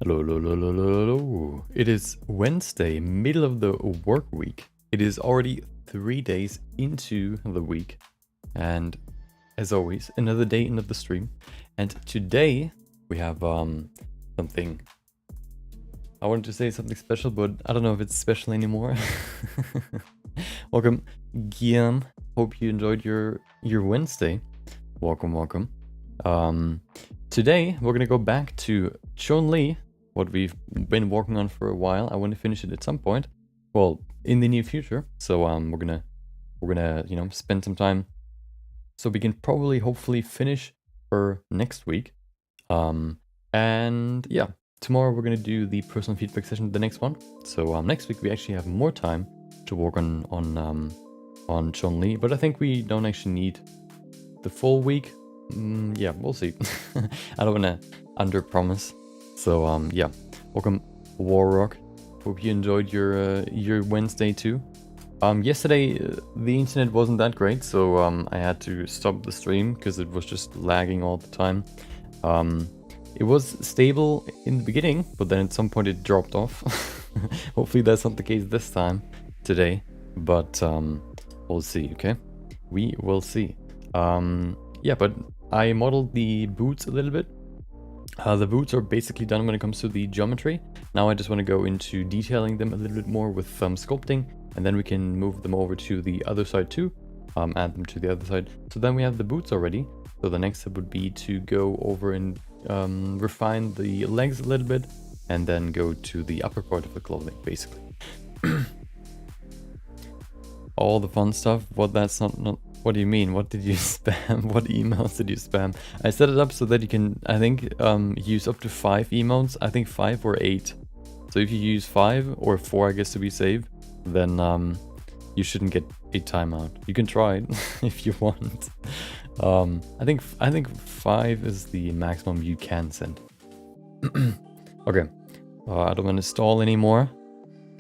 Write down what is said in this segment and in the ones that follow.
Hello, hello, hello, hello, hello. It is Wednesday, middle of the work week. It is already 3 days into the week. And as always, another day, another stream. And today we have something. I wanted to say something special, but I don't know if it's special anymore. Welcome, Guillaume. Hope you enjoyed your Wednesday. Welcome, welcome. Today we're gonna go back to Chun-Li, what we've been working on for a while. I want to finish it at some point, well, in the near future. So we're gonna spend some time, so we can probably hopefully finish for next week. And yeah, tomorrow we're gonna do the personal feedback session, the next one. So next week we actually have more time to work on Chun-Li, but I think we don't actually need the full week. Yeah, we'll see. I don't want to under-promise. So yeah, welcome Warrock. Hope you enjoyed your Wednesday too. Yesterday the internet wasn't that great, so I had to stop the stream because it was just lagging all the time. It was stable in the beginning, but then at some point it dropped off. Hopefully that's not the case this time today, but we'll see. Okay, we will see. Yeah, but I modeled the boots a little bit. The boots are basically done when it comes to the geometry. Now I just want to go into detailing them a little bit more with sculpting, and then we can move them over to the other side too, add them to the other side. So then we have the boots already. So the next step would be to go over and refine the legs a little bit, and then go to the upper part of the clothing, basically. All the fun stuff. What that's not what do you mean? What did you spam? What emails did you spam? I set it up so that you can, I think, use up to 5 emotes. I think 5 or 8. So if you use 5 or 4, I guess, to be safe, then you shouldn't get a timeout. You can try it if you want. I think 5 is the maximum you can send. Okay, I don't want to stall anymore.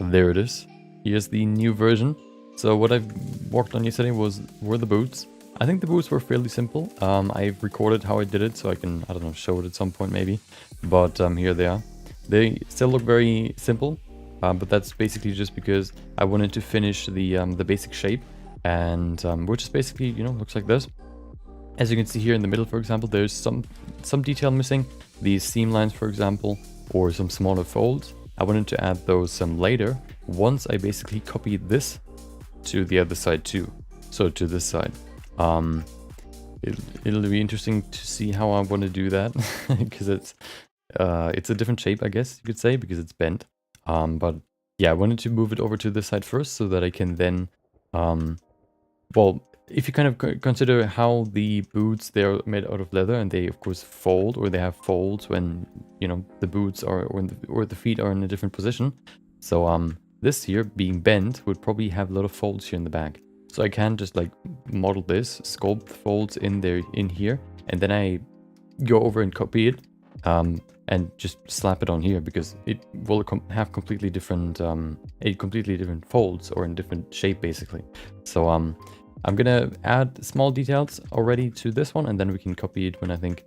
There it is. Here's the new version. So what I've worked on yesterday were the boots. I think the boots were fairly simple. I've recorded how I did it, so I can, I don't know, show it at some point maybe. But here they are. They still look very simple, but that's basically just because I wanted to finish the basic shape, and which is basically, you know, looks like this. As you can see here in the middle, for example, there's some detail missing. These seam lines, for example, or some smaller folds. I wanted to add those later, once I basically copied this to the other side too, so to this side. It'll be interesting to see how I want to do that, because it's a different shape, I guess you could say, because it's bent. But yeah, I wanted to move it over to this side first, so that I can then, well, if you kind of consider how the boots, they're made out of leather, and they of course fold, or they have folds when, you know, the boots are, or the feet are in a different position. So this here being bent would probably have a lot of folds here in the back. So I can just like model this, sculpt folds in there, in here, and then I go over and copy it, and just slap it on here, because it will have completely different folds, or in different shape basically. So I'm gonna add small details already to this one, and then we can copy it when I think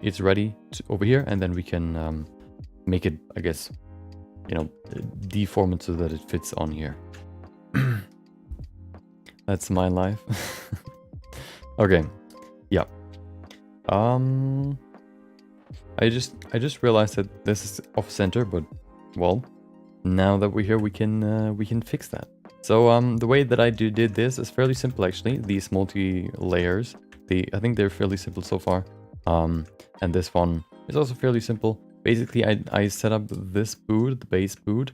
it's ready over here, and then we can make it, I guess, you know, deform it so that it fits on here. That's my life. Okay, yeah. I just realized that this is off center, but well, now that we're here, we can fix that. So the way that I did this is fairly simple actually. These multi-layers, I think they're fairly simple so far. And this one is also fairly simple. Basically, I set up this boot, the base boot,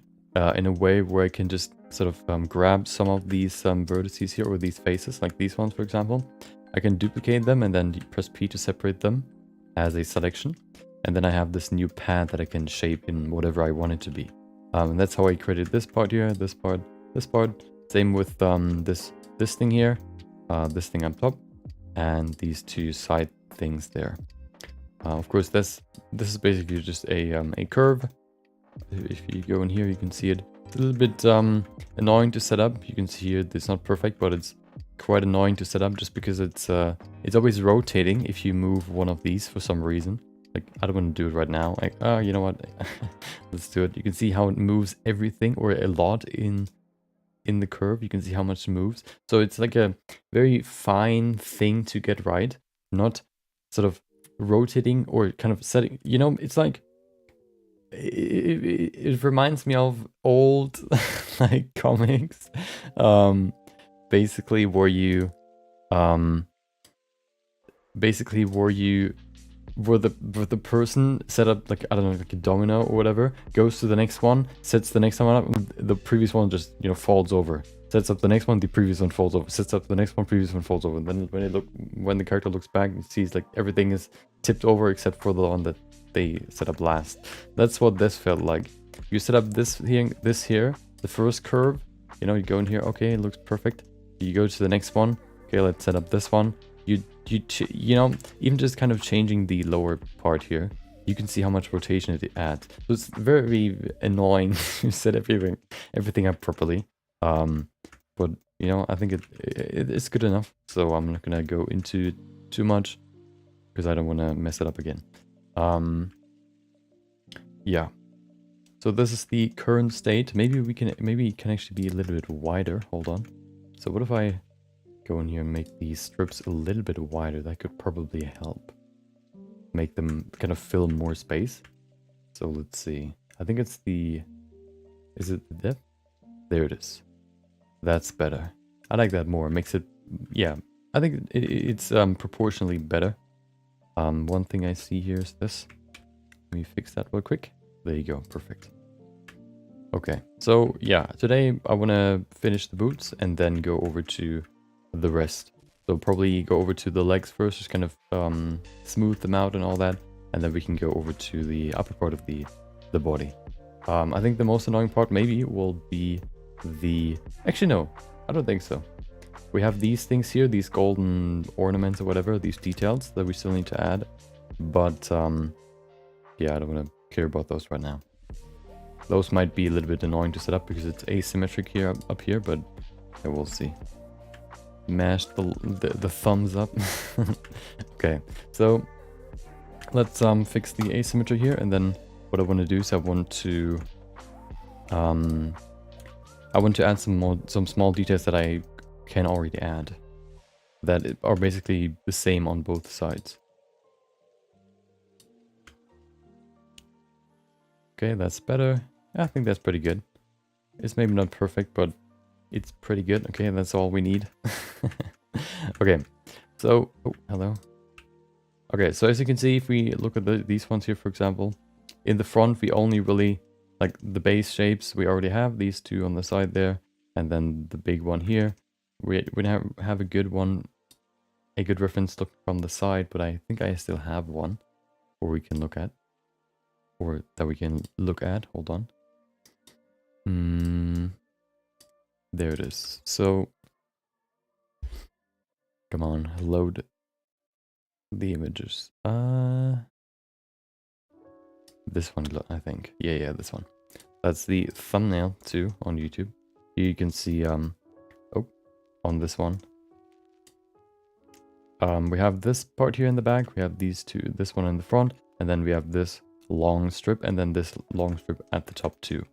in a way where I can just sort of grab some of these vertices here, or these faces, like these ones for example. I can duplicate them and then press P to separate them as a selection. And then I have this new pad that I can shape in whatever I want it to be. And that's how I created this part here, this part. Same with this thing here, this thing up top, and these two side things there. Of course, this is basically just a curve. If you go in here, you can see it. It's a little bit annoying to set up. You can see here it's not perfect, but it's quite annoying to set up just because it's always rotating if you move one of these for some reason. Like, I don't want to do it right now. Like, you know what? Let's do it. You can see how it moves everything, or a lot in the curve. You can see how much it moves. So it's like a very fine thing to get right, not sort of rotating or kind of setting, you know. It's like it reminds me of old like comics, basically where the person set up, like, I don't know, like a domino or whatever, goes to the next one, sets the next one up, the previous one just, you know, falls over. Sets up the next one, the previous one falls over. Sets up the next one, previous one falls over. And then when the character looks back, he sees like everything is tipped over except for the one that they set up last. That's what this felt like. You set up this here, the first curve, you know, you go in here, okay, it looks perfect. You go to the next one, okay, let's set up this one. You know, even just kind of changing the lower part here, you can see how much rotation it adds. So it's very annoying to set everything up properly. But you know, I think it's good enough. So I'm not gonna go into too much because I don't want to mess it up again. Yeah. So this is the current state. Maybe it can actually be a little bit wider. Hold on. So what if I go in here and make these strips a little bit wider? That could probably help make them kind of fill more space. So let's see. I think it's is it the depth? There it is. That's better. I like that more. Makes it, yeah, I think it's proportionally better. One thing I see here is this. Let me fix that real quick. There you go. Perfect. Okay. So yeah, today I want to finish the boots and then go over to the rest. So probably go over to the legs first, just kind of smooth them out and all that, and then we can go over to the upper part of the body. I think the most annoying part maybe will be actually no, I don't think so. We have these things here, these golden ornaments or whatever, these details that we still need to add, but yeah, I don't want to care about those right now. Those might be a little bit annoying to set up because it's asymmetric here up here, but yeah, we'll see. Mash the thumbs up. Okay, so let's fix the asymmetry here, and then what I want to do is I want to add some small details that I can already add that are basically the same on both sides. Okay, that's better. I think that's pretty good. It's maybe not perfect, but it's pretty good. Okay, that's all we need. Okay, so, oh, hello. Okay, so as you can see, if we look at these ones here, for example, in the front, we only really, like the base shapes, we already have these two on the side there, and then the big one here. We have a good reference look from the side, but I think I still have one where we can look at, or that we can look at. Hold on. There it is. So, come on, load the images. This one, I think. Yeah, this one. That's the thumbnail too on YouTube. Here you can see, on this one. We have this part here in the back. We have these two, this one in the front, and then we have this long strip, and then this long strip at the top too.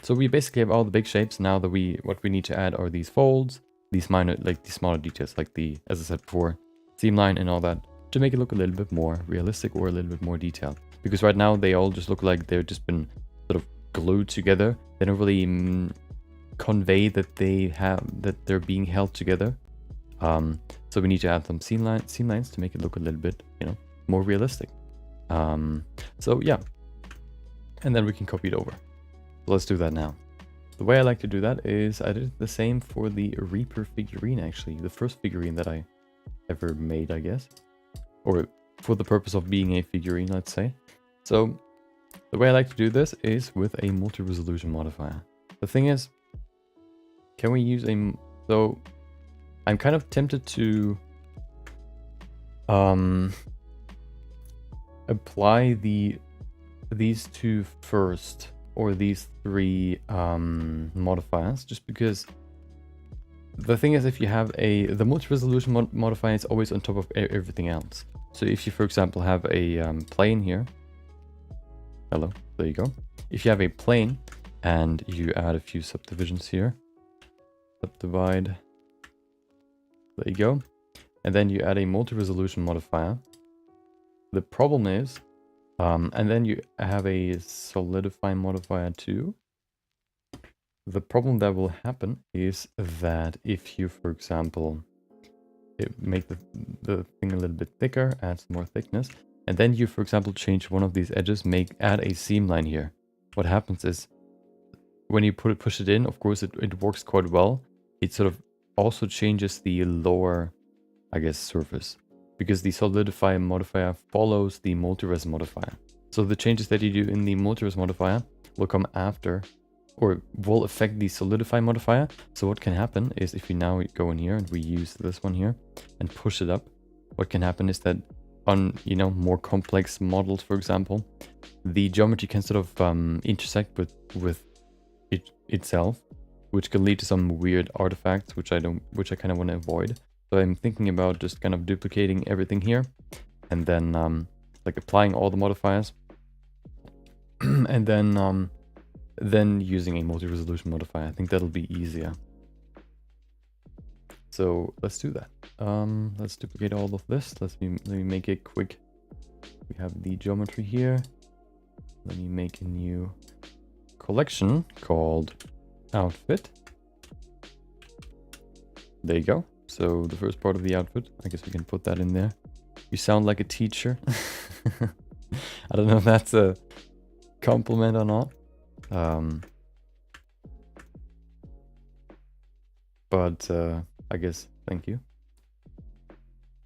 So we basically have all the big shapes. Now that what we need to add are these folds, these minor, like these smaller details, like the, as I said before, seam line and all that, to make it look a little bit more realistic or a little bit more detailed. Because right now they all just look like they've just been sort of glued together. They don't really convey that they're being held together. So we need to add some seam lines to make it look a little bit, more realistic. So yeah, and then we can copy it over. So let's do that now. The way I like to do that is I did the same for the Reaper figurine, actually, the first figurine that I ever made, I guess, or for the purpose of being a figurine, let's say. So the way I like to do this is with a multi-resolution modifier. The thing is, can we use so I'm kind of tempted to apply these two first, or these three modifiers, just because the thing is, if you have the multi-resolution modifier is always on top of everything else. So if you, for example, have a plane here, hello, there you go. If you have a plane and you add a few subdivisions here, subdivide, there you go, and then you add a multi-resolution modifier. The problem is, and then you have a solidify modifier too. The problem that will happen is that if you, for example, make the thing a little bit thicker, add some more thickness, and then you, for example, change one of these edges, add a seam line here. What happens is, when you push it in, of course, it works quite well. It sort of also changes the lower, I guess, surface, because the solidify modifier follows the multi-res modifier. So the changes that you do in the multi-res modifier will come after, or will affect the solidify modifier. So what can happen is, if you now go in here and we use this one here and push it up, what can happen is that on, more complex models, for example, the geometry can sort of intersect with itself, which can lead to some weird artifacts, which I kind of want to avoid. So I'm thinking about just kind of duplicating everything here, and then like applying all the modifiers, and then using a multi-resolution modifier. I think that'll be easier. So let's do that. Let's duplicate all of this. Let me make it quick. We have the geometry here. Let me make a new collection called outfit. There you go. So the first part of the outfit, I guess we can put that in there. You sound like a teacher. I don't know if that's a compliment or not. But I guess thank you.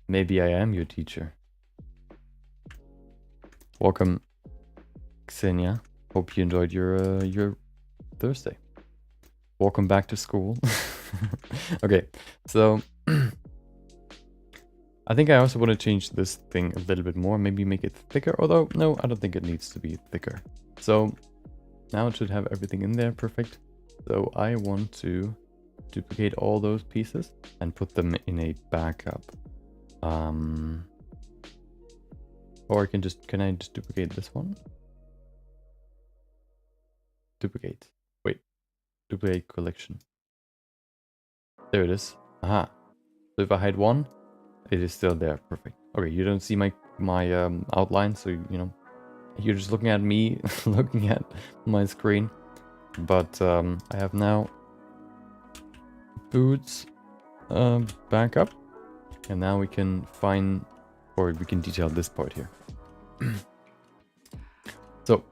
Maybe I am your teacher. Welcome, Xenia. Hope you enjoyed your Thursday. Welcome back to school. Okay, so I think I also want to change this thing a little bit more. Maybe make it thicker. Although no, I don't think it needs to be thicker. So now it should have everything in there. Perfect. So I want to duplicate all those pieces and put them in a backup. Or can I just duplicate this one? Duplicate. Wait. Duplicate collection. There it is. Aha. So if I hide one, it is still there. Perfect. Okay, you don't see my outline, so you're just looking at me looking at my screen. But I have now boots back up, and now we can we can detail this part here. So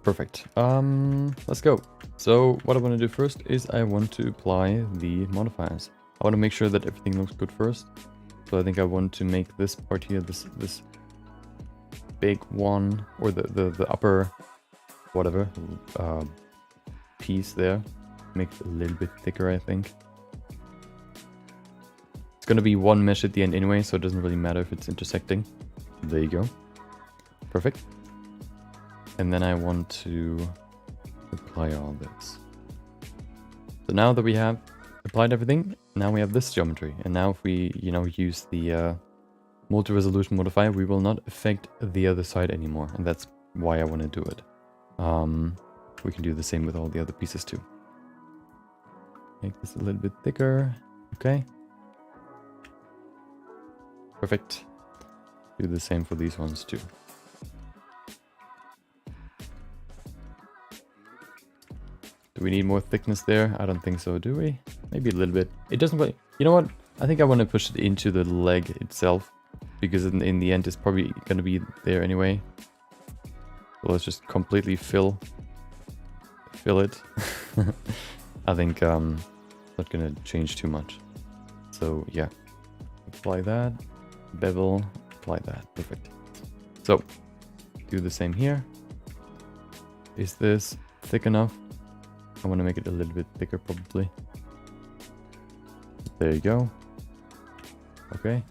perfect. Let's go. So what I want to do first is I want to apply the modifiers. I want to make sure that everything looks good first. So I think I want to make this part here, this big one, or the upper whatever piece there, make it a little bit thicker, I think. It's gonna be one mesh at the end anyway, so it doesn't really matter if it's intersecting. There you go. Perfect. And then I want to apply all this. So now that we have applied everything, now we have this geometry. And now if we, use the multi-resolution modifier, we will not affect the other side anymore. And that's why I want to do it. We can do the same with all the other pieces too. Make this a little bit thicker. Okay. Perfect. Do the same for these ones too. Do we need more thickness there? I don't think so, do we? Maybe a little bit. It doesn't really... You know what? I think I want to push it into the leg itself, because in the end it's probably going to be there anyway. So let's just completely fill it. I think not going to change too much. So yeah, apply that, bevel, apply that, perfect. So do the same here. Is this thick enough? I want to make it a little bit thicker probably. There you go. Okay.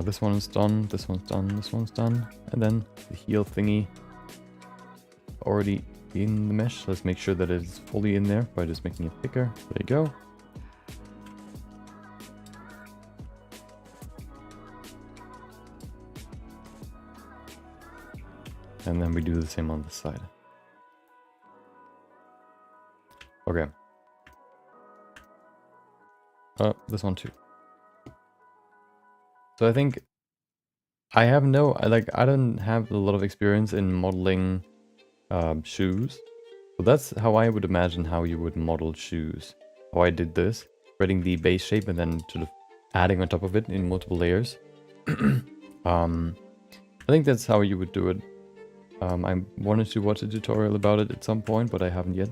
This one is done, this one's done, this one's done. And then the heel thingy already in the mesh. Let's make sure that it's fully in there by just making it thicker. There you go. And then we do the same on the side. Okay. This one too. So I think I don't have a lot of experience in modeling shoes. So that's how I would imagine how you would model shoes. How I did this, spreading the base shape and then sort of adding on top of it in multiple layers. I think that's how you would do it. I wanted to watch a tutorial about it at some point, but I haven't yet.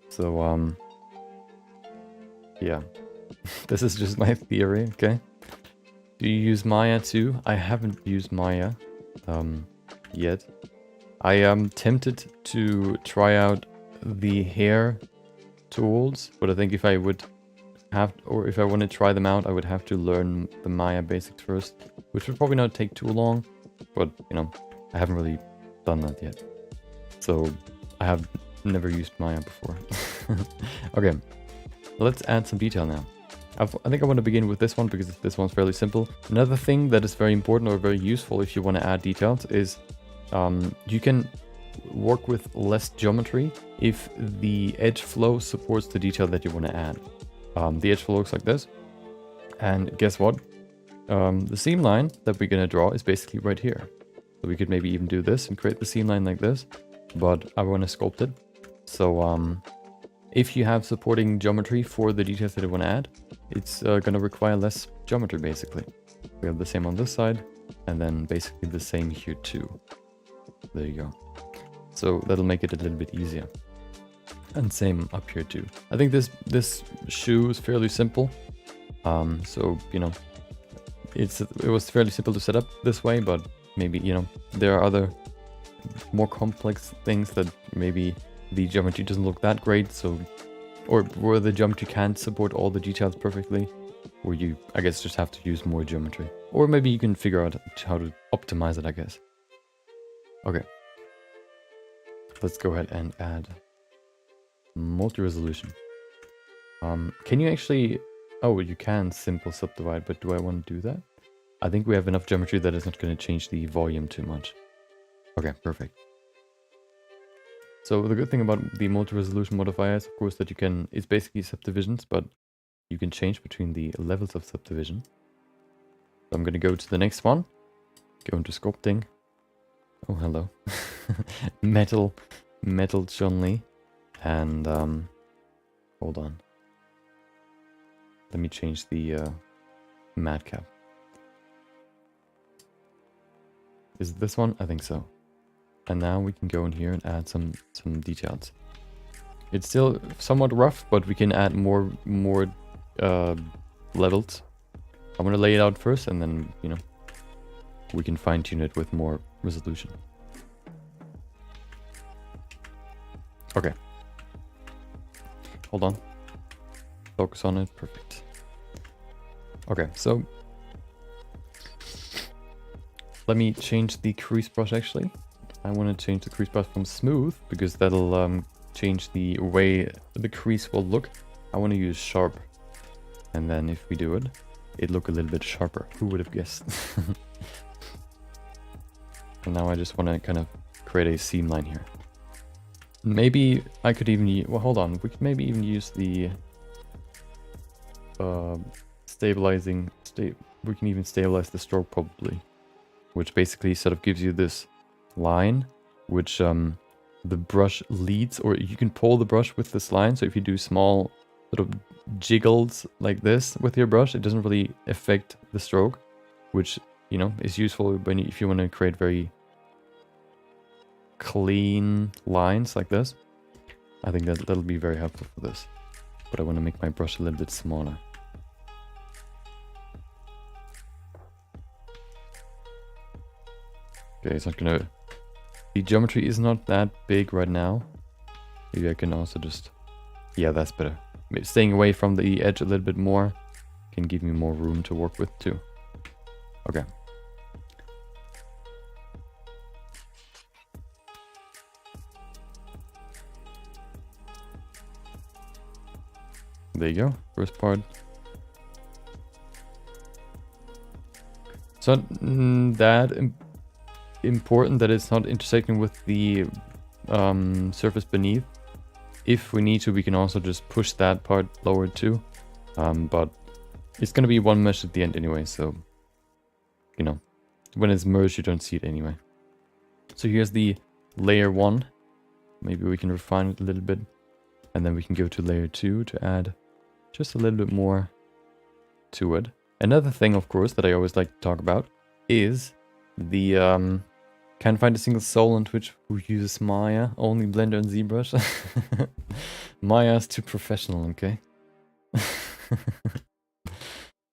So yeah. This is just my theory, okay? Do you use Maya too? I haven't used Maya yet. I am tempted to try out the hair tools, but I think if I would have, or if I want to try them out, I would have to learn the Maya basics first, which would probably not take too long, but you know, I haven't really done that yet. So I have never used Maya before. Okay, let's add some detail now. I think I want to begin with this one because this one's fairly simple. Another thing that is very important or very useful if you want to add details is you can work with less geometry if the edge flow supports the detail that you want to add. The edge flow looks like this. And guess what? The seam line that we're going to draw is basically right here. So we could maybe even do this and create the seam line like this, but I want to sculpt it. So if you have supporting geometry for the details that you want to add, it's going to require less geometry basically. We have the same on this side and then basically the same here too. There you go. So that'll make it a little bit easier. And same up here too. I think this shoe is fairly simple. So, you know, it was fairly simple to set up this way, but maybe, you know, there are other more complex things that maybe the geometry doesn't look that great, so, or where the geometry can't support all the details perfectly, or you, I guess, just have to use more geometry. Or maybe you can figure out how to optimize it, I guess. Okay. Let's go ahead and add multi-resolution. Can you actually... Oh, you can simple subdivide, but do I want to do that? I think we have enough geometry that it's not going to change the volume too much. Okay, perfect. So the good thing about the multi-resolution modifier is, of course, that you can... It's basically subdivisions, but you can change between the levels of subdivision. So I'm going to go to the next one. Go into sculpting. Oh, hello. metal Chun-Li. And hold on. Let me change the madcap. Is it this one? I think so. And now we can go in here and add some details. It's still somewhat rough, but we can add more levels. I'm gonna lay it out first, and then, you know, we can fine tune it with more resolution. Okay. Hold on. Focus on it. Perfect. Okay, so let me change the crease brush actually. I want to change the crease brush from smooth because that'll change the way the crease will look. I want to use sharp. And then if we do it, it'd look a little bit sharper. Who would have guessed? And now I just want to kind of create a seam line here. Maybe I could even well, hold on. We could maybe even use the stabilizing we can even stabilize the stroke probably, which basically sort of gives you this line which the brush leads, or you can pull the brush with this line. So if you do small sort of jiggles like this with your brush, it doesn't really affect the stroke, which, you know, is useful when if you want to create very clean lines like this. I think that'll be very helpful for this. But I want to make my brush a little bit smaller. Okay, it's not gonna... The geometry is not that big right now. Maybe I can also just... Yeah, that's better. Maybe staying away from the edge a little bit more can give me more room to work with too. Okay. There you go, first part. It's not that important that it's not intersecting with the surface beneath. If we need to, we can also just push that part lower too. But it's going to be one mesh at the end anyway, so, you know, when it's merged, you don't see it anyway. So here's the layer 1. Maybe we can refine it a little bit. And then we can go to layer 2 to add just a little bit more to it. Another thing, of course, that I always like to talk about is the... Can't find a single soul on Twitch who uses Maya, only Blender and ZBrush. Maya is too professional, okay?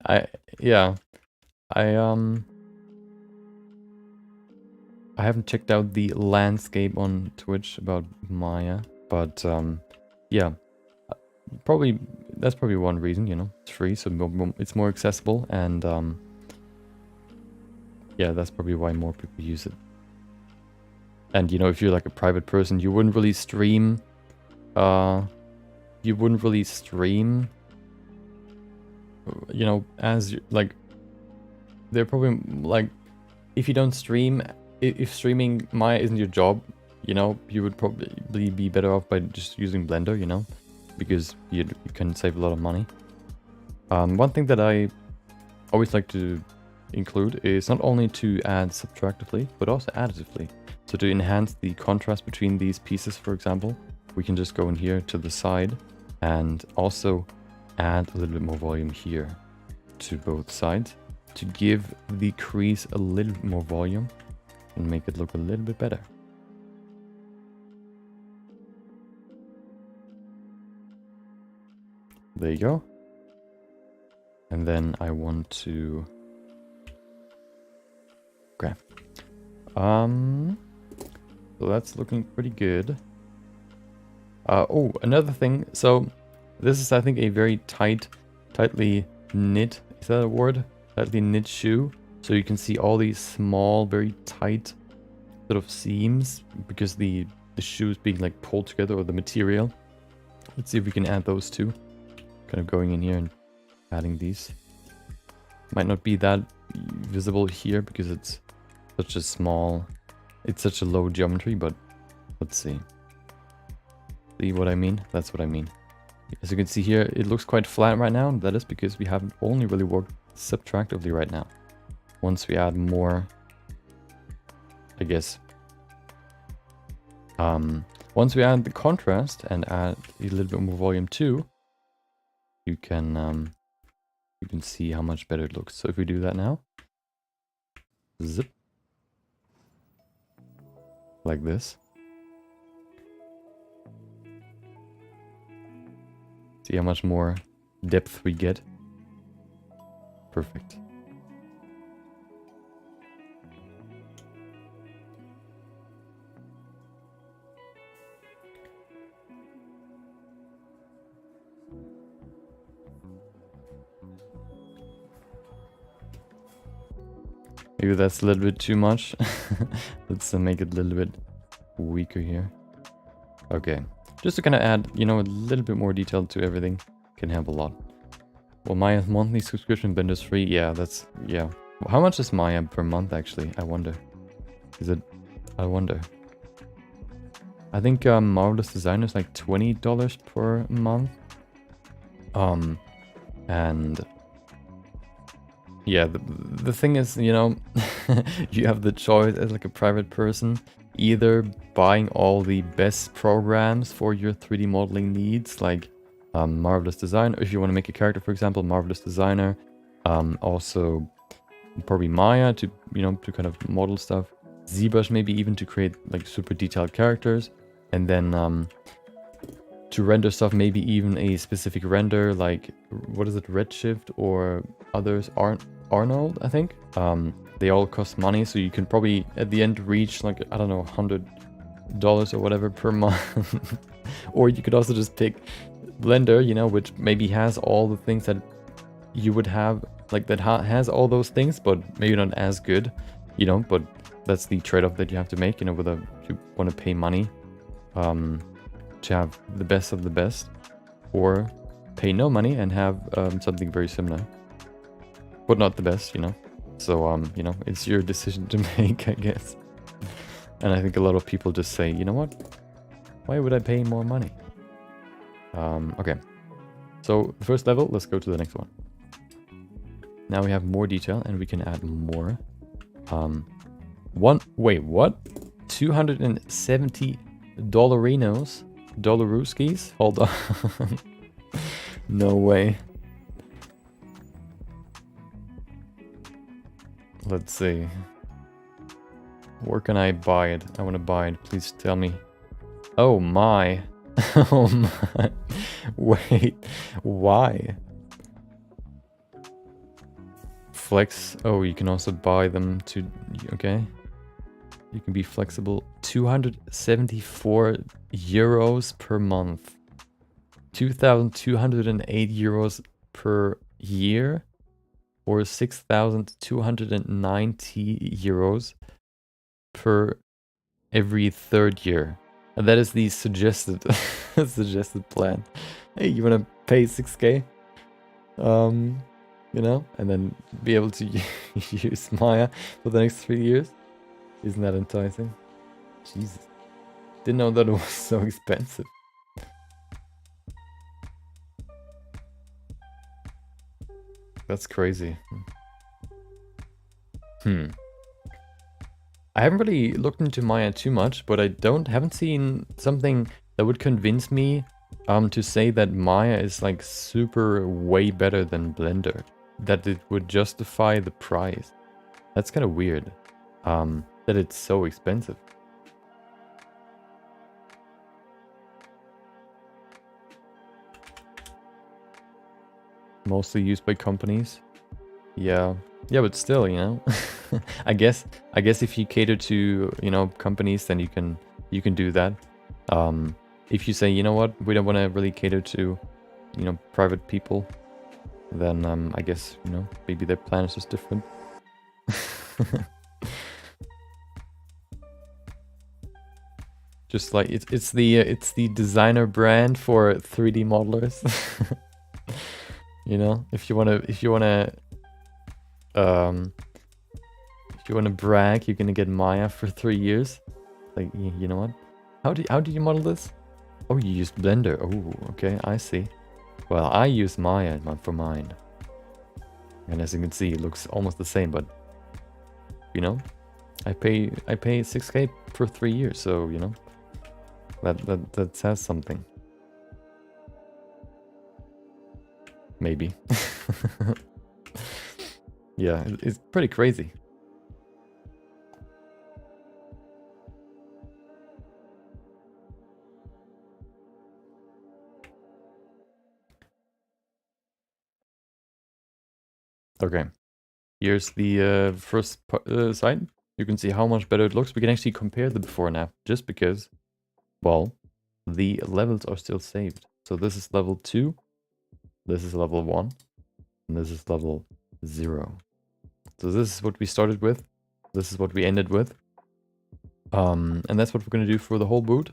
I haven't checked out the landscape on Twitch about Maya, but yeah, that's probably one reason, you know, it's free, so it's more accessible, and yeah, that's probably why more people use it. And you know, if you're like a private person, you wouldn't really stream, you know, as like, they're probably like, if you don't stream, if streaming Maya isn't your job, you know, you would probably be better off by just using Blender, you know, because you can save a lot of money. One thing that I always like to include is not only to add subtractively, but also additively. So to enhance the contrast between these pieces, for example, we can just go in here to the side and also add a little bit more volume here to both sides to give the crease a little bit more volume and make it look a little bit better. There you go. And then I want to... Okay. So that's looking pretty good. Oh, another thing. So this is, I think, a very tightly knit, is that a word? Tightly knit shoe. So you can see all these small, very tight sort of seams because the shoe is being like pulled together, or the material. Let's see if we can add those two. Kind of going in here and adding these. Might not be that visible here because it's such a small, it's such a low geometry, but let's see. See what I mean? That's what I mean. As you can see here, it looks quite flat right now. That is because we haven't only really worked subtractively right now. Once we add more, I guess, once we add the contrast and add a little bit more volume too, you can see how much better it looks. So if we do that now, zip, like this. See how much more depth we get. Perfect. Maybe that's a little bit too much. Let's make it a little bit weaker here. Okay. Just to kind of add, you know, a little bit more detail to everything can help a lot. Well, Maya monthly subscription, Blender's free. Yeah, that's, yeah. How much is Maya per month, actually? I wonder. Is it, I wonder. I think Marvelous Designer is like $20 per month. And yeah, the thing is, you know, you have the choice as like a private person either buying all the best programs for your 3D modeling needs, like Marvelous Designer, if you want to make a character, for example, Marvelous Designer, also probably Maya to, to kind of model stuff, ZBrush maybe even to create like super detailed characters, and then to render stuff, maybe even a specific render, like, what is it, Redshift or others, Arnold, I think. They all cost money, so you can probably at the end reach like, I don't know, $100 or whatever per month. Or you could also just pick Blender, which maybe has all the things that you would have, like that has all those things, but maybe not as good, but that's the trade-off that you have to make, whether you want to pay money to have the best of the best, or pay no money and have something very similar, but not the best, So, it's your decision to make, I guess. And I think a lot of people just say, you know what? Why would I pay more money? Okay. So, the first level, let's go to the next one. Now we have more detail and we can add more. Wait, what? 270 Dollaruskis? Hold on. No way. Let's see. Where can I buy it? I want to buy it. Please tell me. Oh my. Oh my. Wait. Why? Flex. Oh, you can also buy them to... Okay. You can be flexible. 274 euros per month. 2,208 euros per year. Or 6,290 euros per every third year. And that is the suggested suggested plan. Hey, you want to pay 6k? And then be able to use Maya for the next 3 years? Isn't that enticing? Jesus. Didn't know that it was so expensive. That's crazy. I haven't really looked into Maya too much, but I haven't seen something that would convince me to say that Maya is like super way better than Blender. That it would justify the price. That's kind of weird. That it's so expensive. Mostly used by companies. Yeah, but still, I guess if you cater to companies, then you can do that. If you say, you know what, we don't want to really cater to private people, then I guess maybe their plan is just different. Just like it's the designer brand for 3D modelers. If you wanna brag, you're gonna get Maya for 3 years. Like, you know what? How do you model this? Oh, you use Blender. Oh, okay, I see. Well, I use Maya for mine, and as you can see, it looks almost the same. But I pay 6k for 3 years, so that says something. Maybe. Yeah, it's pretty crazy. Okay, here's the first site. You can see how much better it looks. We can actually compare the before and after, just because, well, the levels are still saved. So this is level 2, this is level 1, and this is level 0. So this is what we started with, this is what we ended with. And that's what we're going to do for the whole boot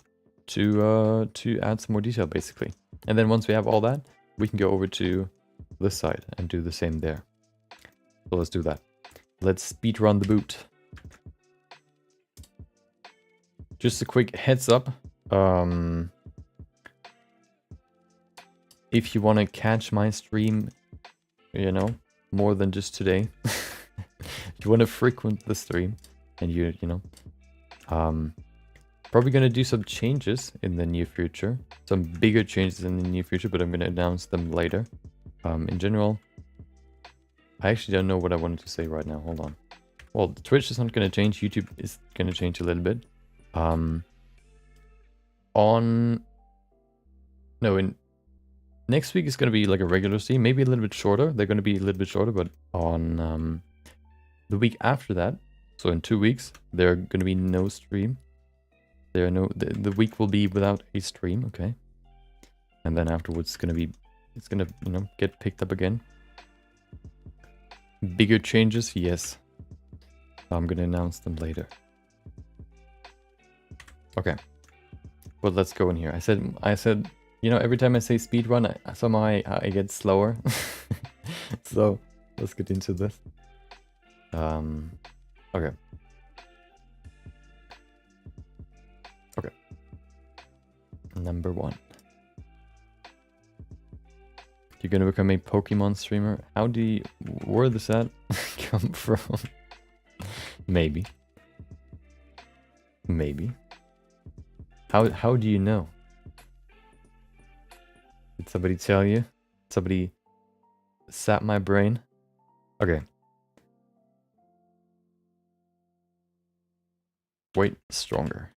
to add some more detail, basically. And then once we have all that, we can go over to this side and do the same there. So let's do that. Let's speed run the boot. Just a quick heads up. If you want to catch my stream, more than just today, if you want to frequent the stream and you Probably gonna do some changes in the near future. Some bigger changes in the near future, but I'm gonna announce them later. In general, I actually don't know what I wanted to say right now. Hold on. Well, Twitch is not gonna change. YouTube is gonna change a little bit. In next week is gonna be like a regular stream, maybe a little bit shorter. They're gonna be a little bit shorter, but on the week after that, so in 2 weeks, there are gonna be no stream. The week will be without a stream, okay? And then afterwards it's gonna, you know, get picked up again. Bigger changes, yes. I'm gonna announce them later. Okay. But let's go in here. I said, you know, every time I say speedrun, somehow I get slower. So let's get into this. Okay. Okay. Number 1. You're gonna become a Pokemon streamer? Where does that come from? Maybe. Maybe. How do you know? Did somebody tell you? Somebody sap my brain? Okay. Weight stronger.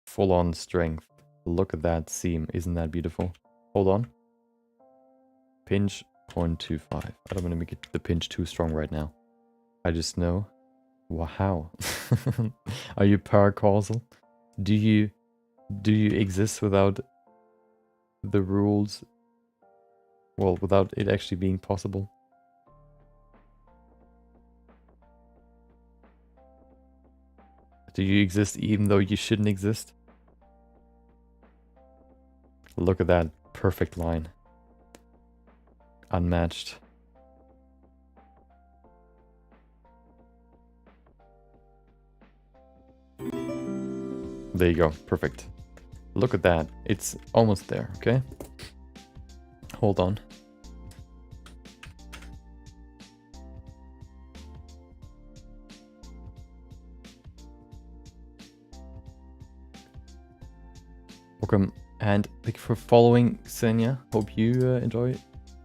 Full on strength. Look at that seam. Isn't that beautiful? Hold on. Pinch 0.25. I don't want to make it the pinch too strong right now. I just know. Wow. Are you paracausal? Do you exist without the rules? Well, without it actually being possible? Do you exist even though you shouldn't exist? Look at that perfect line. Unmatched. There you go. Perfect. Look at that. It's almost there, okay? Hold on. Welcome and thank you for following, Xenia. Hope you enjoy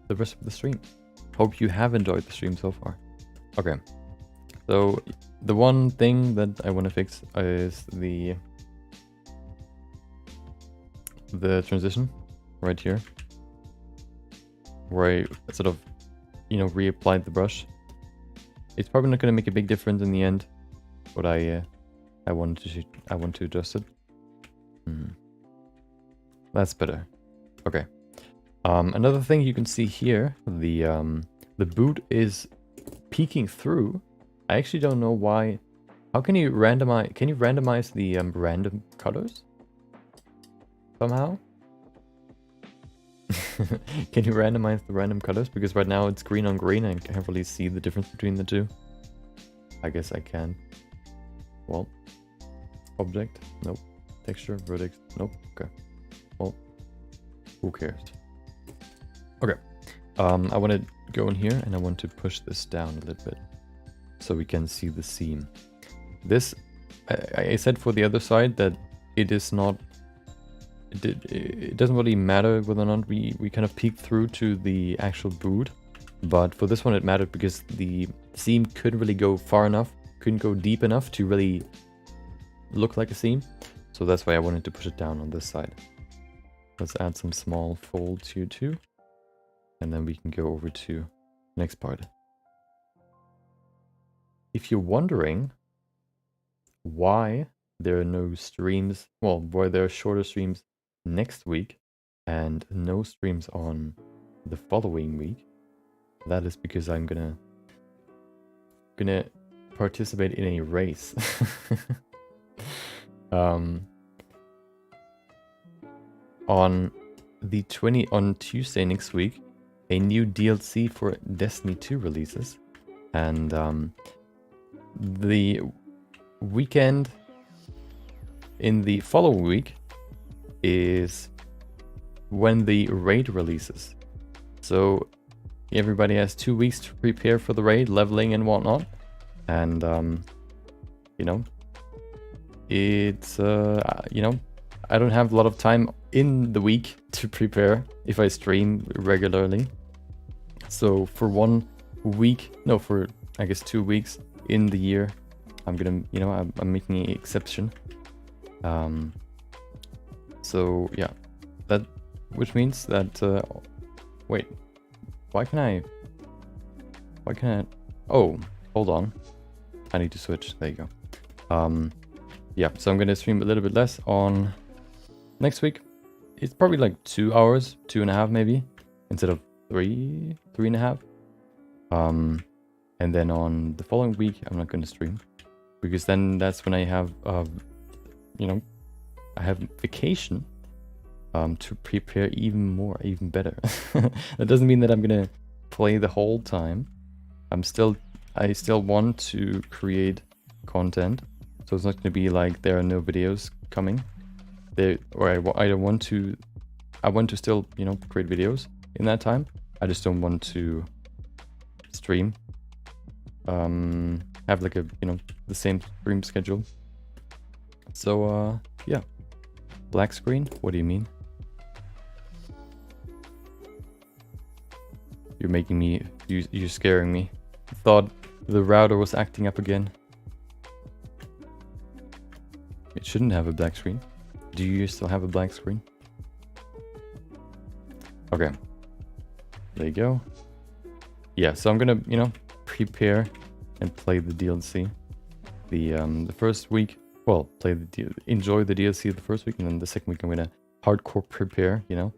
the rest of the stream. Hope you have enjoyed the stream so far. Okay. So the one thing that I want to fix is the transition right here, where I sort of, you know, reapplied the brush. It's probably not going to make a big difference in the end, but I want to adjust it. That's better. Okay. Another thing you can see here, the boot is peeking through. I actually don't know why. How can you randomize? Can you randomize the random colors somehow? Can you randomize the random colors? Because right now it's green on green and I can't really see the difference between the two. I guess I can. Well, object, nope. Texture, vertex, nope. Okay. Well, who cares? Okay. I want to go in here and I want to push this down a little bit so we can see the seam. This, I said for the other side that it is not. It doesn't really matter whether or not we kind of peek through to the actual boot, but for this one it mattered because the seam couldn't really go far enough, couldn't go deep enough to really look like a seam. So that's why I wanted to push it down on this side. Let's add some small folds here too, and then we can go over to next part. If you're wondering why there are no streams, well, why there are shorter streams next week and no streams on the following week, that is because I'm gonna participate in a race. On Tuesday next week, a new DLC for Destiny 2 releases, and the weekend in the following week is when the raid releases. So everybody has 2 weeks to prepare for the raid, leveling and whatnot, and you know, it's, you know, I don't have a lot of time in the week to prepare if I stream regularly. So for 1 week, no, for I guess 2 weeks in the year, I'm gonna, you know, I'm making an exception. So yeah, that, which means that, wait, why can I, oh, hold on. I need to switch, there you go. Yeah, so I'm gonna stream a little bit less on next week. It's probably like 2 hours, 2.5 maybe, instead of 3.5. And then on the following week, I'm not gonna stream, because then that's when I have, you know, I have vacation to prepare even more, even better. That doesn't mean that I'm gonna play the whole time. I still want to create content, so it's not gonna be like there are no videos coming. I want to still, you know, create videos in that time. I just don't want to stream. Have like a, you know, the same stream schedule. So yeah. Black screen? What do you mean? You're making me, you're scaring me. Thought the router was acting up again. It shouldn't have a black screen. Do you still have a black screen? Okay. There you go. Yeah, so I'm gonna, you know, prepare and play the DLC. The first week, well, enjoy the DLC the first week, and then the second week I'm gonna hardcore prepare, you know.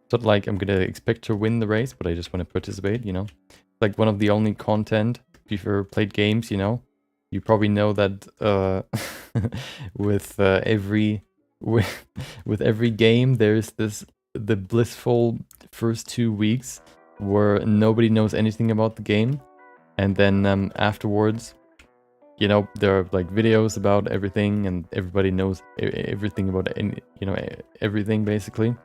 It's not like I'm gonna expect to win the race, but I just want to participate, you know. Like one of the only content, if you've ever played games, you know, you probably know that with every game there's the blissful first 2 weeks where nobody knows anything about the game, and then afterwards, you know, there are like videos about everything, and everybody knows everything about everything basically.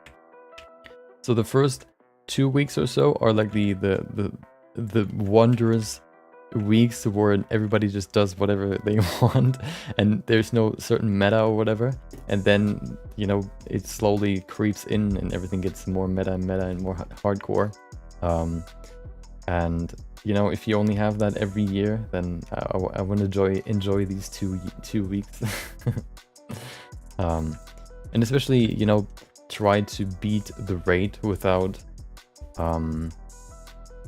So the first 2 weeks or so are like the wondrous weeks where everybody just does whatever they want, and there's no certain meta or whatever. And then, you know, it slowly creeps in, and everything gets more meta and more hardcore. And you know, if you only have that every year, then I want to enjoy these two weeks. And especially, you know, try to beat the rate without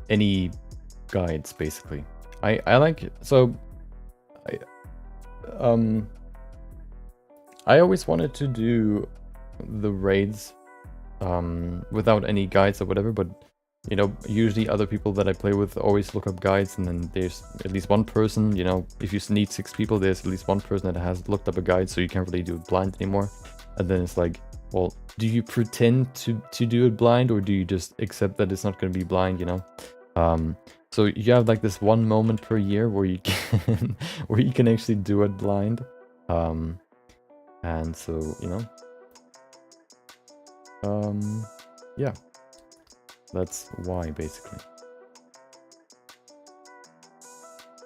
any guides, basically. I like it. So I always wanted to do the raids without any guides or whatever, but you know, usually other people that I play with always look up guides, and then there's at least one person, you know, if you need 6 people, there's at least one person that has looked up a guide, so you can't really do it blind anymore. And then it's like, well, do you pretend to do it blind, or do you just accept that it's not going to be blind, you know? So you have like this one moment per year where you can where you can actually do it blind. And so, you know, yeah. That's why, basically.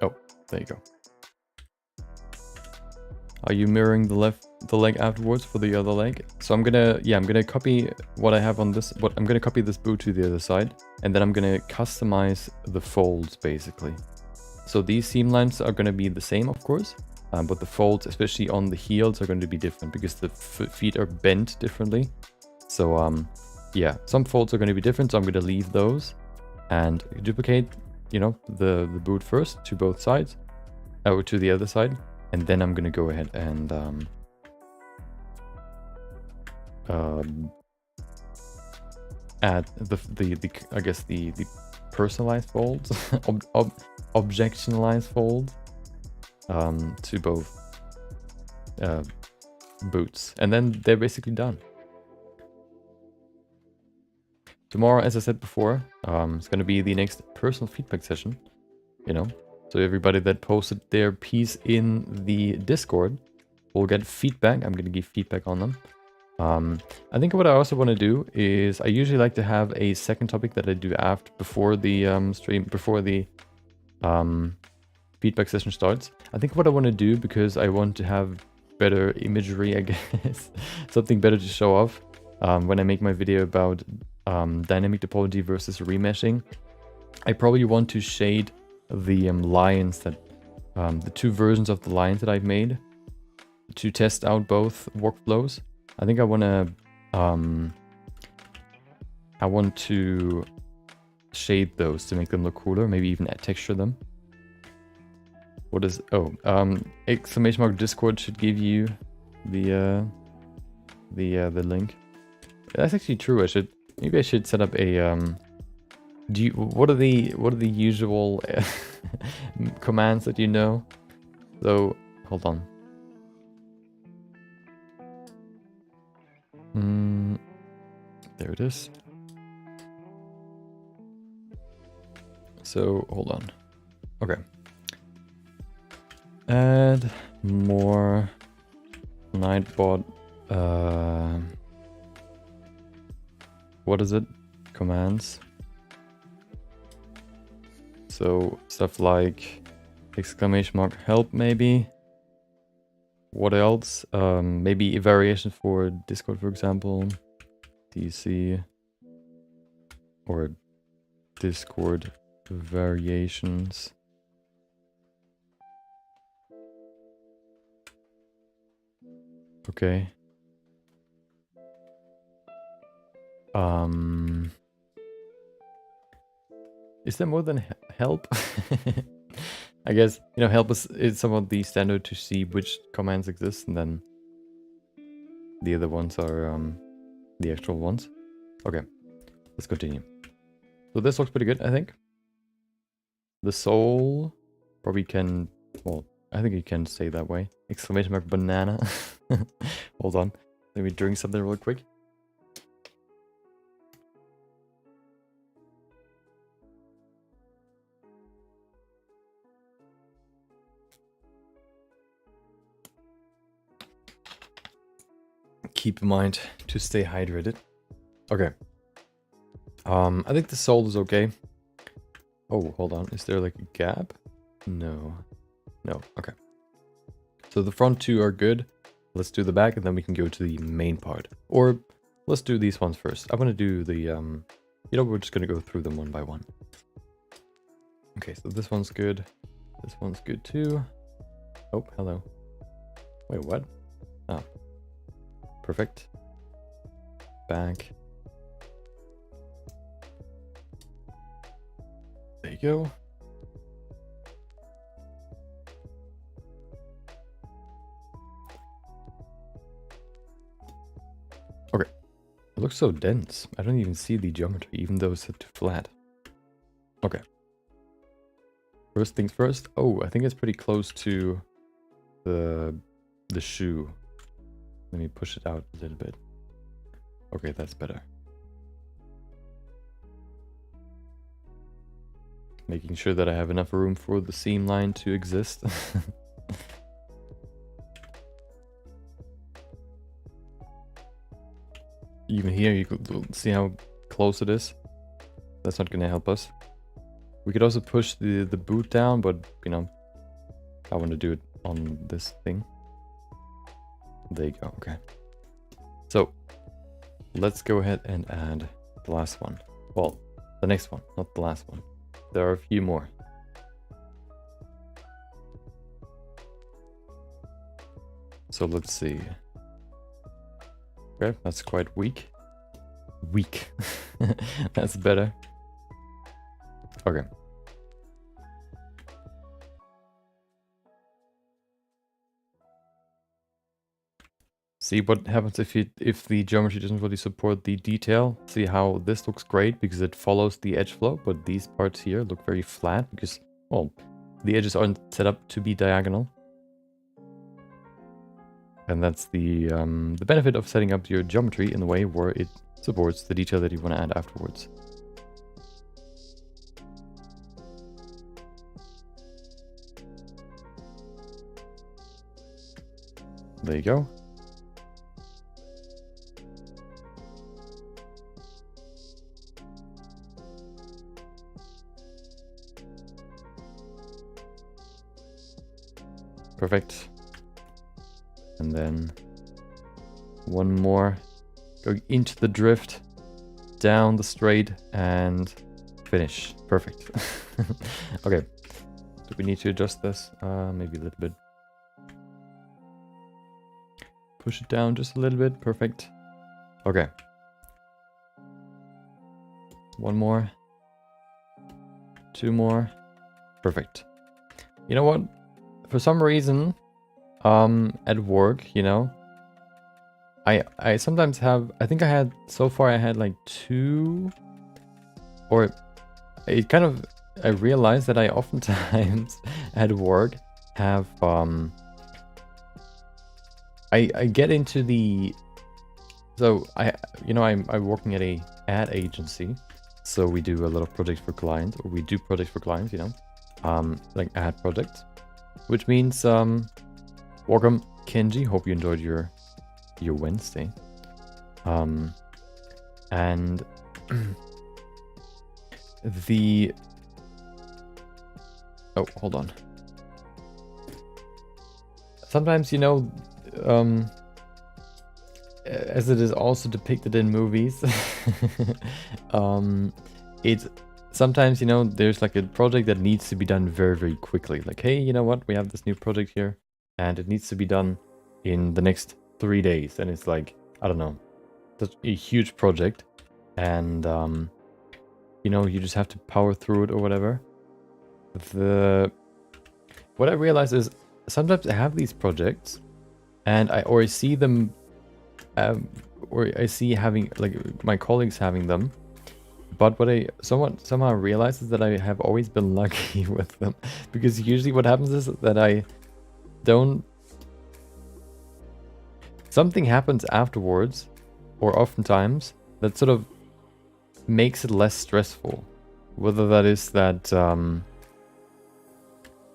Oh, there you go. Are you mirroring the leg afterwards for the other leg? So I'm gonna copy what I have on this. I'm gonna copy this boot to the other side, and then I'm gonna customize the folds, basically. So these seam lines are gonna be the same, of course, but the folds, especially on the heels, are going to be different because the feet are bent differently. So yeah, some folds are going to be different, so I'm going to leave those and duplicate, you know, the boot first to both sides, or to the other side, and then I'm going to go ahead and add the I guess the personalized folds, objectionalized folds to both boots, and then they're basically done. Tomorrow, as I said before, it's going to be the next personal feedback session, you know, so everybody that posted their piece in the Discord will get feedback. I'm going to give feedback on them. I think what I also want to do is I usually like to have a second topic that I do before the stream, before the feedback session starts. I think what I want to do, because I want to have better imagery, I guess. Something better to show off when I make my video about dynamic topology versus remeshing. I probably want to shade the lines that the two versions of the lines that I've made to test out both workflows. I think I want to shade those to make them look cooler, maybe even texture them. What is, oh, exclamation mark Discord should give you the link. That's actually true. Maybe I should set up a what are the usual commands that you know? So hold on. There it is. So hold on. Okay. Add more Nightbot. What is it? Commands. So stuff like exclamation mark help maybe. What else? Maybe a variation for Discord, for example. DC or Discord variations. Okay. Is there more than help? I guess, you know, help is somewhat the standard to see which commands exist, and then the other ones are the actual ones. Okay, let's continue. So this looks pretty good, I think. The soul probably can, well, I think it can stay that way. Exclamation mark banana. Hold on, let me drink something real quick. Keep in mind to stay hydrated. Okay. I think the soul is okay. Oh, hold on. Is there like a gap? No. No. Okay. So the front two are good. Let's do the back and then we can go to the main part. Or let's do these ones first. I want to do the, you know, we're just going to go through them one by one. Okay, so this one's good. This one's good too. Oh, hello. Wait, what? Oh. Perfect. Back. There you go. Okay. It looks so dense. I don't even see the geometry, even though it's set to flat. Okay. First things first. Oh, I think it's pretty close to the shoe. Let me push it out a little bit. Okay, that's better. Making sure that I have enough room for the seam line to exist. Even here, you could see how close it is. That's not going to help us. We could also push the boot down, but, you know, I want to do it on this thing. There you go, okay. So, let's go ahead and add the last one. Well, the next one, not the last one. There are a few more. So let's see. Okay, that's quite weak. Weak. That's better. Okay. See what happens if the geometry doesn't really support the detail. See how this looks great because it follows the edge flow, but these parts here look very flat because, well, the edges aren't set up to be diagonal. And that's the benefit of setting up your geometry in a way where it supports the detail that you want to add afterwards. There you go. Perfect. And then one more. Going into the drift, down the straight, and finish. Perfect. Okay. Do we need to adjust this? Maybe a little bit. Push it down just a little bit. Perfect. Okay. One more. Two more. Perfect. You know what? For some reason, at work, you know, I sometimes have, I think I had, so far I had like 2, or it kind of, I realized that I oftentimes at work have, I get into the, so I'm working at a ad agency, so we do a lot of projects for clients, or we do projects for clients, you know, like ad projects, which means, welcome Kenji, hope you enjoyed your Wednesday. And the, oh, hold on. Sometimes, you know, as it is also depicted in movies, it's sometimes, you know, there's like a project that needs to be done very, very quickly. Like, hey, you know what? We have this new project here and it needs to be done in the next 3 days. And it's like, I don't know, such a huge project. And, you know, you just have to power through it or whatever. What I realize is sometimes I have these projects and I see them, or I see having, like, my colleagues having them. But what I somehow realize is that I have always been lucky with them. Because usually what happens is that I don't... Something happens afterwards, or oftentimes, that sort of makes it less stressful. Whether that is that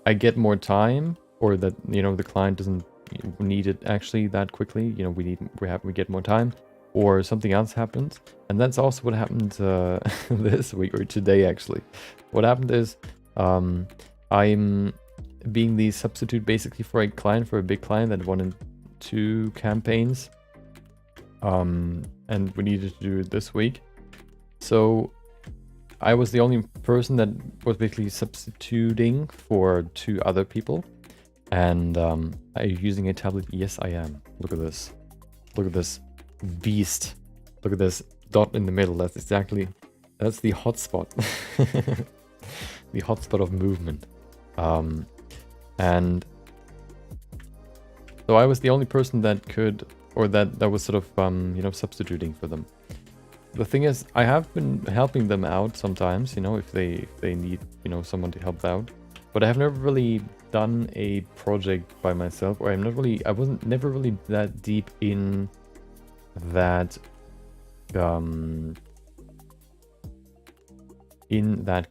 I get more time, or that, you know, the client doesn't need it actually that quickly. You know, we get more time, or something else happens. And that's also what happened this week, or today actually. What happened is I'm being the substitute basically for a client, for a big client that wanted 2 campaigns. And we needed to do it this week. So I was the only person that was basically substituting for 2 other people. And are you using a tablet? Yes, I am. Look at this. Look at this beast. Look at this dot in the middle. That's the hotspot. The hotspot of movement. And so I was the only person that could, or that was sort of, you know, substituting for them. The thing is, I have been helping them out sometimes, you know, if they need, you know, someone to help out. But I have never really done a project by myself, or I wasn't never really that deep in that,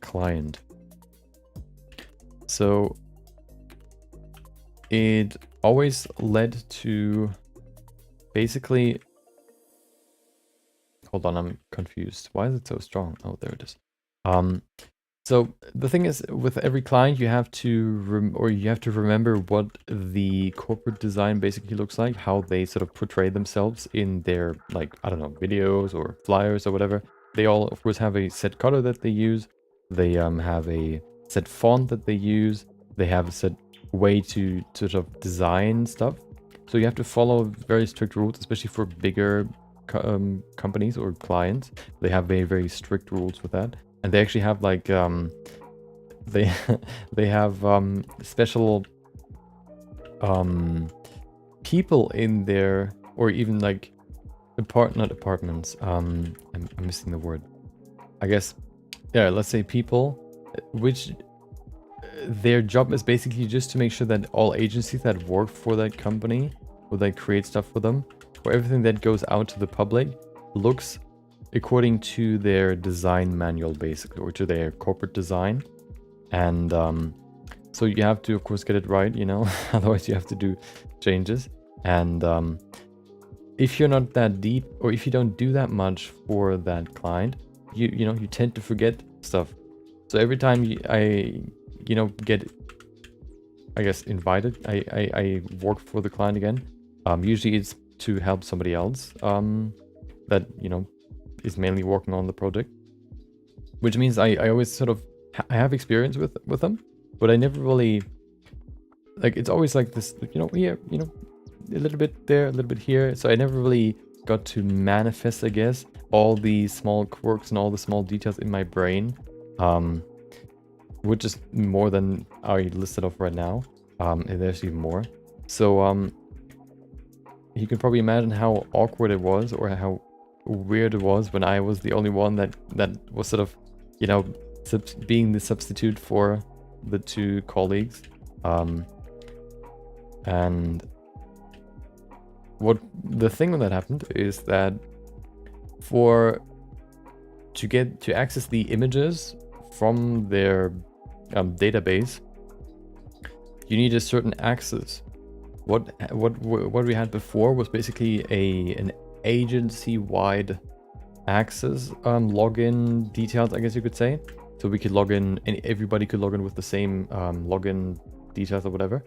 client. So it always led to basically, hold on, I'm confused. Why is it so strong? Oh, there it is. So the thing is, with every client, you have to remember what the corporate design basically looks like, how they sort of portray themselves in their, like, I don't know, videos or flyers or whatever. They all, of course, have a set color that they use. They have a set font that they use. They have a set way to sort of design stuff. So you have to follow very strict rules, especially for bigger companies or clients. They have very, very strict rules with that. And they actually have like they have special people in there, or even like not apartments. I'm missing the word. I guess, yeah, let's say people, which their job is basically just to make sure that all agencies that work for that company, or that create stuff for them, or everything that goes out to the public looks according to their design manual, basically, or to their corporate design. And so you have to, of course, get it right, you know, otherwise you have to do changes. And if you're not that deep, or if you don't do that much for that client, you know, you tend to forget stuff. So every time I get, I guess, invited, I work for the client again, Usually it's to help somebody else that, you know, is mainly working on the project. Which means I always sort of I have experience with them, but I never really, like, it's always like this, you know, here, you know, a little bit there, a little bit here. So I never really got to manifest, I guess, all the small quirks and all the small details in my brain, which is more than I listed off right now. And there's even more. So you can probably imagine how awkward it was, or how weird it was when I was the only one that was sort of, you know, being the substitute for the two colleagues. And what the thing that happened is that to access the images from their database, you need a certain access. What we had before was basically an agency-wide access login details, I guess you could say. So we could log in, and everybody could log in with the same login details or whatever.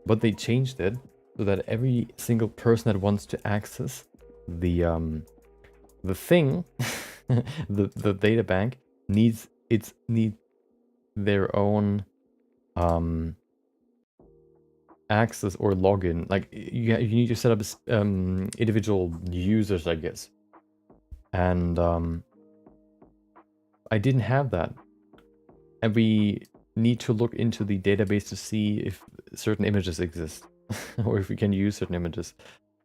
But they changed it so that every single person that wants to access the thing, the data bank, needs their own access or login. Like you need to set up individual users, I guess. And I didn't have that, and we need to look into the database to see if certain images exist or if we can use certain images.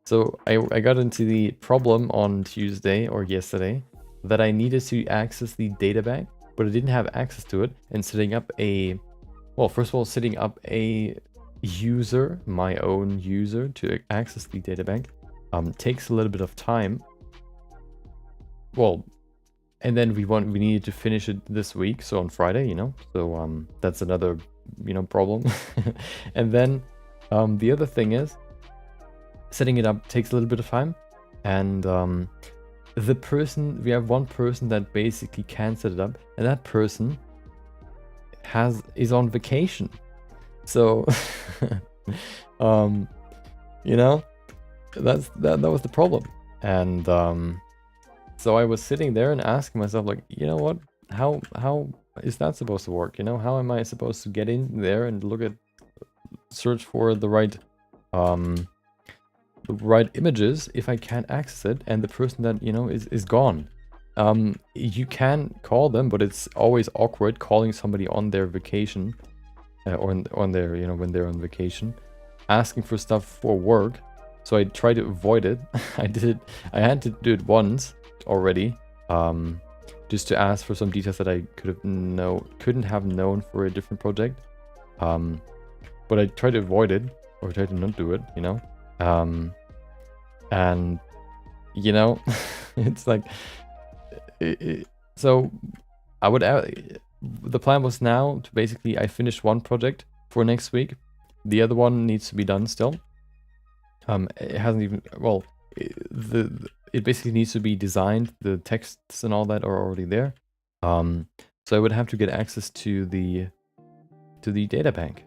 So I got into the problem on Tuesday or yesterday that I needed to access the data bank, but I didn't have access to it. And setting up first of all, setting up a user, my own user, to access the data bank takes a little bit of time. Well, and then we needed to finish it this week, so on Friday, you know. So that's another, you know, problem. And then the other thing is, setting it up takes a little bit of time, and we have one person that basically can set it up, and that person is on vacation. So you know, that was the problem. And so I was sitting there and asking myself, like, you know what, how is that supposed to work? You know, how am I supposed to get in there and search for the right images if I can't access it, and the person that, you know, is gone? You can call them, but it's always awkward calling somebody on their vacation, or on their, you know, when they're on vacation, asking for stuff for work. So I tried to avoid it. I had to do it once already, just to ask for some details that I couldn't have known for a different project. But I tried to avoid it, or tried to not do it, you know. And you know, it's like, so I would. The plan was now to basically, I finished one project for next week. The other one needs to be done still. It hasn't even, well, it basically needs to be designed. The texts and all that are already there. So I would have to get access to the data bank.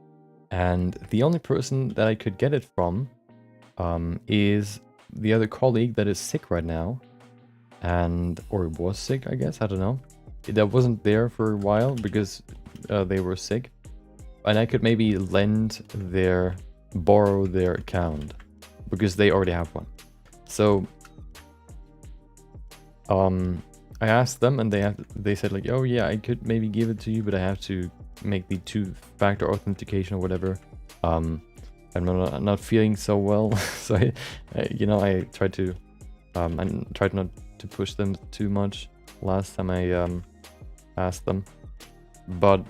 And the only person that I could get it from is the other colleague that is sick right now. Or was sick, I guess, I don't know. That wasn't there for a while because they were sick. And I could maybe borrow their account because they already have one. So I asked them, and they said, like, oh yeah, I could maybe give it to you, but I have to make the 2-factor authentication or whatever. I'm not feeling so well, so I tried to not to push them too much last time I asked them. But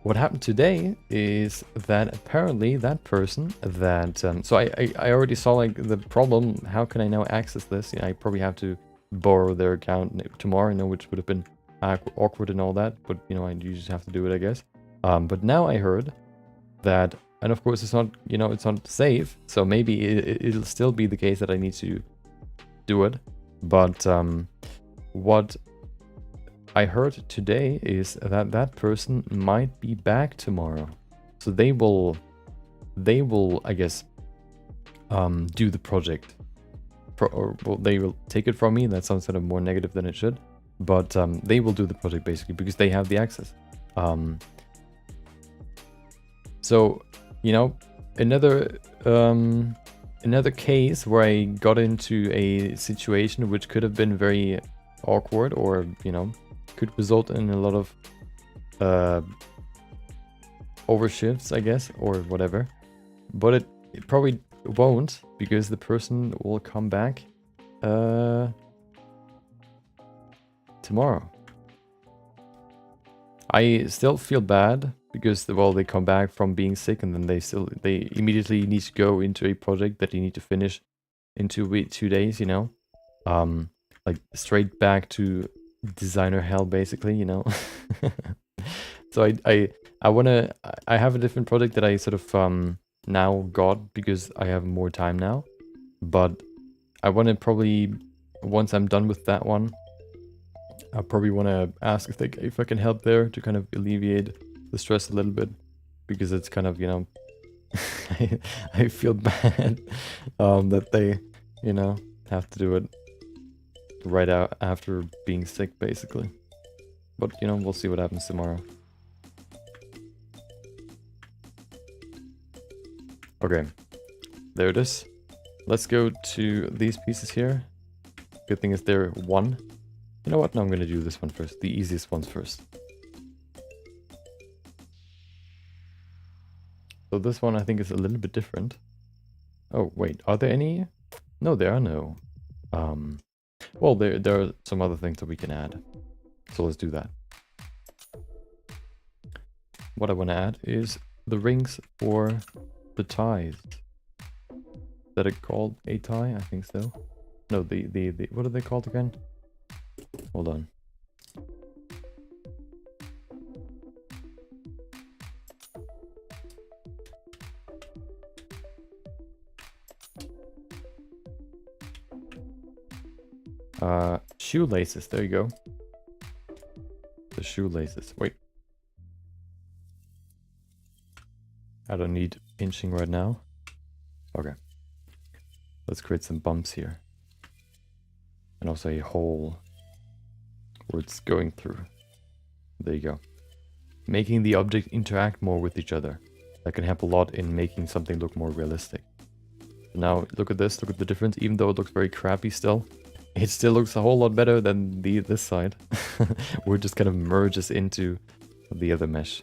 what happened today is that apparently that person that so I already saw, like, the problem. How can I now access this? I probably have to borrow their account tomorrow, which would have been awkward and all that, but you just have to do it, I guess. But now I heard that, and of course it's not, it's not safe, so maybe it'll still be the case that I need to do it. But what I heard today is that that person might be back tomorrow, so they will I guess do the project. Well, they will take it from me. That sounds kind of more negative than it should, but they will do the project basically because they have the access. So, you know, another case where I got into a situation which could have been very awkward, or, you know, could result in a lot of overshifts, I guess, or whatever. But it probably won't, because the person will come back tomorrow. I still feel bad because, well, they come back from being sick and then they immediately need to go into a project that you need to finish in 2 days, you know, like straight back to designer hell, basically, you know. So I have a different project that I sort of now got because I have more time now, but I want to probably, once I'm done with that one, I probably want to ask if I can help there to kind of alleviate the stress a little bit, because it's kind of, you know, I feel bad that they, you know, have to do it right out after being sick, basically. But, you know, we'll see what happens tomorrow. Okay, there it is. Let's go to these pieces here. Good thing is they're one. You know what? No, I'm going to do this one first. The easiest ones first. So this one I think is a little bit different. Oh, wait. Are there any? No, there are no. Well, there are some other things that we can add. So let's do that. What I want to add is the rings for the ties. Is that called a tie? I think so. No, the what are they called again? Hold on. Shoelaces, there you go. The shoelaces. Wait. I don't need inching right now. Okay. Let's create some bumps here. And also a hole where it's going through. There you go. Making the object interact more with each other. That can help a lot in making something look more realistic. Now look at this, look at the difference. Even though it looks very crappy still, it still looks a whole lot better than this side. Where it just kind of merges into the other mesh.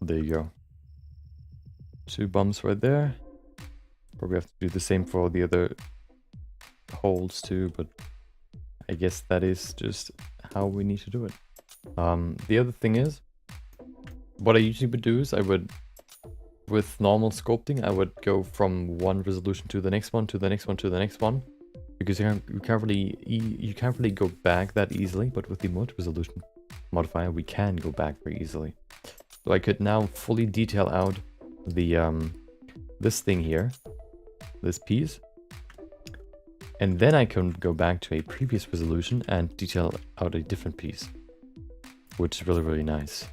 There you go. 2 bumps right there. Probably have to do the same for the other holes too, but I guess that is just how we need to do it. The other thing is, what I usually would do is I would, with normal sculpting, I would go from one resolution to the next one, to the next one, to the next one, because you can't really go back that easily. But with the multi-resolution modifier, we can go back very easily. So I could now fully detail out the this thing here, this piece, and then I can go back to a previous resolution and detail out a different piece, which is really, really nice.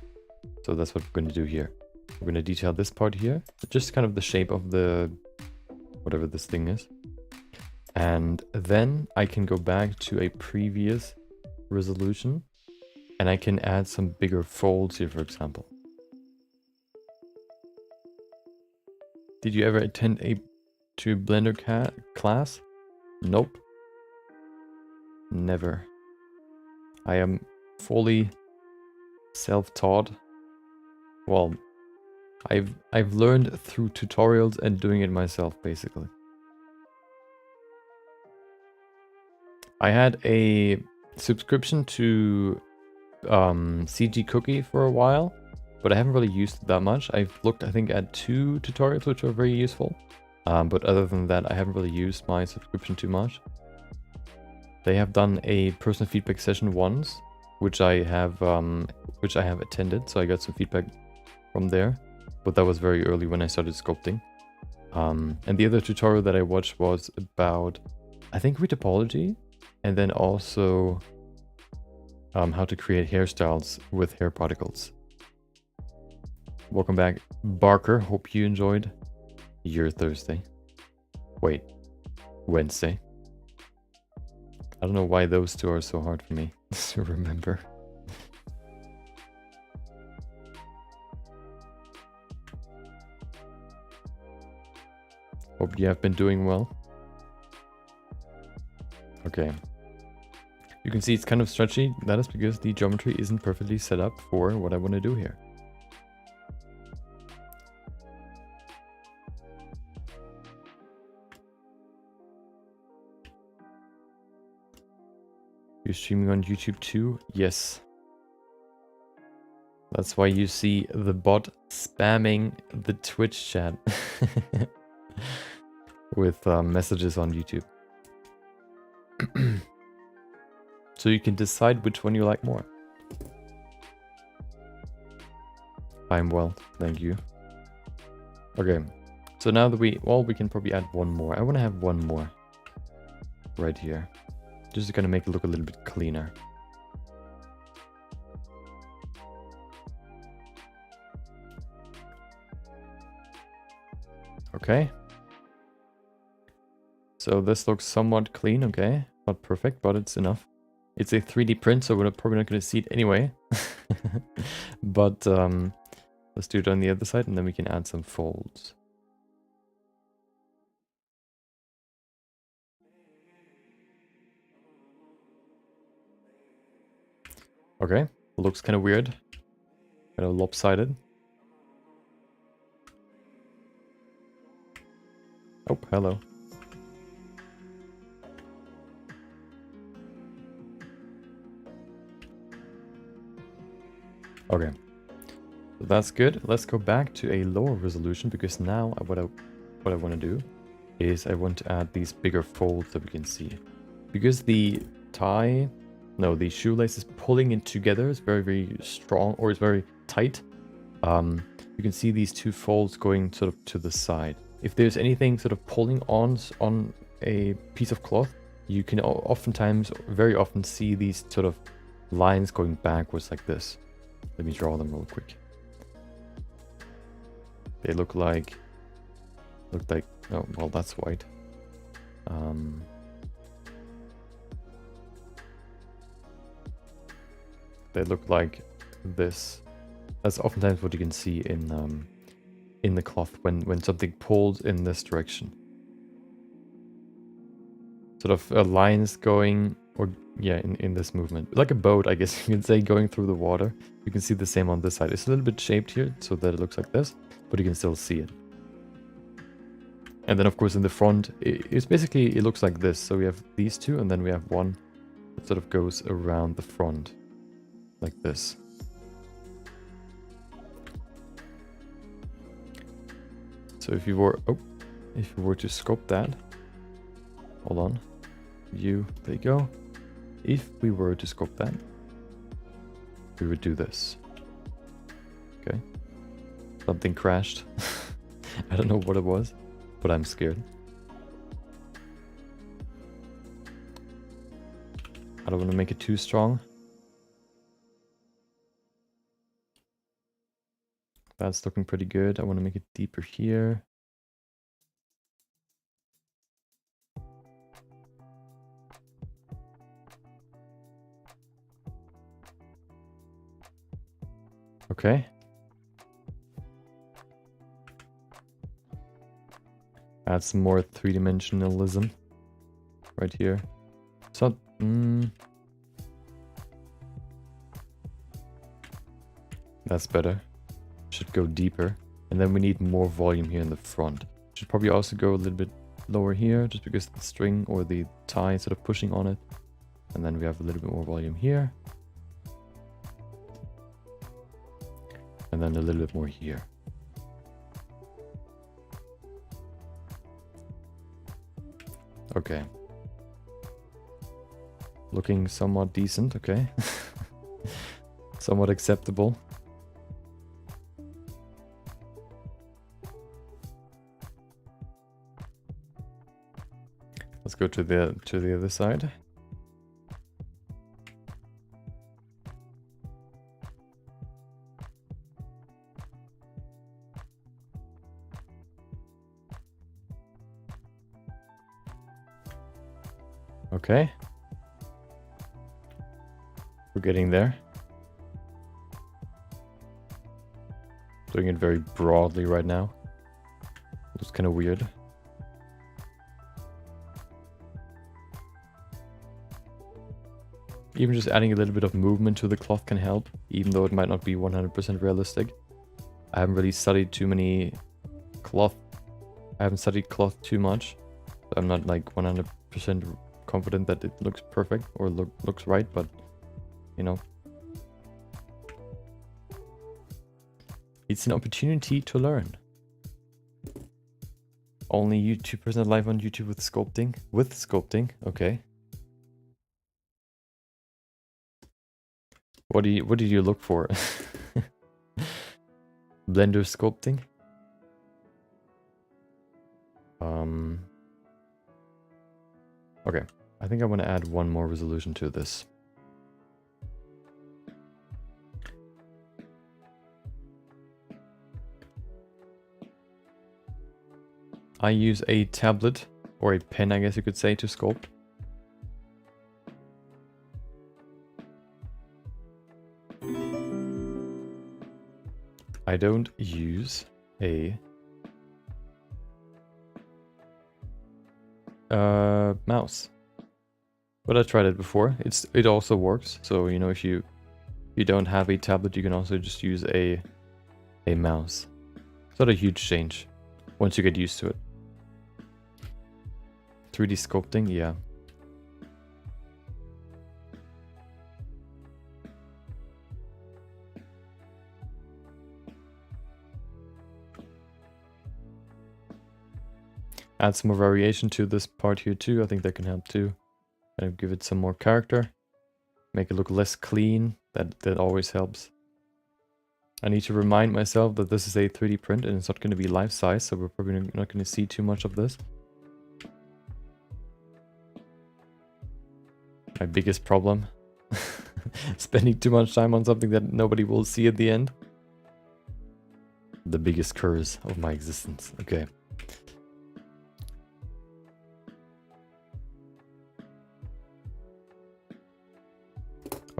So that's what we're going to do here. We're going to detail this part here, just kind of the shape of the whatever this thing is, and then I can go back to a previous resolution and I can add some bigger folds here, for example. Did you ever attend a Blender class? Nope. Never. I am fully self-taught. Well, I've learned through tutorials and doing it myself, basically. I had a subscription to CG Cookie for a while, but I haven't really used it that much. I've looked, I think, at 2 tutorials which are very useful. But other than that, I haven't really used my subscription too much. They have done a personal feedback session once, which I have attended, so I got some feedback from there. But that was very early when I started sculpting. And the other tutorial that I watched was about, I think, retopology, and then also how to create hairstyles with hair particles. Welcome back, Barker. Hope you enjoyed your Thursday. Wait, Wednesday. I don't know why those two are so hard for me to remember. Hope you have been doing well. Okay. You can see it's kind of stretchy. That is because the geometry isn't perfectly set up for what I want to do here. You're streaming on YouTube too? Yes. That's why you see the bot spamming the Twitch chat with messages on YouTube. So you can decide which one you like more. I'm well, thank you. Okay, so now that we can probably add one more. I want to have one more right here. Just gonna make it look a little bit cleaner. Okay. So this looks somewhat clean, okay. Not perfect, but it's enough. It's a 3D print, so we're probably not going to see it anyway. But let's do it on the other side, and then we can add some folds. Okay, looks kind of weird. Kind of lopsided. Oh, hello. Okay, so that's good. Let's go back to a lower resolution, because now what I want to do is I want to add these bigger folds that we can see. Because the shoelace is pulling it together. It's very, very strong, or it's very tight. You can see these two folds going sort of to the side. If there's anything sort of pulling on a piece of cloth, you can very often see these sort of lines going backwards like this. Let me draw them real quick. They look like, oh, well, that's white. They look like this. That's oftentimes what you can see in the cloth when something pulls in this direction. Sort of lines going, or yeah, in this movement. Like a boat, I guess you can say, going through the water. You can see the same on this side. It's a little bit shaped here so that it looks like this, but you can still see it. And then of course in the front, it looks like this. So we have these two, and then we have one that sort of goes around the front like this. So if you were to sculpt that, hold on, there you go. If we were to sculpt that, we would do this. Okay. Something crashed. I don't know what it was, but I'm scared. I don't want to make it too strong. That's looking pretty good. I want to make it deeper here. Okay. Add some more three-dimensionalism right here. So, that's better. Should go deeper. And then we need more volume here in the front. Should probably also go a little bit lower here, just because the string or the tie is sort of pushing on it. And then we have a little bit more volume here. And then a little bit more here. Okay. Looking somewhat decent, okay. Somewhat acceptable. Let's go to the other side. Okay. We're getting there. Doing it very broadly right now. Looks kind of weird. Even just adding a little bit of movement to the cloth can help, even though it might not be 100% realistic. I haven't really studied too many cloth. I haven't studied cloth too much. So I'm not like 100% confident that it looks perfect or looks right, but you know. It's an opportunity to learn. Only 2% live on YouTube with sculpting? With sculpting, okay. What did you look for? Blender sculpting? Okay, I think I want to add one more resolution to this. I use a tablet, or a pen I guess you could say, to sculpt. I don't use a mouse, but I tried it before. It also works. So you know, if you don't have a tablet, you can also just use a mouse. It's not a huge change once you get used to it. 3D sculpting, yeah. Add some more variation to this part here too. I think that can help too. Kind of give it some more character. Make it look less clean. That always helps. I need to remind myself that this is a 3D print and it's not going to be life size, so we're probably not going to see too much of this. My biggest problem. Spending too much time on something that nobody will see at the end. The biggest curse of my existence. Okay.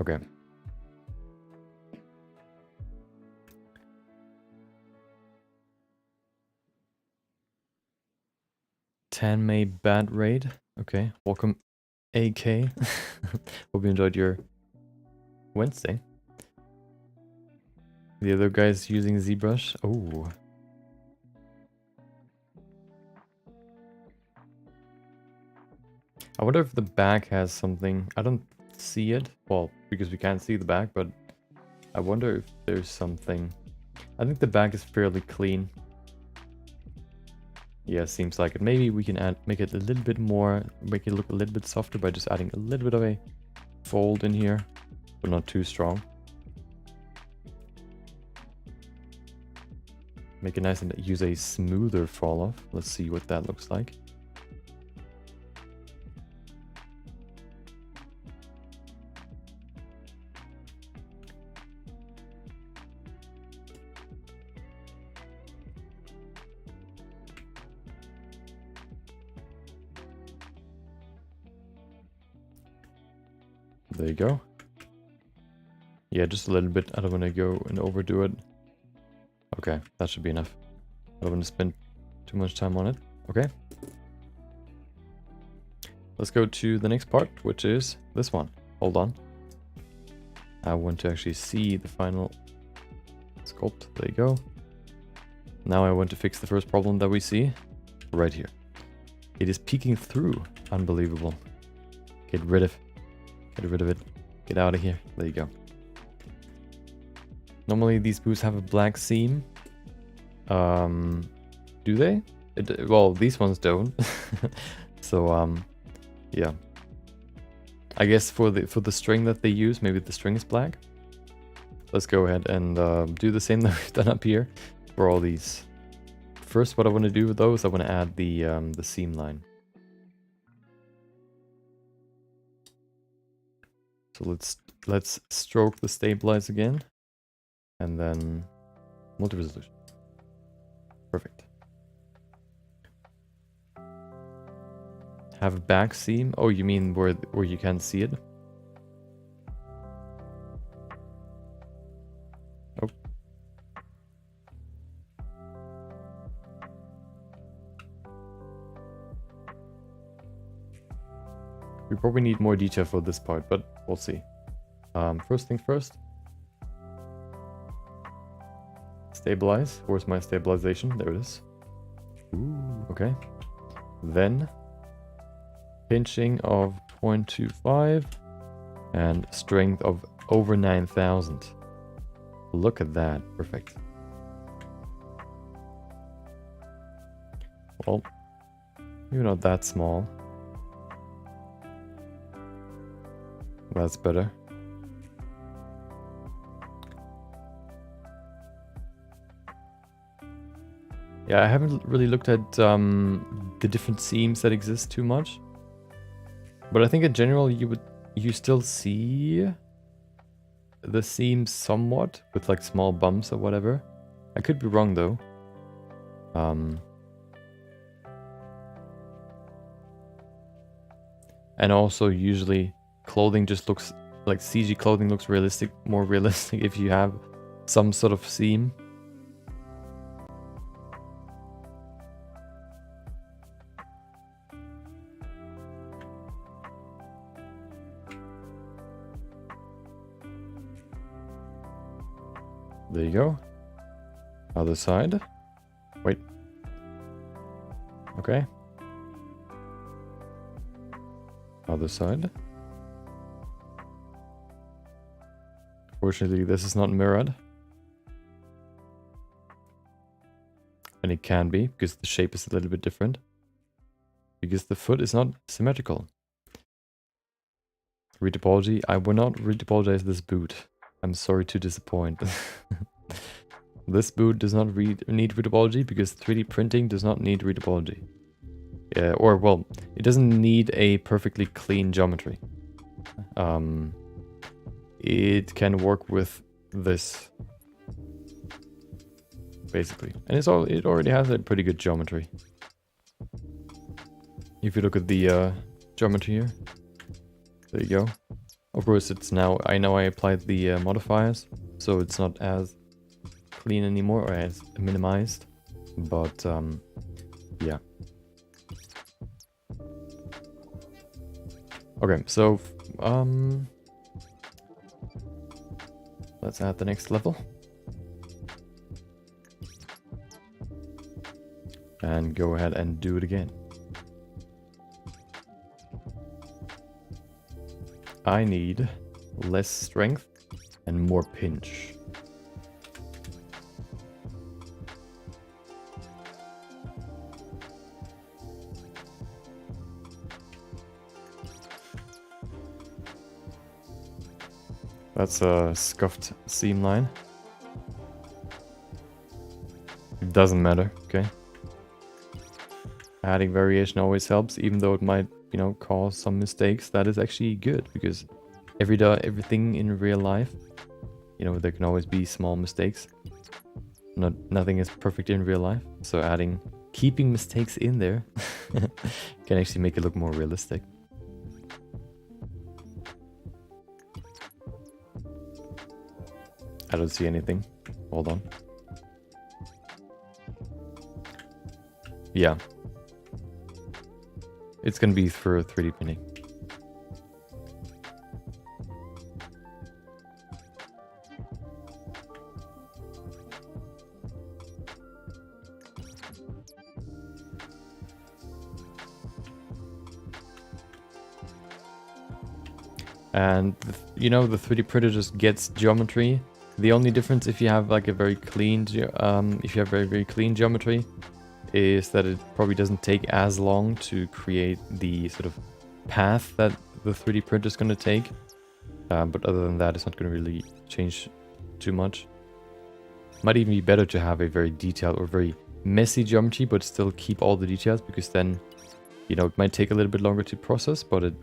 Okay. May bad raid. Okay. Welcome, AK. Hope you enjoyed your Wednesday. The other guy's using ZBrush. Oh. I wonder if the back has something. I don't see it. Well, because we can't see the back, but I wonder if there's something. I think the back is fairly clean. Yeah, seems like it. Maybe we can make it a little bit more, make it look a little bit softer by just adding a little bit of a fold in here, but not too strong. Make it nice and use a smoother fall off. Let's see what that looks like. There you go. Yeah, just a little bit. I don't want to go and overdo it. Okay, that should be enough. I don't want to spend too much time on it. Okay. Let's go to the next part, which is this one. Hold on. I want to actually see the final sculpt. There you go. Now I want to fix the first problem that we see right here. It is peeking through. Unbelievable. Get rid of it. Get out of here. There you go. Normally these boots have a black seam. Do they? Well, these ones don't. So yeah. I guess for the string that they use, maybe the string is black. Let's go ahead and do the same that we've done up here for all these. First, what I want to do with those, I want to add the seam line. So let's stroke the stabilize again, and then multi-resolution. Perfect. have a back seam? Oh, you mean where you can't see it? Oh. We probably need more detail for this part, but we'll see. First thing first. Stabilize. Where's my stabilization? There it is. Ooh, okay. Then pinching of 0.25 and strength of over 9,000. Look at that. Perfect. Well, you're not that small. That's better. Yeah, I haven't really looked at the different seams that exist too much. But I think in general you still see the seams somewhat with like small bumps or whatever. I could be wrong though. And also usually clothing just looks like CG clothing looks realistic, more realistic if you have some sort of seam. There you go. Other side. Wait. Okay. Other side. Fortunately, this is not mirrored. And it can be, because the shape is a little bit different. Because the foot is not symmetrical. Retopology. I will not retopologize this boot. I'm sorry to disappoint. This boot does not need retopology because 3D printing does not need retopology. Or, well, it doesn't need a perfectly clean geometry. It can work with this, basically. And it already has a pretty good geometry. If you look at the geometry here. There you go. Of course, it's now, I know I applied the modifiers, so it's not as clean anymore, or as minimized, but yeah. Okay, so let's add the next level. And go ahead and do it again. I need less strength and more pinch. That's a scuffed seam line. It doesn't matter, okay? Adding variation always helps, even though it might, you know, cause some mistakes. That is actually good, because everything in real life, you know, there can always be small mistakes. Nothing is perfect in real life, so keeping mistakes in there can actually make it look more realistic. I don't see anything. Hold on. Yeah. It's gonna be for 3D printing. And you know, the 3D printer just gets geometry. The only difference if you have like a very clean, very clean geometry, is that it probably doesn't take as long to create the sort of path that the 3D printer is going to take. But other than that, it's not going to really change too much. Might even be better to have a very detailed or very messy geometry, but still keep all the details, because then, you know, it might take a little bit longer to process, but it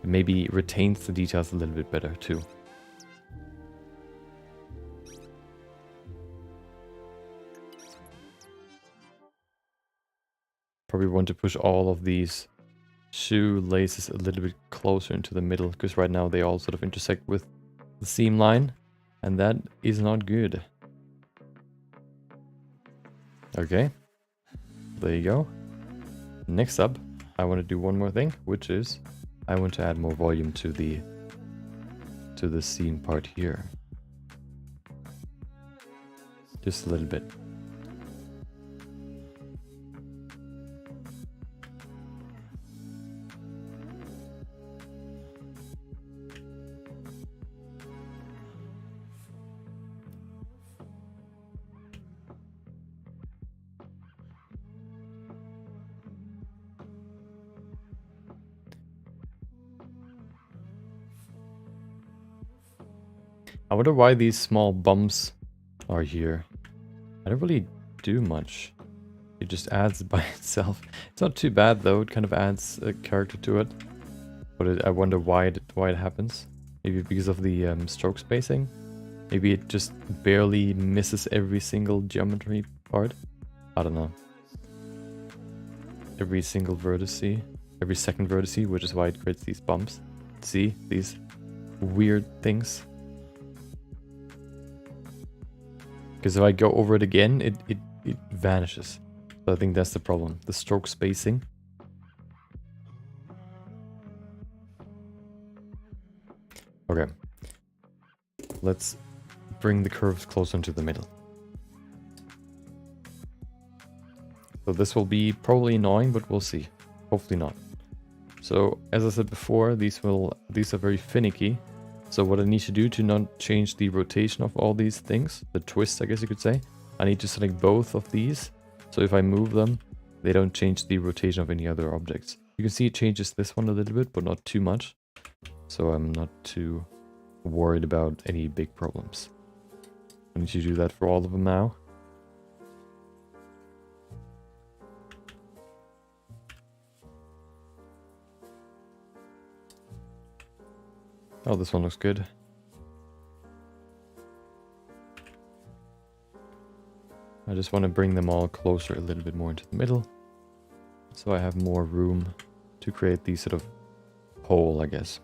maybe retains the details a little bit better too. Probably want to push all of these shoelaces a little bit closer into the middle, because right now they all sort of intersect with the seam line, and that is not good. Okay, there you go. Next up, I want to do one more thing, which is I want to add more volume to the seam part here. Just a little bit. I wonder why these small bumps are here. I don't really do much. It just adds by itself. It's not too bad though, it kind of adds a character to it. But I wonder why it happens. Maybe because of the stroke spacing? Maybe it just barely misses every single geometry part? I don't know. Every single vertice, every second vertice, which is why it creates these bumps. See? These weird things. Because if I go over it again, it vanishes. So I think that's the problem. The stroke spacing. Okay. Let's bring the curves closer into the middle. So this will be probably annoying, but we'll see. Hopefully not. So as I said before, these are very finicky. So what I need to do to not change the rotation of all these things, the twist I guess you could say, I need to select both of these. So if I move them, they don't change the rotation of any other objects. You can see it changes this one a little bit, but not too much. So I'm not too worried about any big problems. I need to do that for all of them now. Oh, this one looks good. I just want to bring them all closer a little bit more into the middle. So I have more room to create these sort of hole, I guess.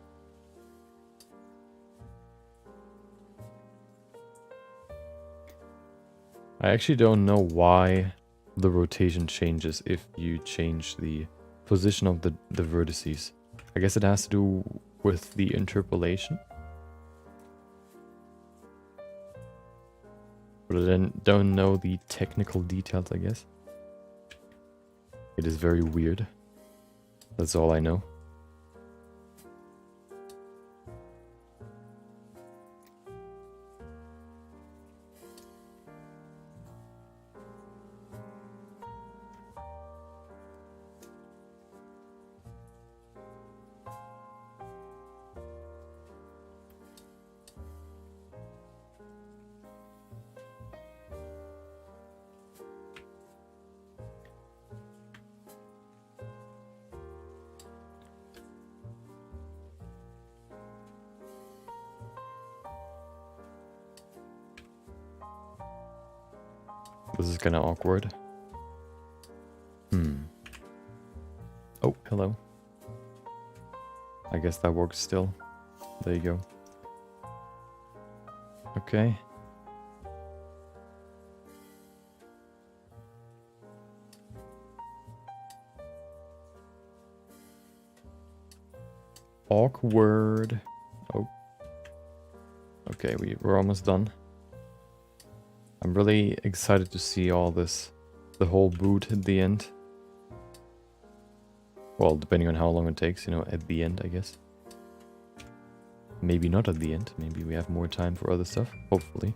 I actually don't know why the rotation changes if you change the position of the vertices. I guess it has to do with the interpolation. But I then don't know the technical details, I guess. It is very weird. That's all I know. This is kind of awkward. Oh, hello. I guess that works still. There you go. Okay. Awkward. Oh. Okay, we're almost done. I'm really excited to see all this, the whole boot at the end. Well, depending on how long it takes, you know, at the end, I guess. Maybe not at the end. Maybe we have more time for other stuff, hopefully.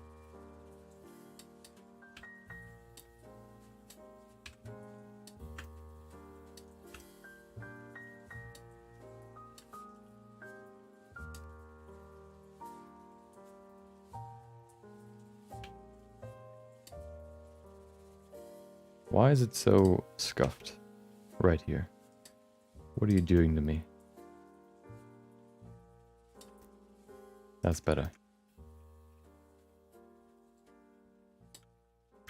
Why is it so scuffed right here? What are you doing to me? That's better.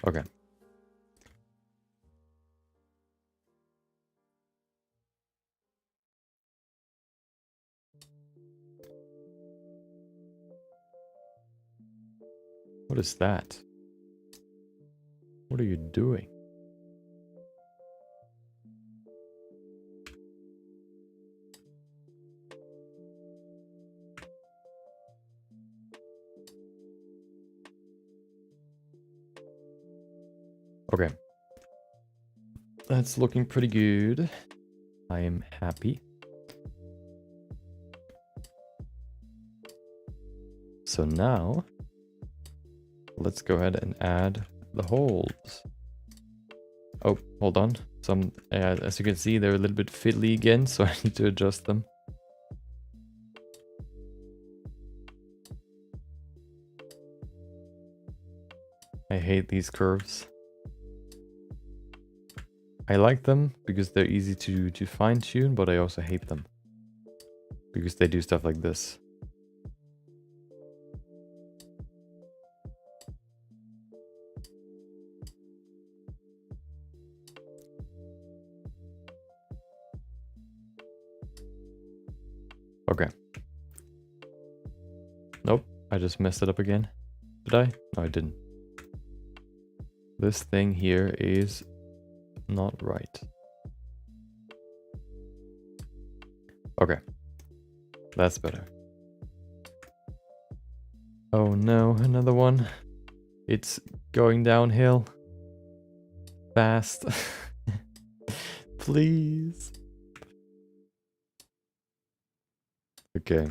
Okay. What is that? What are you doing? Okay. That's looking pretty good. I am happy. So now, let's go ahead and add the holes. Oh, hold on. As you can see, they're a little bit fiddly again, so I need to adjust them. I hate these curves. I like them because they're easy to fine tune, but I also hate them because they do stuff like this. Okay. Nope, I just messed it up again. Did I? No, I didn't. This thing here is not right. Okay. That's better. Oh no, another one. It's going downhill. Fast. Please. Okay.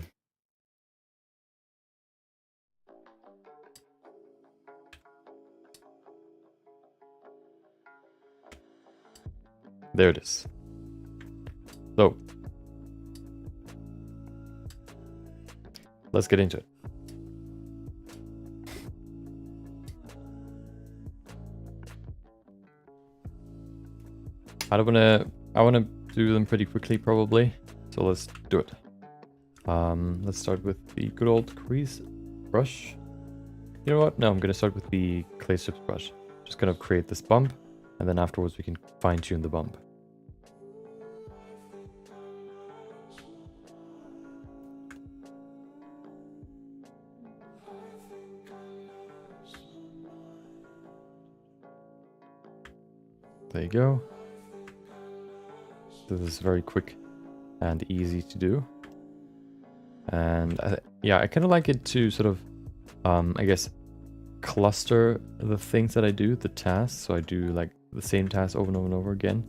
There it is. So, let's get into it. I wanna do them pretty quickly probably. So let's do it. Let's start with the good old crease brush. You know what? No, I'm gonna start with the clay strips brush. Just gonna create this bump, and then afterwards we can fine tune the bump. There you go. This is very quick and easy to do. And yeah, I kind of like it to sort of, I guess, cluster the things that I do, the tasks. So I do like the same task over and over and over again.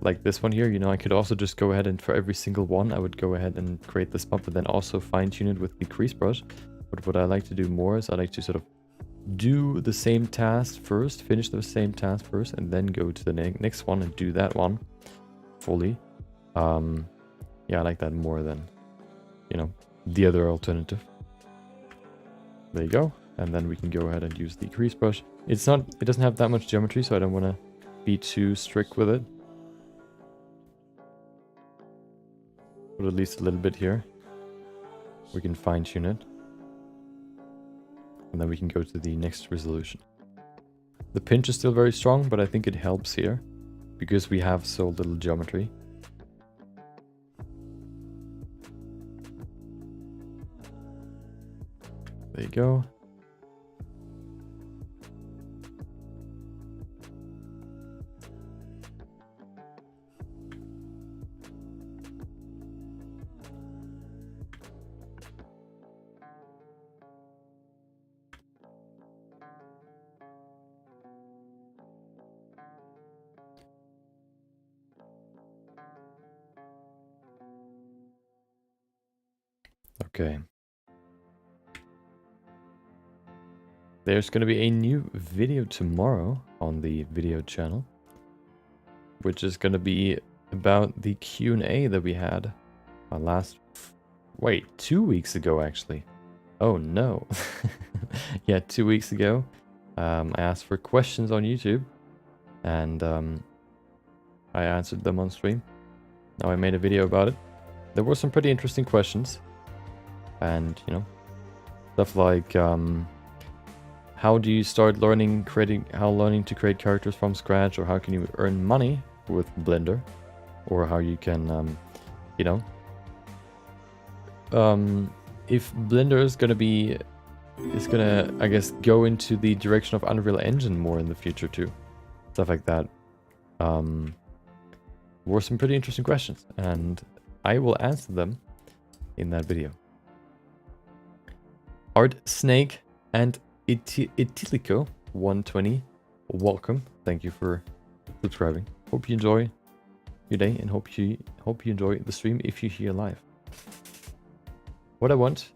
Like this one here, you know, I could also just go ahead and for every single one, I would go ahead and create this bump and then also fine tune it with the crease brush. But what I like to do more is I like to sort of do the same task first, finish the same task first, and then go to the next one and do that one fully. Yeah, I like that more than, you know, the other alternative. There you go. And then we can go ahead and use the crease brush. It doesn't have that much geometry, so I don't want to be too strict with it. But at least a little bit here. We can fine tune it. And then we can go to the next resolution. The pinch is still very strong, but I think it helps here because we have so little geometry. There you go. Okay. There's going to be a new video tomorrow on the video channel, which is going to be about the Q&A that we had wait, 2 weeks ago actually. Oh no. Yeah, 2 weeks ago. I asked for questions on YouTube and I answered them on stream. Now I made a video about it. There were some pretty interesting questions. And, you know, stuff like how do you start learning to create characters from scratch, or how can you earn money with Blender, or how you can, you know, if Blender is going to be is gonna, I guess, go into the direction of Unreal Engine more in the future too. Stuff like that. Were some pretty interesting questions, and I will answer them in that video. Art Snake and Itilico 120, welcome. Thank you for subscribing. Hope you enjoy your day, and hope you enjoy the stream if you're here live. What I want...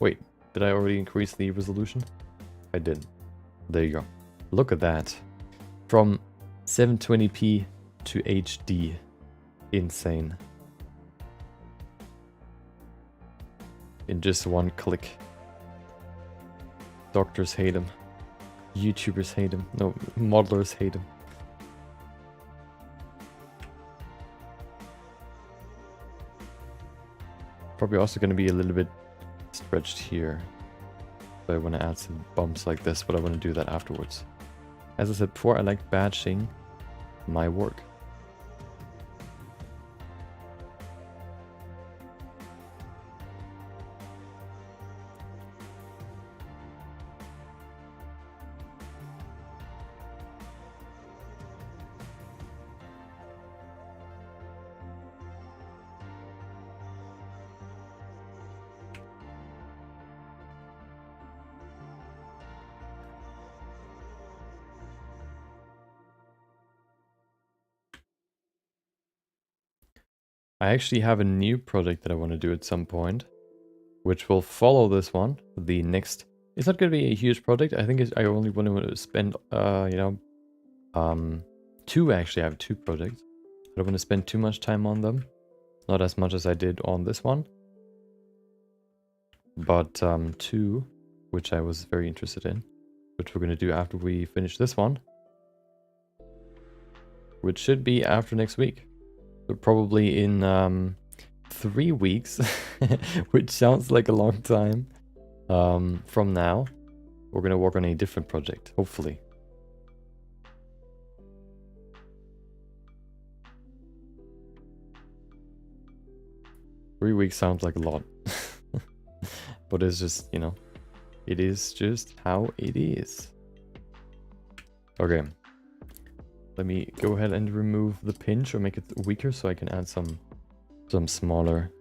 Wait, did I already increase the resolution? I did. There you go. Look at that. From 720p to HD. Insane. In just one click. Doctors hate him. YouTubers hate him. No, modelers hate him. Probably also going to be a little bit stretched here. But I want to add some bumps like this, but I want to do that afterwards. As I said before, I like batching my work. I actually have a new project that I want to do at some point, which will follow this one. The next, it's not going to be a huge project. I think I only want to spend, two actually. I have two projects. I don't want to spend too much time on them, not as much as I did on this one, but two, which I was very interested in, which we're going to do after we finish this one, which should be after next week. So probably in 3 weeks, which sounds like a long time from now, we're going to work on a different project, hopefully. Three weeks sounds like a lot, but it's just, you know, it is just how it is. Okay. Let me go ahead and remove the pinch or make it weaker so I can add some smaller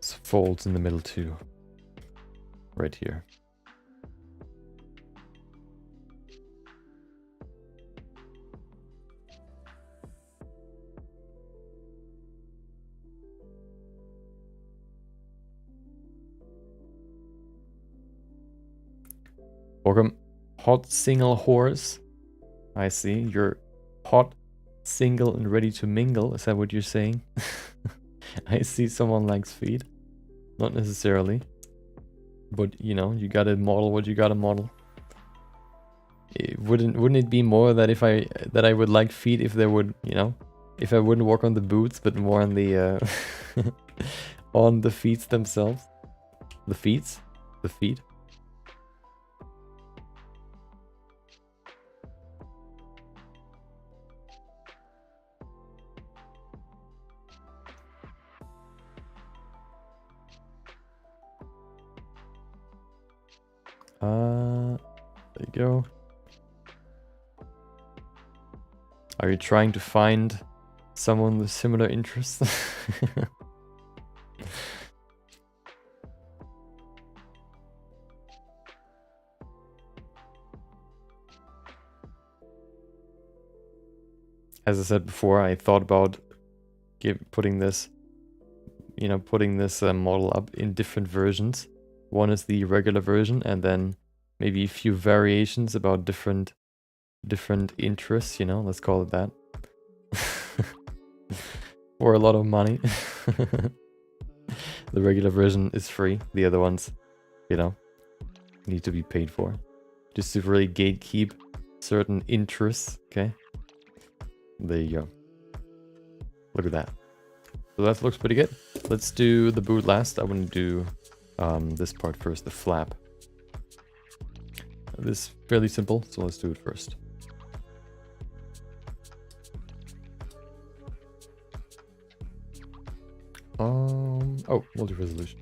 folds in the middle too. Right here. Welcome, hot single horse. I see, you're hot, single, and ready to mingle. Is that what you're saying? I see someone likes feet. Not necessarily. But, you know, you gotta model what you gotta model. Wouldn't it be more that I would like feet if there would, you know, if I wouldn't work on the boots, but more on the on the feet themselves? The feet? The feet? There you go. Are you trying to find someone with similar interests? As I said before, I thought about putting this, you know, model up in different versions. One is the regular version, and then maybe a few variations about different interests, you know, let's call it that. For a lot of money. The regular version is free. The other ones, you know, need to be paid for. Just to really gatekeep certain interests, okay? There you go. Look at that. So that looks pretty good. Let's do the boot last. I want to do this part first, the flap. This is fairly simple, so let's do it first. Oh, multi-resolution.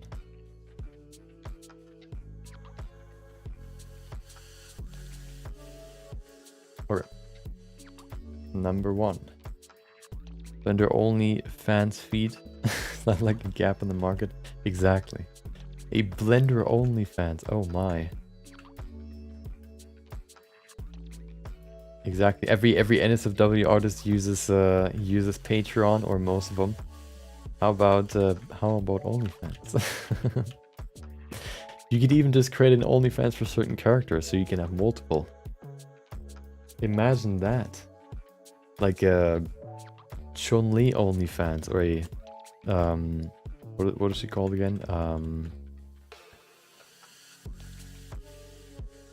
Okay. Number 1. Blender only fans feed. It's not like a gap in the market. Exactly. A Blender only fans. Oh my. Exactly. Every NSFW artist uses Patreon, or most of them. How about OnlyFans? You could even just create an OnlyFans for certain characters, so you can have multiple. Imagine that. Like a Chun-Li OnlyFans, or a what is she called again?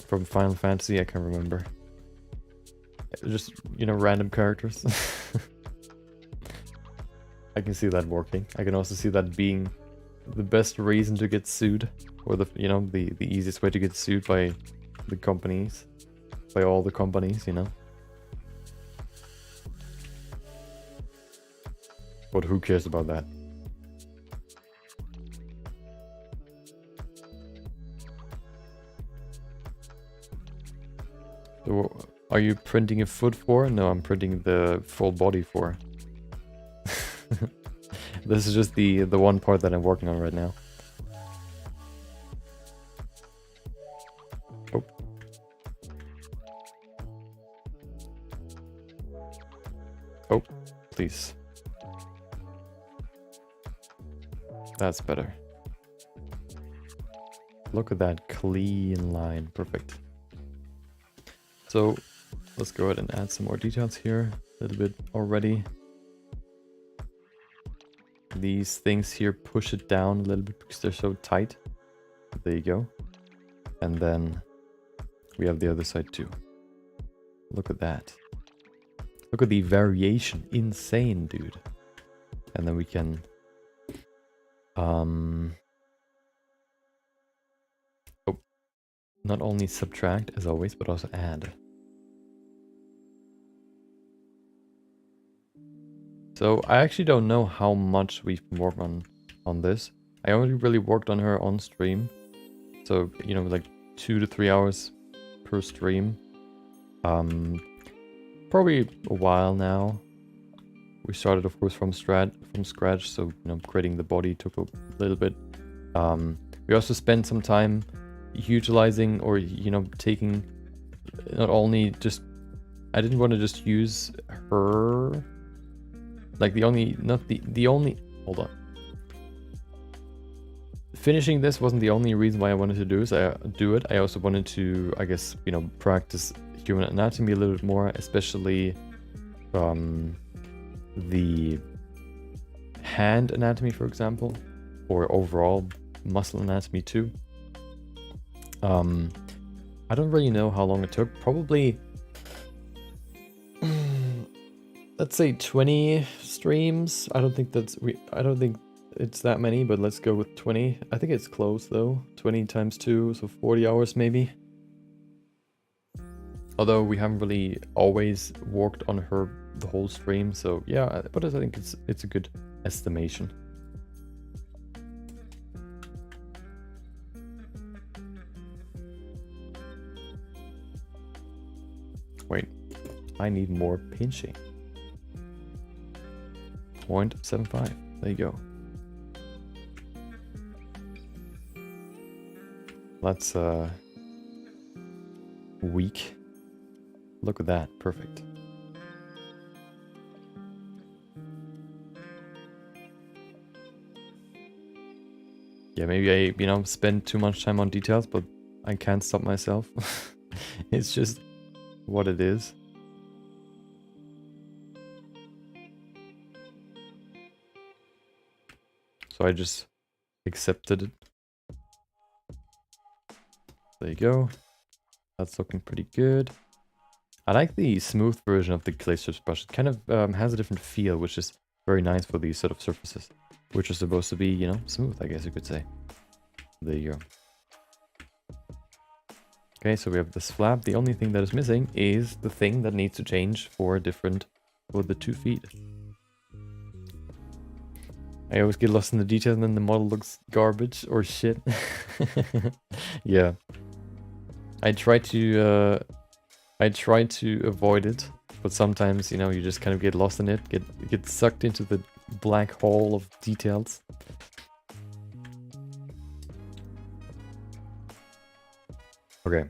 From Final Fantasy, I can't remember. Just, you know, random characters. I can see that working. I can also see that being the best reason to get sued, or the easiest way to get sued by the companies, by all the companies, you know. But who cares about that? So, are you printing a foot for? No, I'm printing the full body for. This is just the one part that I'm working on right now. Oh. Oh, please. That's better. Look at that clean line. Perfect. So let's go ahead and add some more details here. A little bit already. These things here push it down a little bit because they're so tight. There you go. And then we have the other side too. Look at that. Look at the variation. Insane, dude. And then we can not only subtract as always, but also add. So I actually don't know how much we've been working on this. I only really worked on her on stream. So, you know, like 2 to 3 hours per stream. Probably a while now. We started, of course, from scratch, so, you know, creating the body took a little bit. We also spent some time utilizing, or, you know, taking, not only just, I didn't want to just use her, like the only, hold on. Finishing this wasn't the only reason why I wanted to do it. I also wanted to, I guess, you know, practice human anatomy a little bit more, especially the hand anatomy, for example, or overall muscle anatomy too. I don't really know how long it took. Probably, let's say 20 streams. I don't think it's that many, but let's go with 20. I think it's close though. 20 times 2, so 40 hours maybe. Although we haven't really always worked on her the whole stream, so yeah, but I think it's a good estimation. Wait, I need more pinching. 0.75. There you go. That's weak. Look at that. Perfect. Yeah, maybe I, you know, spend too much time on details, but I can't stop myself. It's just what it is. So I just accepted it. There you go. That's looking pretty good. I like the smooth version of the clay strips brush. It kind of has a different feel, which is very nice for these sort of surfaces, which are supposed to be, you know, smooth, I guess you could say. There you go. Okay, so we have this flap. The only thing that is missing is the thing that needs to change for the 2 feet. I always get lost in the details and then the model looks garbage or shit. Yeah. I try to I try to avoid it, but sometimes, you know, you just kind of get lost in it, get sucked into the black hole of details. Okay,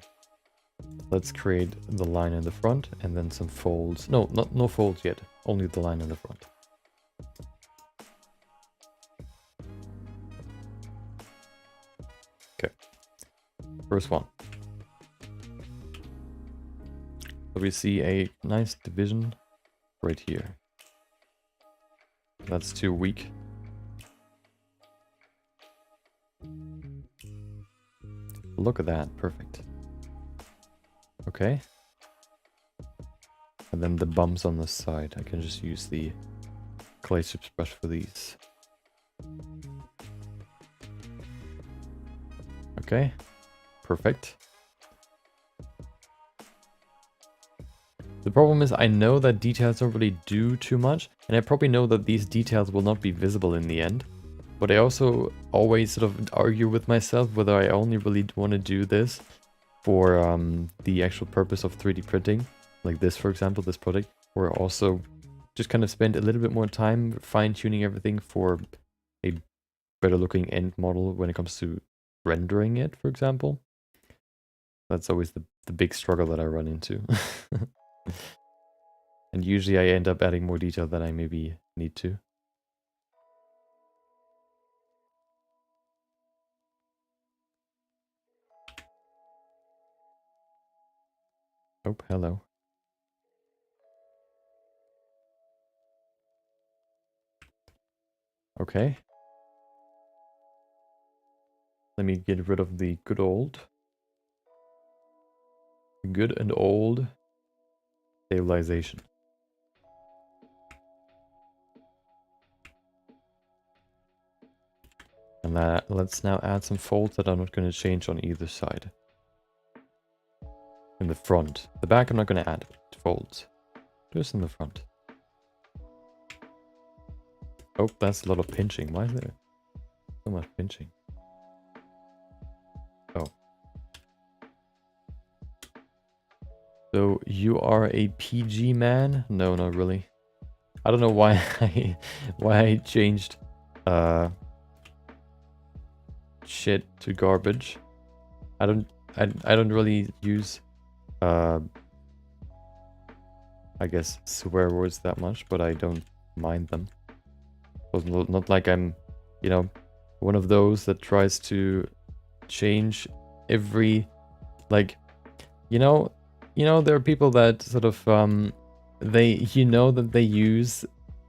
let's create the line in the front and then some folds. No, no folds yet, only the line in the front. Okay, first one. So we see a nice division right here. That's too weak. Look at that, perfect. Okay. And then the bumps on the side, I can just use the clay strips brush for these. Okay, perfect. The problem is I know that details don't really do too much, and I probably know that these details will not be visible in the end. But I also always sort of argue with myself whether I only really want to do this for the actual purpose of 3D printing, like this, for example, this project, or also just kind of spend a little bit more time fine-tuning everything for a better looking end model when it comes to rendering it, for example. That's always the big struggle that I run into. And usually I end up adding more detail than I maybe need to. Oh, hello. Okay. Let me get rid of the good and old stabilization. And let's now add some folds that are not going to change on either side. In the front. The back I'm not going to add folds. Just in the front. Oh, that's a lot of pinching. Why is there so much pinching? Oh. So you are a PG man? No, not really. I don't know why I changed shit to garbage. I don't really use I guess swear words that much, but I don't mind them. So not like I'm, you know, one of those that tries to change every, like, you know, there are people that sort of that they use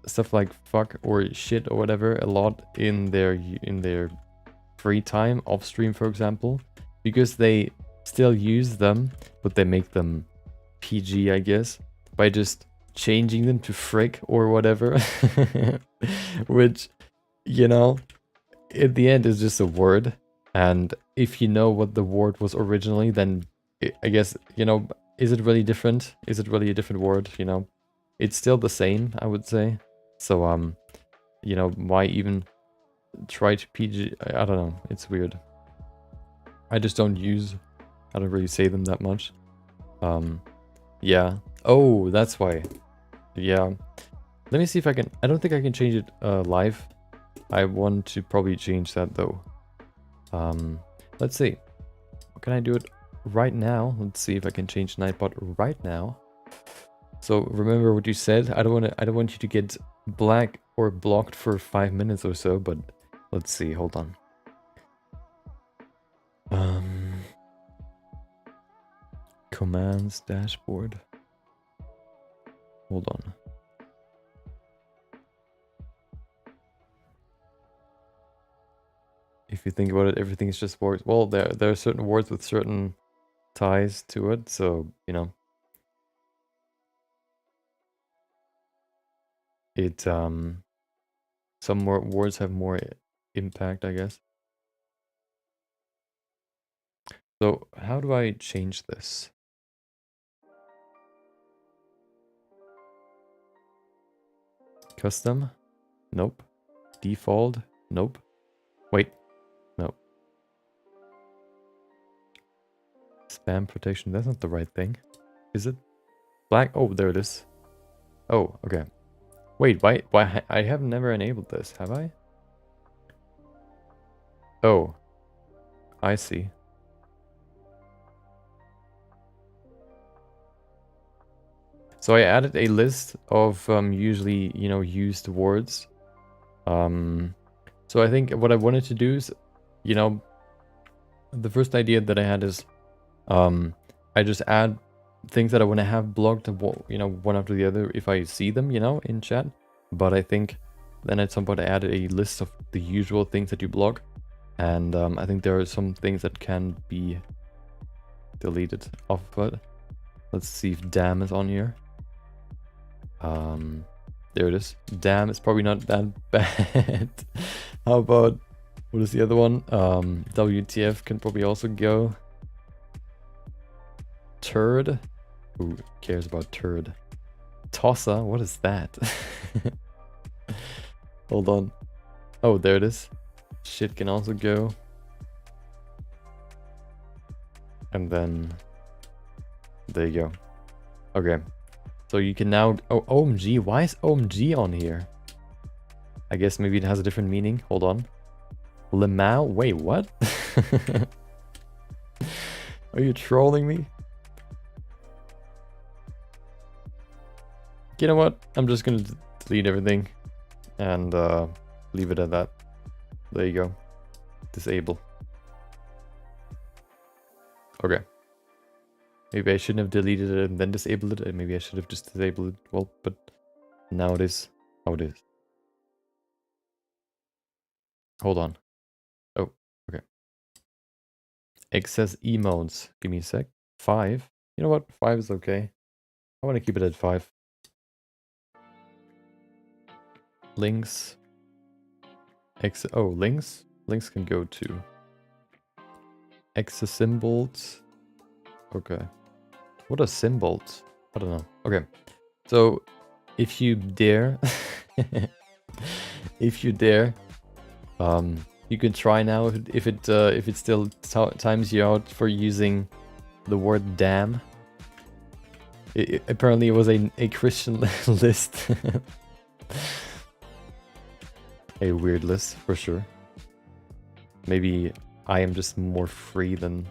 stuff like fuck or shit or whatever a lot in their free time off stream, for example, because they still use them, but they make them PG, I guess, by just changing them to frick or whatever. Which, you know, at the end is just a word, and if you know what the word was originally, then I guess, you know, is it really different? Is it really a different word? You know, it's still the same, I would say. So you know, why even try to PG? I don't know, it's weird. I don't really say them that much. Yeah. Oh, that's why. Yeah. Let me see if I can. I don't think I can change it live. I want to probably change that though. Let's see. Can I do it right now? Let's see if I can change Nightbot right now. So remember what you said. I don't want you to get black or blocked for 5 minutes or so. But let's see. Hold on. Commands dashboard. Hold on. If you think about it, everything is just words. Well, there are certain words with certain ties to it, so, you know. It, some more words have more impact, I guess. So, how do I change this? Custom? Nope. Default? Nope. Wait. No. Spam protection, that's not the right thing. Is it black? Oh, there it is. Oh, okay. Wait, why? I have never enabled this, have I? Oh, I see. So I added a list of usually, you know, used words. So I think what I wanted to do is, you know, the first idea that I had is I just add things that I want to have blocked, you know, one after the other if I see them, you know, in chat. But I think then at some point I added a list of the usual things that you block. And I think there are some things that can be deleted off of it. Let's see if damn is on here. There it is. Damn, it's probably not that bad. How about, what is the other one? WTF can probably also go. Turd. Who cares about turd? Tosser, what is that? Hold on. Oh, there it is. Shit can also go. And then there you go. Okay. So you can now, oh, OMG, why is OMG on here? I guess maybe it has a different meaning. Hold on. Lemao, wait, what? Are you trolling me? You know what? I'm just gonna delete everything and leave it at that. There you go. Disable. Okay. Maybe I shouldn't have deleted it and then disabled it. Maybe I should have just disabled it. Well, but now it is how it is. Hold on. Oh, okay. Excess emotes. Give me a sec. 5. You know what? 5 is okay. I want to keep it at 5. Links. Oh, links? Links can go to excess symbols. Okay. What are symbols? I don't know. Okay. So if you dare, if you dare, you can try now if it still times you out for using the word damn. Apparently it was a Christian list. A weird list for sure. Maybe I am just more free than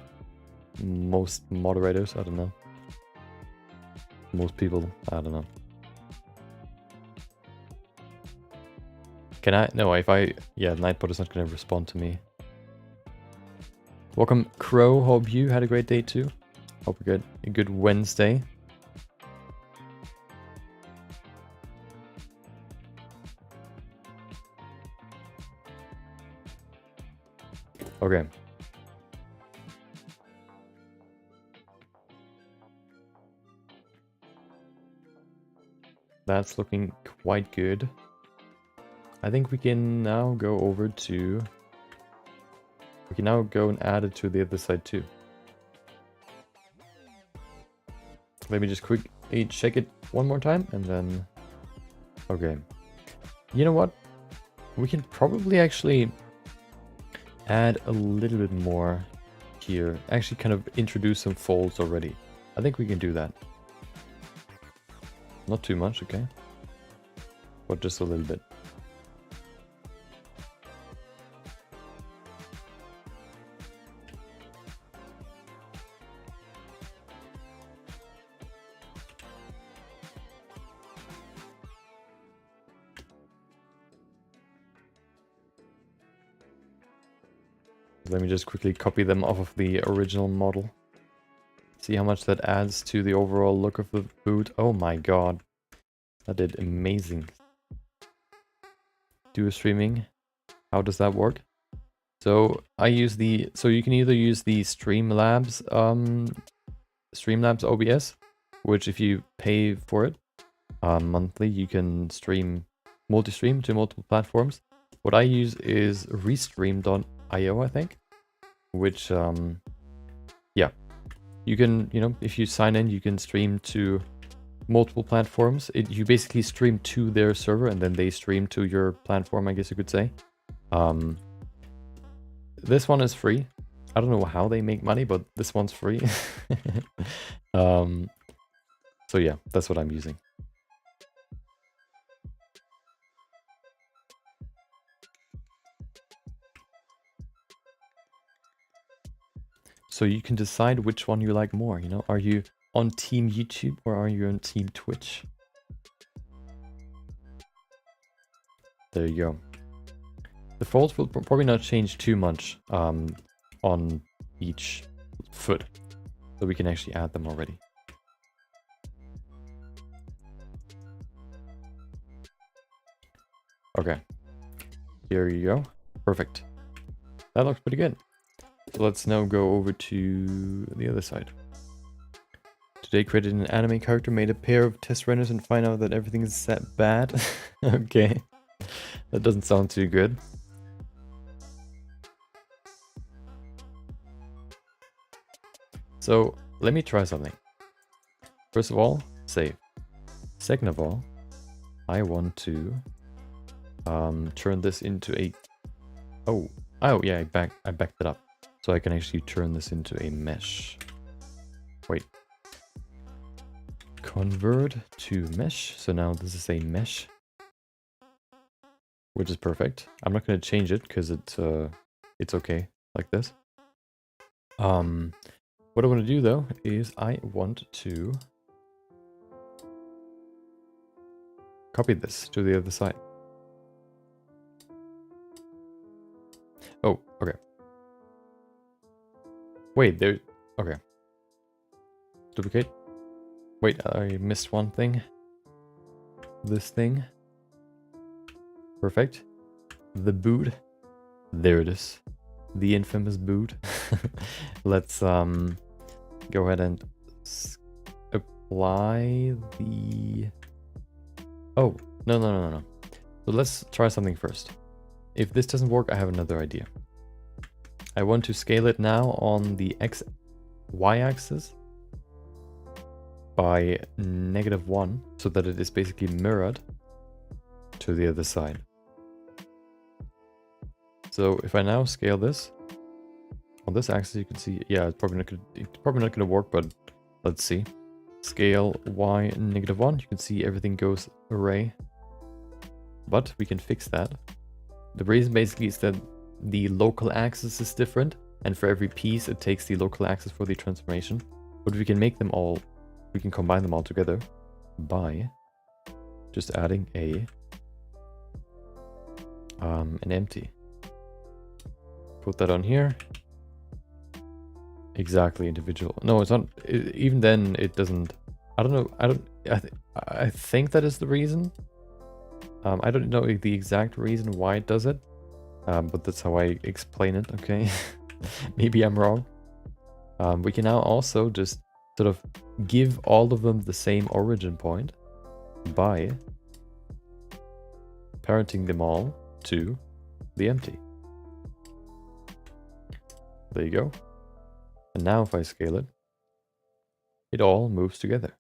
most moderators. I don't know. Most people, I don't know. Can I? No, if I... Yeah, Nightbot is not going to respond to me. Welcome, Crow. Hope you had a great day too. Hope you get a good Wednesday. Okay. That's looking quite good. I think we can now go over to... We can now go and add it to the other side too. Let me just quickly check it one more time and then... Okay. You know what? We can probably actually add a little bit more here. Actually kind of introduce some folds already. I think we can do that. Not too much, okay? But just a little bit. Let me just quickly copy them off of the original model. See how much that adds to the overall look of the boot. Oh my god. That did amazing. Do streaming. How does that work? So I use the... So you can either use the Streamlabs OBS, which if you pay for it monthly, you can stream multi-stream to multiple platforms. What I use is Restream.io, I think, which yeah, you can, you know, if you sign in, you can stream to multiple platforms. You basically stream to their server and then they stream to your platform, I guess you could say. This one is free. I don't know how they make money, but this one's free. So yeah, that's what I'm using. So you can decide which one you like more, you know? Are you on Team YouTube or are you on Team Twitch? There you go. The folds will probably not change too much on each foot. So we can actually add them already. Okay. Here you go. Perfect. That looks pretty good. So let's now go over to the other side. Today created an anime character, made a pair of test renders and find out that everything is set bad. Okay. That doesn't sound too good. So let me try something. First of all, save. Second of all, I want to turn this into a... Oh yeah, I backed it up. So I can actually turn this into a mesh. Wait. Convert to mesh. So now this is a mesh. Which is perfect. I'm not going to change it because it's okay like this. What I want to do though is I want to copy this to the other side. Oh, okay. Wait, there... Okay. Duplicate. Wait, I missed one thing. This thing. Perfect. The boot. There it is. The infamous boot. Let's go ahead and apply the... Oh, no. So let's try something first. If this doesn't work, I have another idea. I want to scale it now on the y-axis by -1, so that it is basically mirrored to the other side. So if I now scale this on this axis, you can see, yeah, it's probably not gonna work, but let's see. Scale y -1, you can see everything goes array, but we can fix that. The reason basically is that the local axis is different, and for every piece it takes the local axis for the transformation. But we can make them all, we can combine them all together by just adding an empty. Put that on here. Exactly, individual. No, it's not. Even then, it doesn't. I don't know. I think that is the reason. I don't know the exact reason why it does it, but that's how I explain it. Okay, maybe I'm wrong. We can now also just sort of give all of them the same origin point by parenting them all to the empty. There you go. And now if I scale it, it all moves together.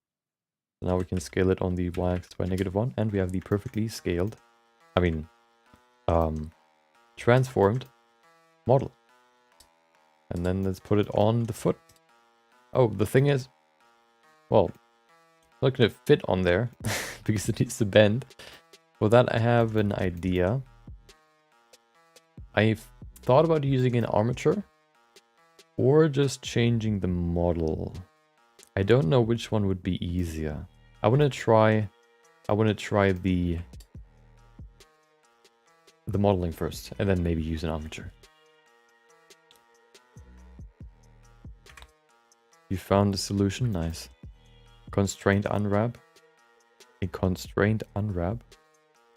So now we can scale it on the y-axis by -1, and we have the perfectly scaled, transformed model. And then let's put it on the foot. Oh, the thing is, well, it's not going to fit on there because it needs to bend. For that, I have an idea. I've thought about using an armature or just changing the model. I don't know which one would be easier. I want to try the modeling first, and then maybe use an armature. You found the solution, nice. Constraint unwrap. A constraint unwrap?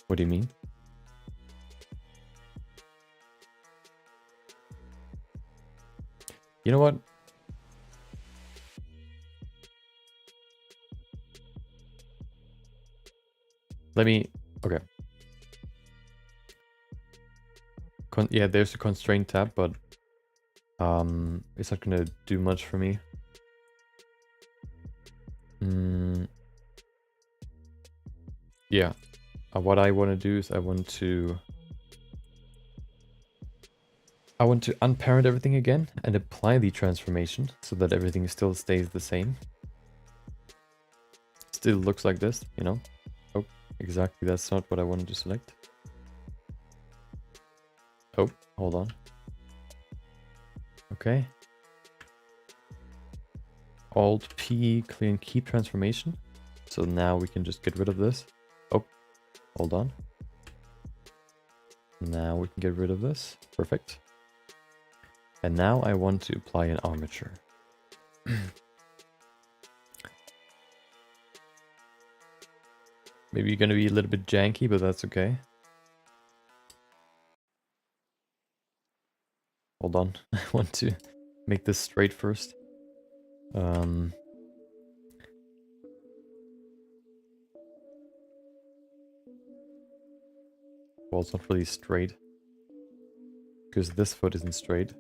What do you mean? You know what? Let me... Okay. Yeah, there's a constraint tab, but it's not gonna do much for me. Yeah. What I want to do is I want to unparent everything again and apply the transformation so that everything still stays the same. still looks like this, you know? Oh, exactly, that's not what I wanted to select. Oh, hold on. Okay. Alt P, clear and keep transformation. So now we can just get rid of this. Oh, hold on. Now we can get rid of this. Perfect. And now I want to apply an armature. Maybe you're gonna be a little bit janky, but that's okay. Hold on, I want to make this straight first. Well, it's not really straight. Because this foot isn't straight.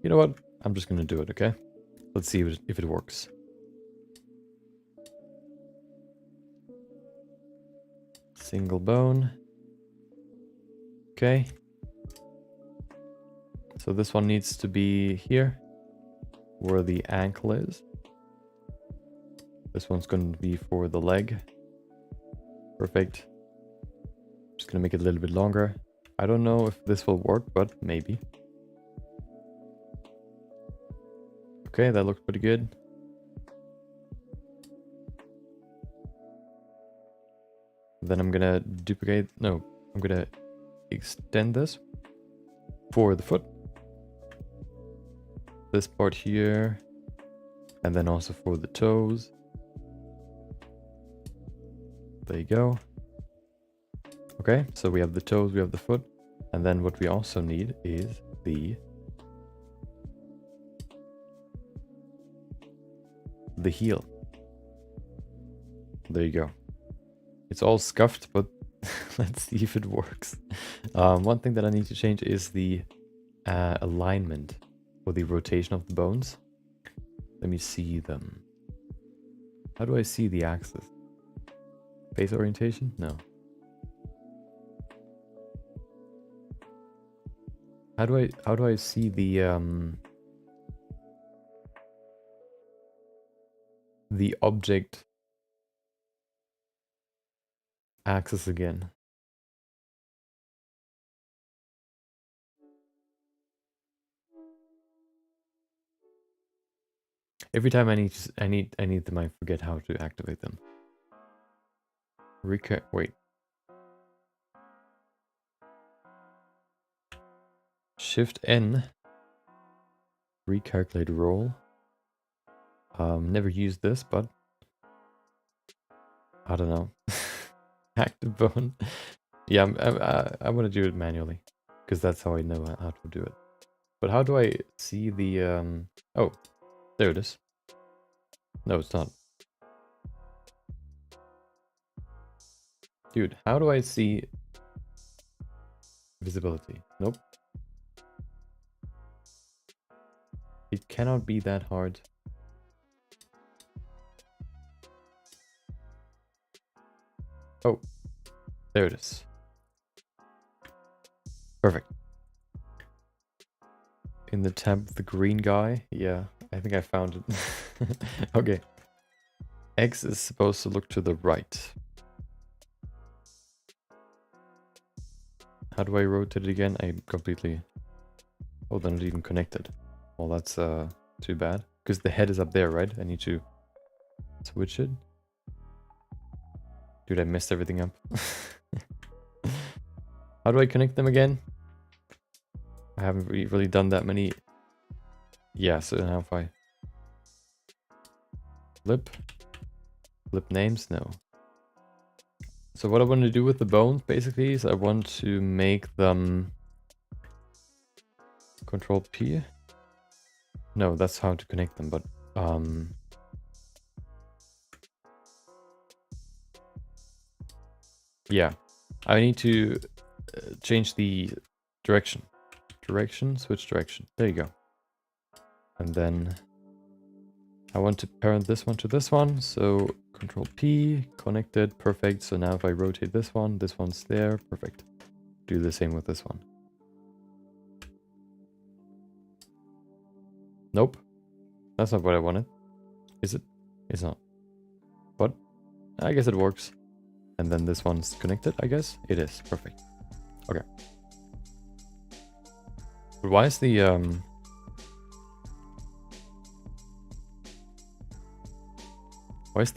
You know what? I'm just gonna do it, okay? Let's see if it works. Single bone. Okay. So this one needs to be here, where the ankle is. This one's going to be for the leg. Perfect. Just gonna make it a little bit longer. I don't know if this will work, but maybe. Okay, that looks pretty good. Then I'm gonna duplicate, no, I'm gonna extend this for the foot. This part here, and then also for the toes. There you go. Okay, so we have the toes, we have the foot, and then what we also need is the heel. There you go. It's all scuffed, but let's see if it works. One thing that I need to change is the alignment or the rotation of the bones. Let me see them. How do I see the axis? Face orientation? No. How do I see the object axis again? Every time I need them, I forget how to activate them. Wait. Shift N. Recalculate roll. Never used this, but I don't know. Active bone. Yeah, I want to do it manually because that's how I know how to do it. But how do I see the oh, there it is. No, it's not. Dude, how do I see visibility? Nope. It cannot be that hard. Oh, there it is. Perfect. In the tab of the green guy. Yeah, I think I found it. Okay. X is supposed to look to the right. How do I rotate it again? I completely... Oh, they're not even connected. Well, that's too bad. Because the head is up there, right? I need to switch it. Dude, I messed everything up. How do I connect them again? I haven't really done that many. Yeah, so now if I... Flip names? No. So what I want to do with the bones, basically, is I want to make them... Control P? No, that's how to connect them, but... Yeah, I need to change the direction. Switch direction. There you go. And then I want to parent this one to this one. So Control P, connected, perfect. So now if I rotate this one's there, perfect. Do the same with this one. Nope. That's not what I wanted. Is it? It's not. What? I guess it works. And then this one's connected, I guess? It is. Perfect. Okay. But why is the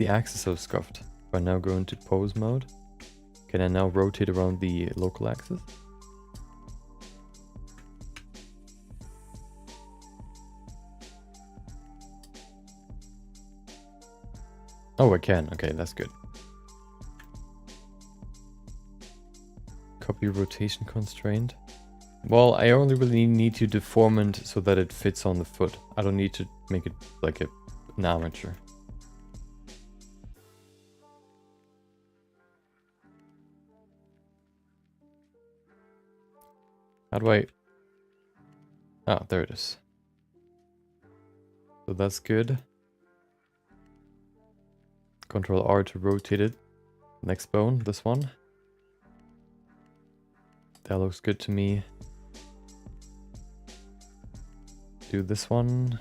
axis so scuffed? If I now go into pose mode, can I now rotate around the local axis? Oh, I can. Okay, that's good. Copy rotation constraint. Well, I only really need to deform it so that it fits on the foot. I don't need to make it like an armature. How do I... Ah, there it is. So that's good. Control R to rotate it. Next bone, this one. That looks good to me. Do this one.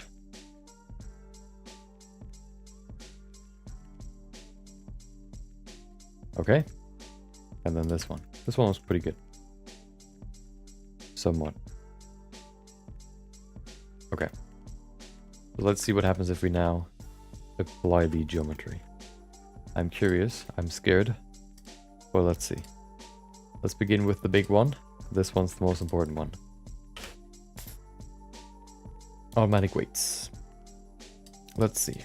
Okay. And then this one. This one looks pretty good. Somewhat. Okay. So let's see what happens if we now apply the geometry. I'm curious. I'm scared. Well, let's see. Let's begin with the big one. This one's the most important one. Automatic weights. Let's see.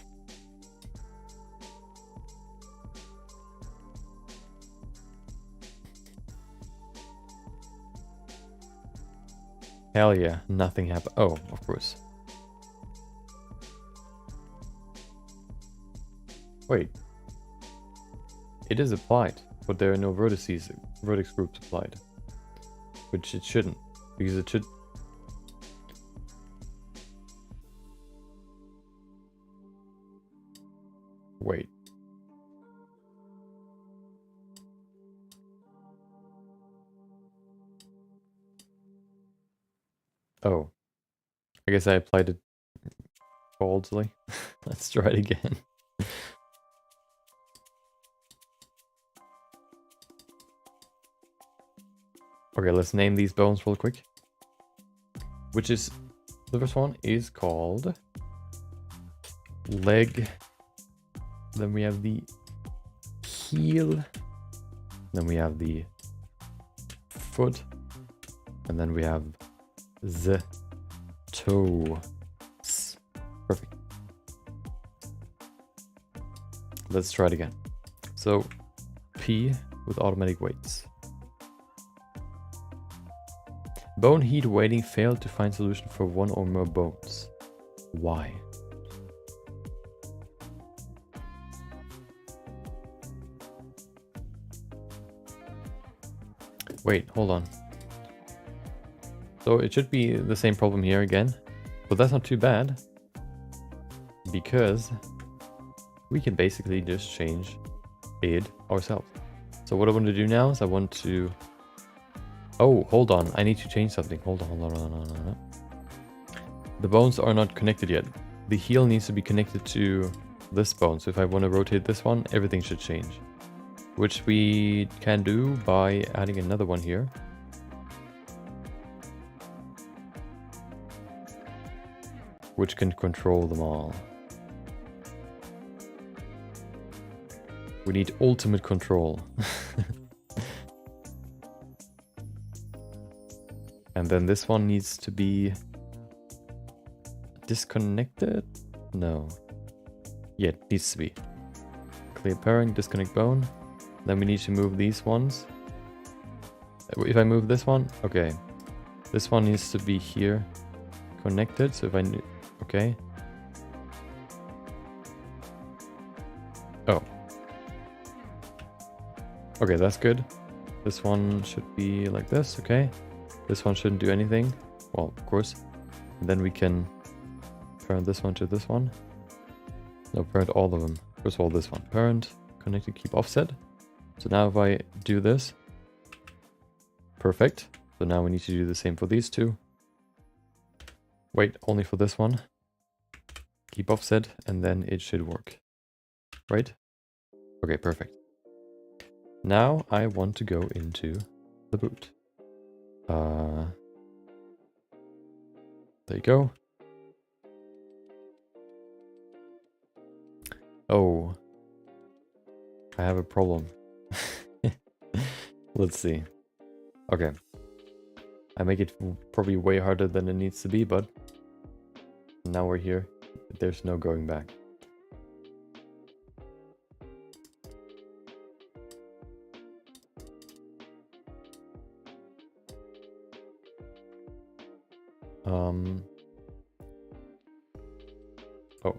Hell yeah, nothing happened. Oh, of course. Wait. It is applied, but there are no vertices, vertex groups applied. Which it shouldn't, because it should... Wait. Oh. I guess I applied it falsely. Let's try it again. Okay, let's name these bones real quick. Which is... The first one is called... leg. Then we have the heel. Then we have the foot. And then we have the toe. Perfect. Let's try it again. So, P with automatic weights. Bone heat weighting failed to find solution for one or more bones. Why? Wait, hold on. So it should be the same problem here again, but that's not too bad, because we can basically just change it ourselves. So what I want to do now is I want to... Oh, hold on. I need to change something. Hold on. The bones are not connected yet. The heel needs to be connected to this bone. So if I want to rotate this one, everything should change. Which we can do by adding another one here. Which can control them all. We need ultimate control. And then this one needs to be disconnected? No. Yeah, it needs to be. Clear pairing, disconnect bone. Then we need to move these ones. If I move this one, okay. This one needs to be here connected. So if I... Okay. Oh. Okay, that's good. This one should be like this, okay. This one shouldn't do anything. Well, of course. And then we can parent this one to this one. No, parent all of them. First of all, this one. Parent, connected, keep offset. So now if I do this, perfect. So now we need to do the same for these two. Wait, only for this one. Keep offset, and then it should work. Right? Okay, perfect. Now I want to go into the boot. There you go. Oh, I have a problem. Let's see. Okay. I make it probably way harder than it needs to be, but now we're here. There's no going back. Oh.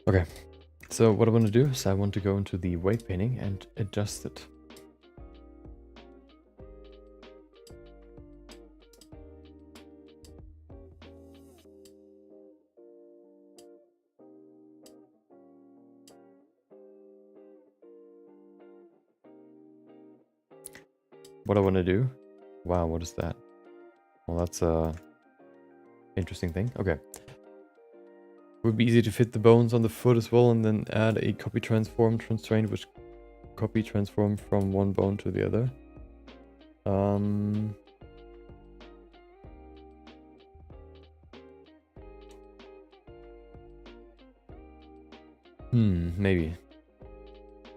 Okay. So what I want to do is I want to go into the weight painting and adjust it. What I want to do... Wow, what is that? Well, that's a interesting thing. Okay. It would be easy to fit the bones on the foot as well and then add a copy transform constraint which copy transform from one bone to the other. Maybe.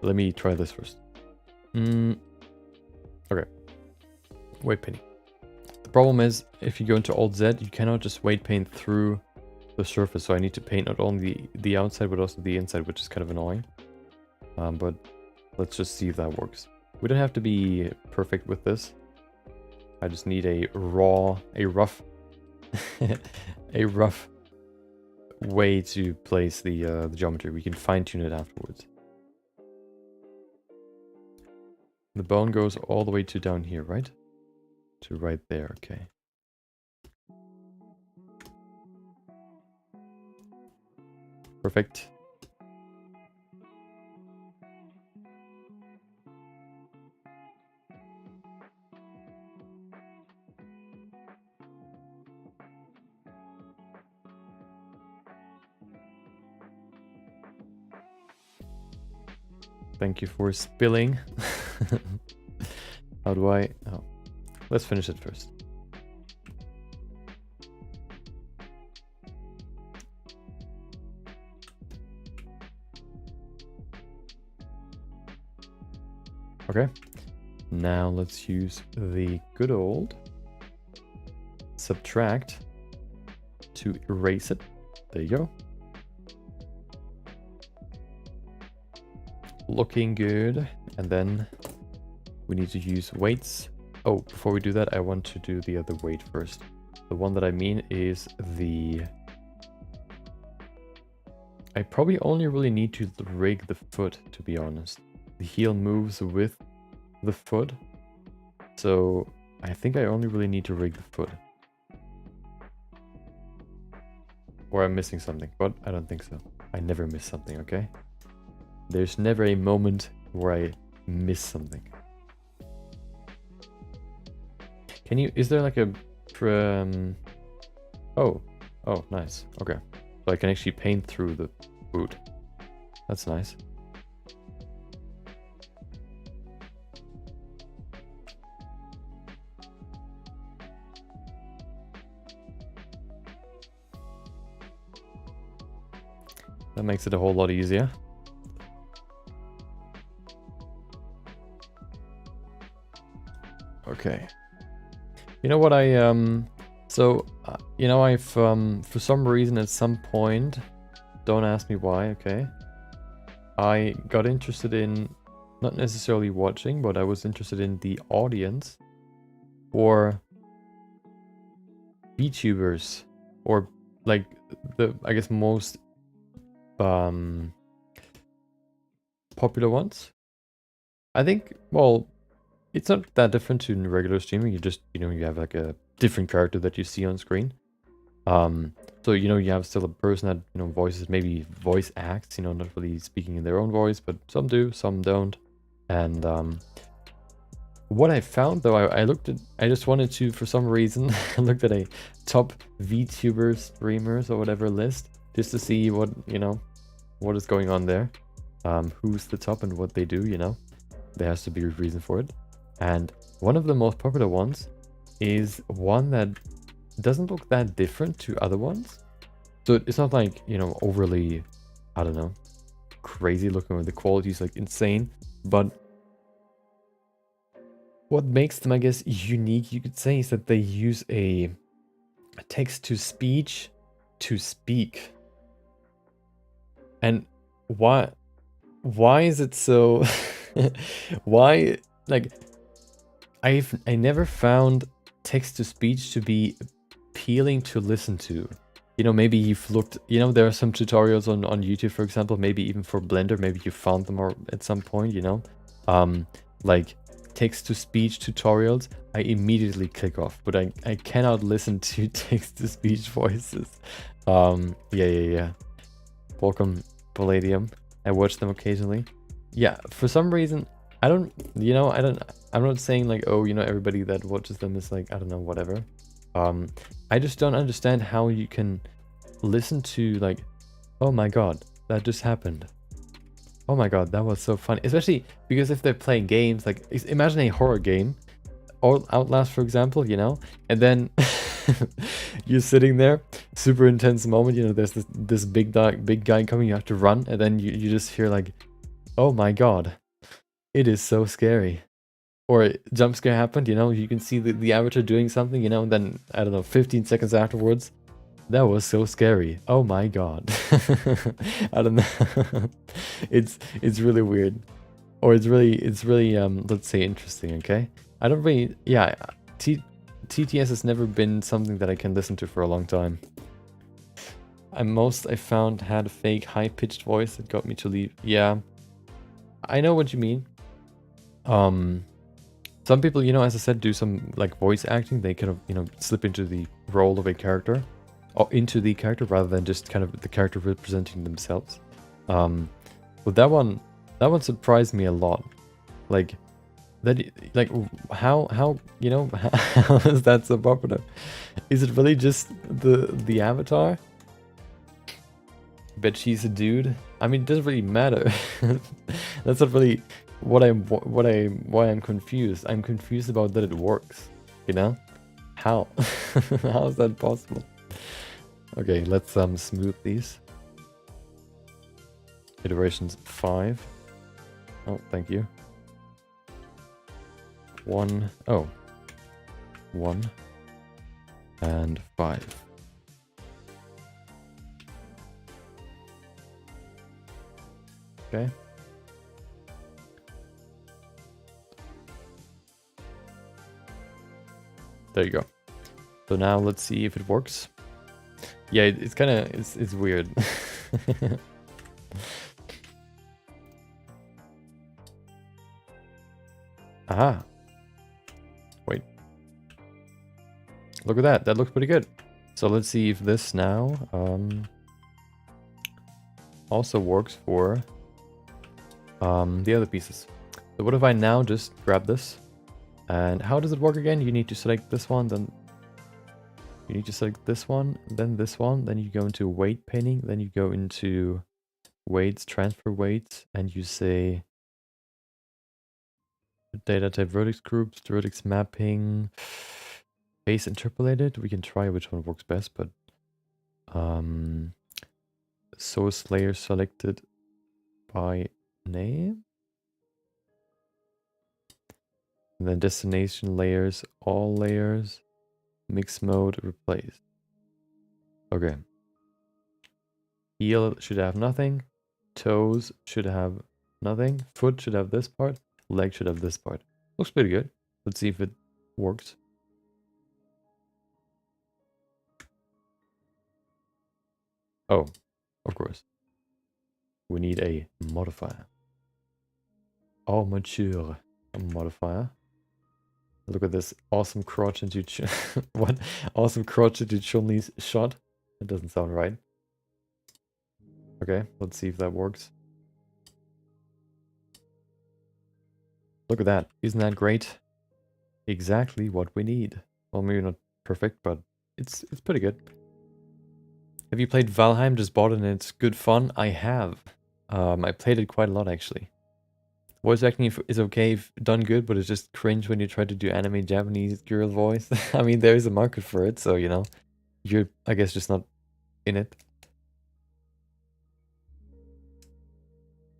Let me try this first. Okay. Weight painting. The problem is, if you go into Alt Z, you cannot just weight paint through the surface, so I need to paint not only the outside but also the inside, which is kind of annoying. But let's just see if that works. We don't have to be perfect with this. I just need a rough a rough way to place the geometry. We can fine tune it afterwards. The bone goes all the way to down here, right? To right there, okay. Perfect. Thank you for spilling. How do I... Oh, let's finish it first. Okay, now let's use the good old subtract to erase it. There you go. Looking good. And then we need to use weights. Oh, before we do that, I want to do the other weight first. The one that I mean is the... I probably only really need to rig the foot, to be honest. The heel moves with the foot, so I think I only really need to rig the foot. Or I'm missing something, but I don't think so. I never miss something, okay? There's never a moment where I miss something. Can you... Is there like a... Oh, nice. Okay. So I can actually paint through the boot. That's nice. That makes it a whole lot easier. Okay. You know what I've for some reason at some point, don't ask me why, okay, I got interested in not necessarily watching, but I was interested in the audience for VTubers, or like the, I guess, most popular ones. I think, well, it's not that different to regular streaming. You just, you have like a different character that you see on screen. So, you have still a person that, voices, maybe voice acts, not really speaking in their own voice, but some do, some don't. And What I found though, I just wanted to, for some reason, I looked at a top VTuber streamers or whatever list just to see what, you know, what is going on there. Who's the top and what they do, you know. There has to be a reason for it. And one of the most popular ones is one that doesn't look that different to other ones. So it's not like, you know, overly, I don't know, crazy looking, or the quality is like insane. But what makes them, I guess, unique, you could say, is that they use a text-to-speech to speak. And why is it so... why, like, I never found text-to-speech to be appealing to listen to. You know, maybe you've looked, you know, there are some tutorials on YouTube, for example, maybe even for Blender, maybe you found them or at some point, you know, like text-to-speech tutorials, I immediately click off, but I cannot listen to text-to-speech voices. Yeah. Welcome, Palladium. I watch them occasionally. Yeah, for some reason, I don't, you know, I'm not saying like, oh, you know, everybody that watches them is like, I don't know, whatever. I just don't understand how you can listen to like, oh my god, that just happened. Oh my god, that was so funny. Especially because if they're playing games, like imagine a horror game, or Outlast, for example, you know, and then you're sitting there, super intense moment, you know, there's this big guy coming, you have to run, and then you just hear like, oh my god, it is so scary. Or a jump scare happened, you know, you can see the avatar doing something, you know, and then, I don't know, 15 seconds afterwards, that was so scary. Oh my god. I don't know. It's really weird. Or it's really, let's say, interesting, okay? I don't really, yeah, TTS has never been something that I can listen to for a long time. I found had a fake high-pitched voice that got me to leave. Yeah, I know what you mean. Some people, you know, as I said, do some like voice acting. They kind of, you know, slip into the role of a character, or into the character rather than just kind of the character representing themselves. But that one surprised me a lot. Like that, like how you know, how is that so popular? Is it really just the avatar? Bet she's a dude. I mean, it doesn't really matter. That's not really why I'm confused. I'm confused about that it works. You know, how how is that possible? Okay, let's smooth these. Iterations 5. Oh, thank you. 1. Oh. 1 and 5. Okay. There you go. So now let's see if it works. Yeah, it's kind of, it's weird. Aha. Wait. Look at that. That looks pretty good. So let's see if this now also works for the other pieces. So what if I now just grab this? And how does it work again? You need to select this one, then you need to select this one, then you go into weight painting, then you go into weights, transfer weights, and you say data type vertex groups, vertex mapping, face interpolated. We can try which one works best, but source layer selected by name. And then destination layers, all layers, mix mode, replace. Okay. Heel should have nothing. Toes should have nothing. Foot should have this part. Leg should have this part. Looks pretty good. Let's see if it works. Oh, of course. We need a modifier. Armature modifier. Look at this awesome crotch into what? Awesome crotch into Chun-Li's shot. That doesn't sound right. Okay, let's see if that works. Look at that. Isn't that great? exactly what we need. Well, maybe not perfect, but it's pretty good. Have you played Valheim? Just bought it and it's good fun. I have. I played it quite a lot actually. Voice acting is okay if done good, but it's just cringe when you try to do anime Japanese girl voice. I mean, there is a market for it, so you know, you're I guess just not in it.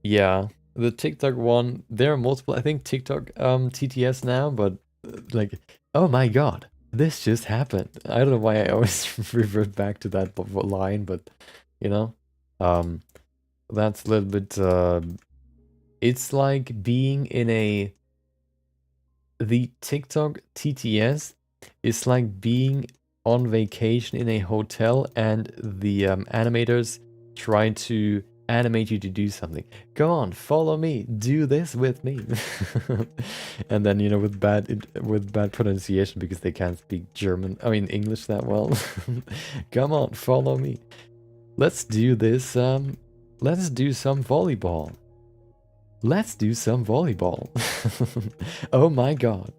Yeah, the TikTok one. There are multiple. I think TikTok TTS now, but like, oh my god, this just happened. I don't know why I always revert back to that line, but you know, um, that's a little bit. It's like being in the TikTok TTS is like being on vacation in a hotel and the animators try to animate you to do something. Go on, follow me, do this with me. And then, you know, with bad pronunciation because they can't speak German, I mean English that well. Come on, follow me. Let's do this, let's do some volleyball. Let's do some volleyball. Oh my god.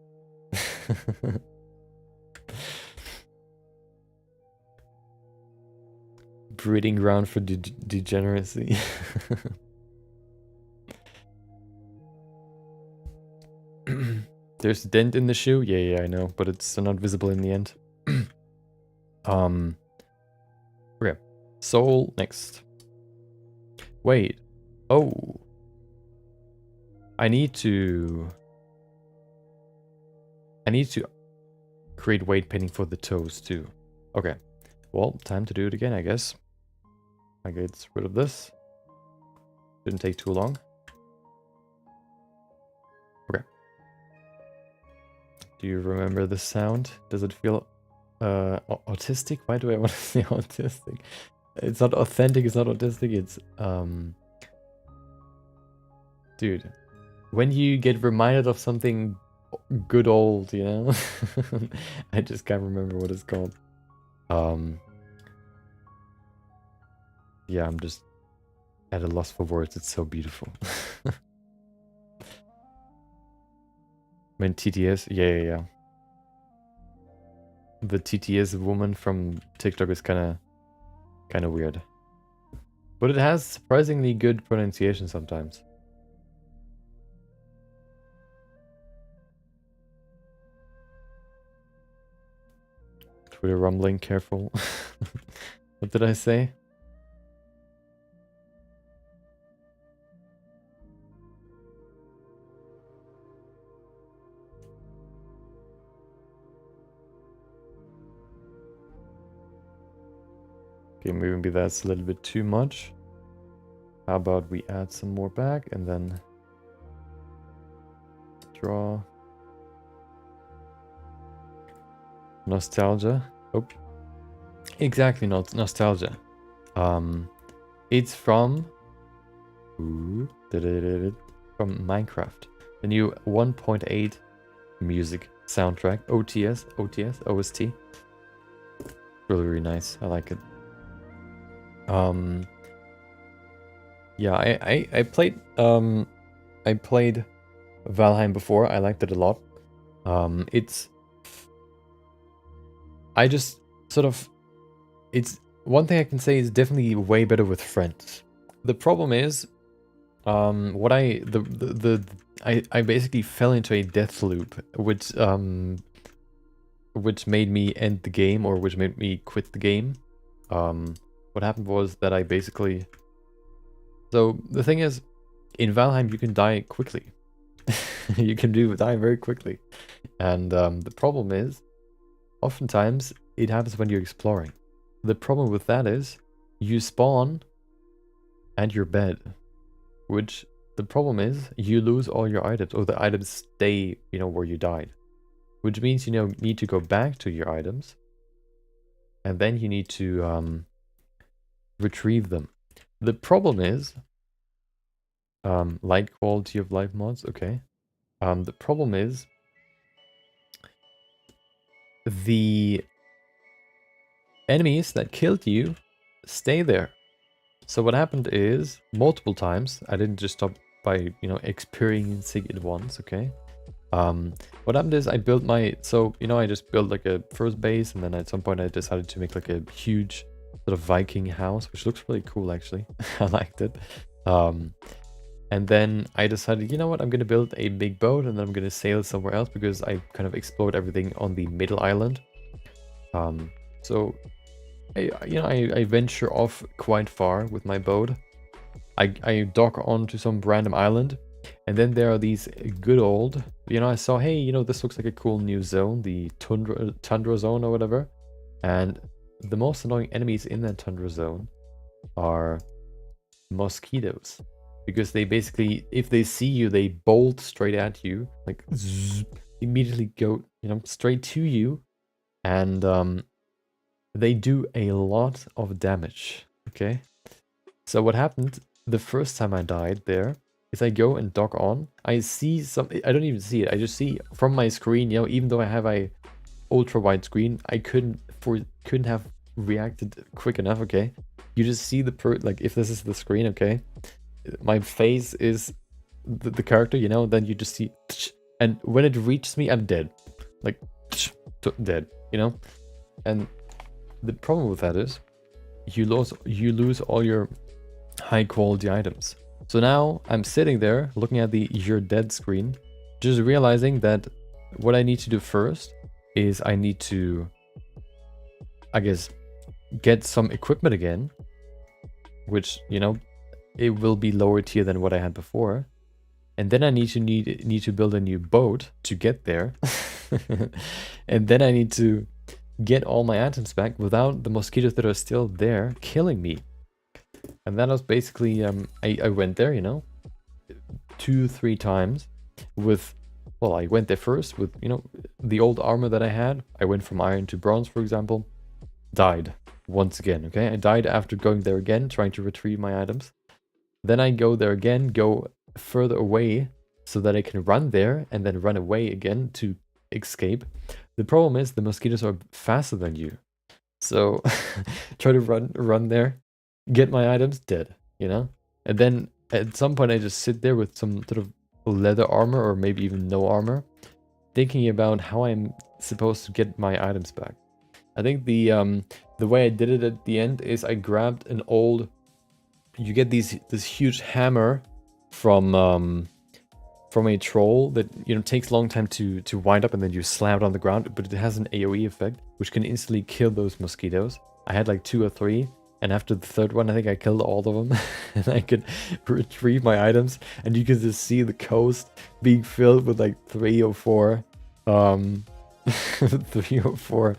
Breeding ground for degeneracy. There's a dent in the shoe? Yeah, I know, but it's not visible in the end. Okay. Soul next. Wait. Oh. I need to create weight painting for the toes too. Okay. Well, time to do it again, I guess. I get rid of this. Didn't take too long. Okay. Do you remember the sound? Does it feel autistic? Why do I want to say autistic? It's not authentic, it's not autistic, it's dude. When you get reminded of something good old, you know? I just can't remember what it's called. Yeah, I'm just at a loss for words. It's so beautiful. I mean, TTS? Yeah. The TTS woman from TikTok is kind of weird. But it has surprisingly good pronunciation sometimes. Twitter rumbling, careful. What did I say? Okay, maybe that's a little bit too much. How about we add some more back and then draw. Nostalgia. Oh, exactly, not nostalgia. It's from Minecraft, the new 1.8 music soundtrack. OST. Really nice. I like it. Yeah, I played Valheim before. I liked it a lot. It's one thing I can say is definitely way better with friends. The problem is, I basically fell into a death loop, which made me end the game, or which made me quit the game. What happened was that I basically... So, the thing is, in Valheim you can die quickly. You can die very quickly. And the problem is, oftentimes, it happens when you're exploring. The problem with that is, you spawn and you're dead. Which, the problem is, you lose all your items, or the items stay, you know, where you died. Which means, you know, you need to go back to your items. And then you need to retrieve them. The problem is, light quality of life mods, okay. The problem is, the enemies that killed you stay there. So what happened is, multiple times, I didn't just stop by, you know, experiencing it once, okay. What happened is I built my, so, you know, I just built like a first base, and then at some point I decided to make like a huge sort of Viking house, which looks really cool actually. I liked it. And then I decided, you know what, I'm going to build a big boat and then I'm going to sail somewhere else because I kind of explored everything on the middle island. So I venture off quite far with my boat. I dock onto some random island, and then there are these good old, you know, I saw, hey, you know, this looks like a cool new zone, the tundra zone or whatever. And the most annoying enemies in that tundra zone are mosquitoes, because they basically, if they see you, they bolt straight at you, like zzz, immediately go, you know, straight to you, and they do a lot of damage. Okay, so what happened the first time I died there is I go and dock on, I see some, I don't even see it, I just see from my screen, you know, even though I have a ultra wide screen, I couldn't have reacted quick enough. Okay, you just see the like, if this is the screen, okay, my face is the character, you know, then you just see, and when it reaches me, I'm dead, like dead, you know. And the problem with that is you lose all your high quality items. So now I'm sitting there looking at the "you're dead" screen, just realizing that what I need to do first is I need to, I guess, get some equipment again, which, you know, it will be lower tier than what I had before. And then I need to build a new boat to get there. And then I need to get all my items back without the mosquitoes that are still there killing me. And that was basically, I went there, you know, 2-3 times with, well, I went there first with, you know, the old armor that I had. I went from iron to bronze, for example. Died once again, okay? I died after going there again, trying to retrieve my items. Then I go there again, go further away so that I can run there and then run away again to escape. The problem is the mosquitoes are faster than you. So try to run there, get my items, dead, you know? And then at some point I just sit there with some sort of leather armor or maybe even no armor, thinking about how I'm supposed to get my items back. I think the way I did it at the end is I grabbed an old, you get this huge hammer from a troll that, you know, takes a long time to wind up, and then you slam it on the ground, but it has an AoE effect which can instantly kill those mosquitoes. I had like 2 or 3, and after the third one I think I killed all of them. And I could retrieve my items, and you can just see the coast being filled with like 3 or 4 3 or 4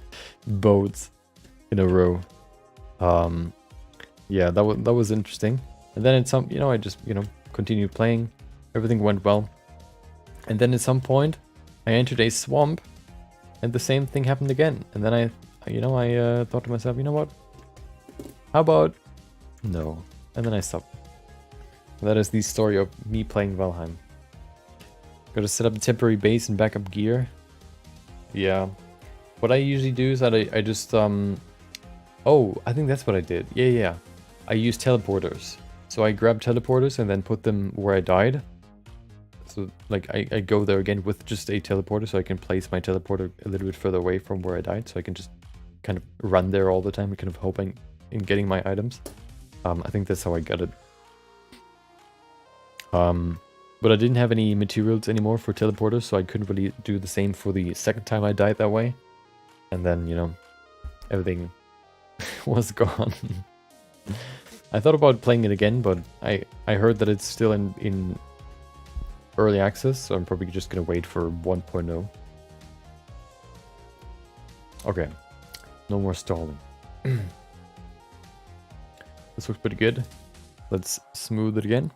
boats in a row. Yeah, that was interesting. And then at some, you know, I just, you know, continued playing. Everything went well. And then at some point I entered a swamp and the same thing happened again. And then I thought to myself, you know what? How about no? And then I stopped. And that is the story of me playing Valheim. Gotta set up a temporary base and backup gear. Yeah. What I usually do is that I just oh, I think that's what I did. Yeah. I use teleporters. So I grab teleporters and then put them where I died. So like I go there again with just a teleporter, so I can place my teleporter a little bit further away from where I died, so I can just kind of run there all the time, kind of hoping in getting my items. I think that's how I got it. But I didn't have any materials anymore for teleporters, so I couldn't really do the same for the second time I died that way. And then, you know, everything was gone. I thought about playing it again, but I heard that it's still in early access, so I'm probably just gonna wait for 1.0. Okay, no more stalling. This looks pretty good. Let's smooth it again.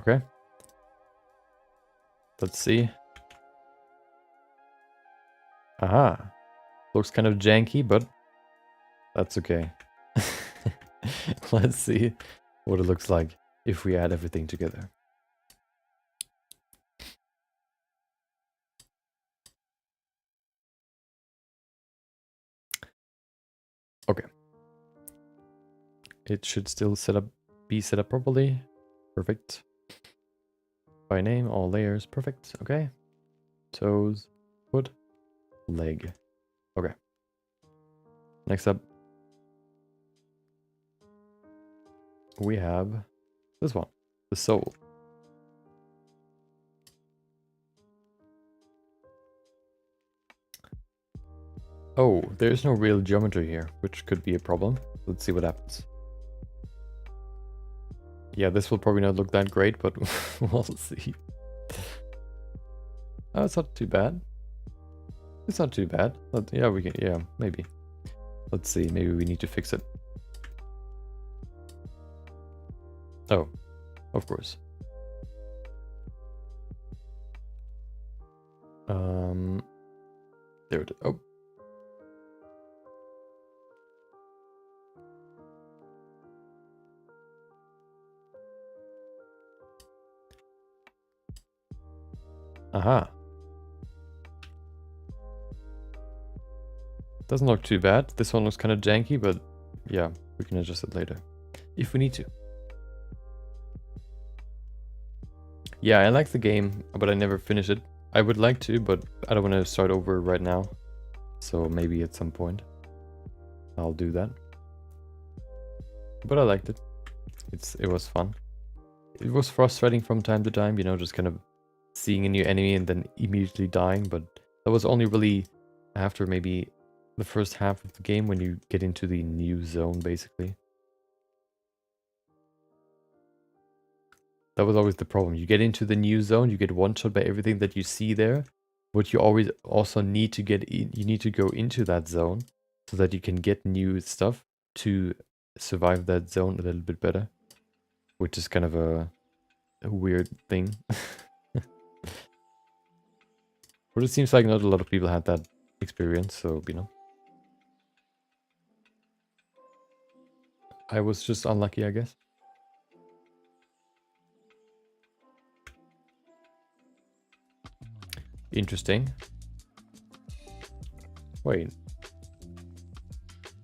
Okay. Let's see. Aha. Looks kind of janky, but that's okay. Let's see what it looks like if we add everything together. Okay. It should still be set up properly. Perfect. By name, all layers. Perfect. Okay. Toes, foot, leg. Okay. Next up, we have this one, the sole. Oh, there's no real geometry here, which could be a problem. Let's see what happens. Yeah, this will probably not look that great, but we'll see. Oh, it's not too bad. It's not too bad. Yeah, we can. Yeah, maybe. Let's see. Maybe we need to fix it. Oh, of course. There it is. Oh. Aha. Doesn't look too bad. This one looks kind of janky, but yeah, we can adjust it later if we need to. Yeah, I like the game, but I never finish it. I would like to, but I don't want to start over right now. So maybe at some point I'll do that. But I liked it. It was fun. It was frustrating from time to time, you know, just kind of seeing a new enemy and then immediately dying, but that was only really after maybe the first half of the game when you get into the new zone, basically. That was always the problem. You get into the new zone, you get one-shot by everything that you see there, but you always also need to you need to go into that zone so that you can get new stuff to survive that zone a little bit better, which is kind of a weird thing. But it seems like not a lot of people had that experience, so, you know. I was just unlucky, I guess. Interesting. Wait.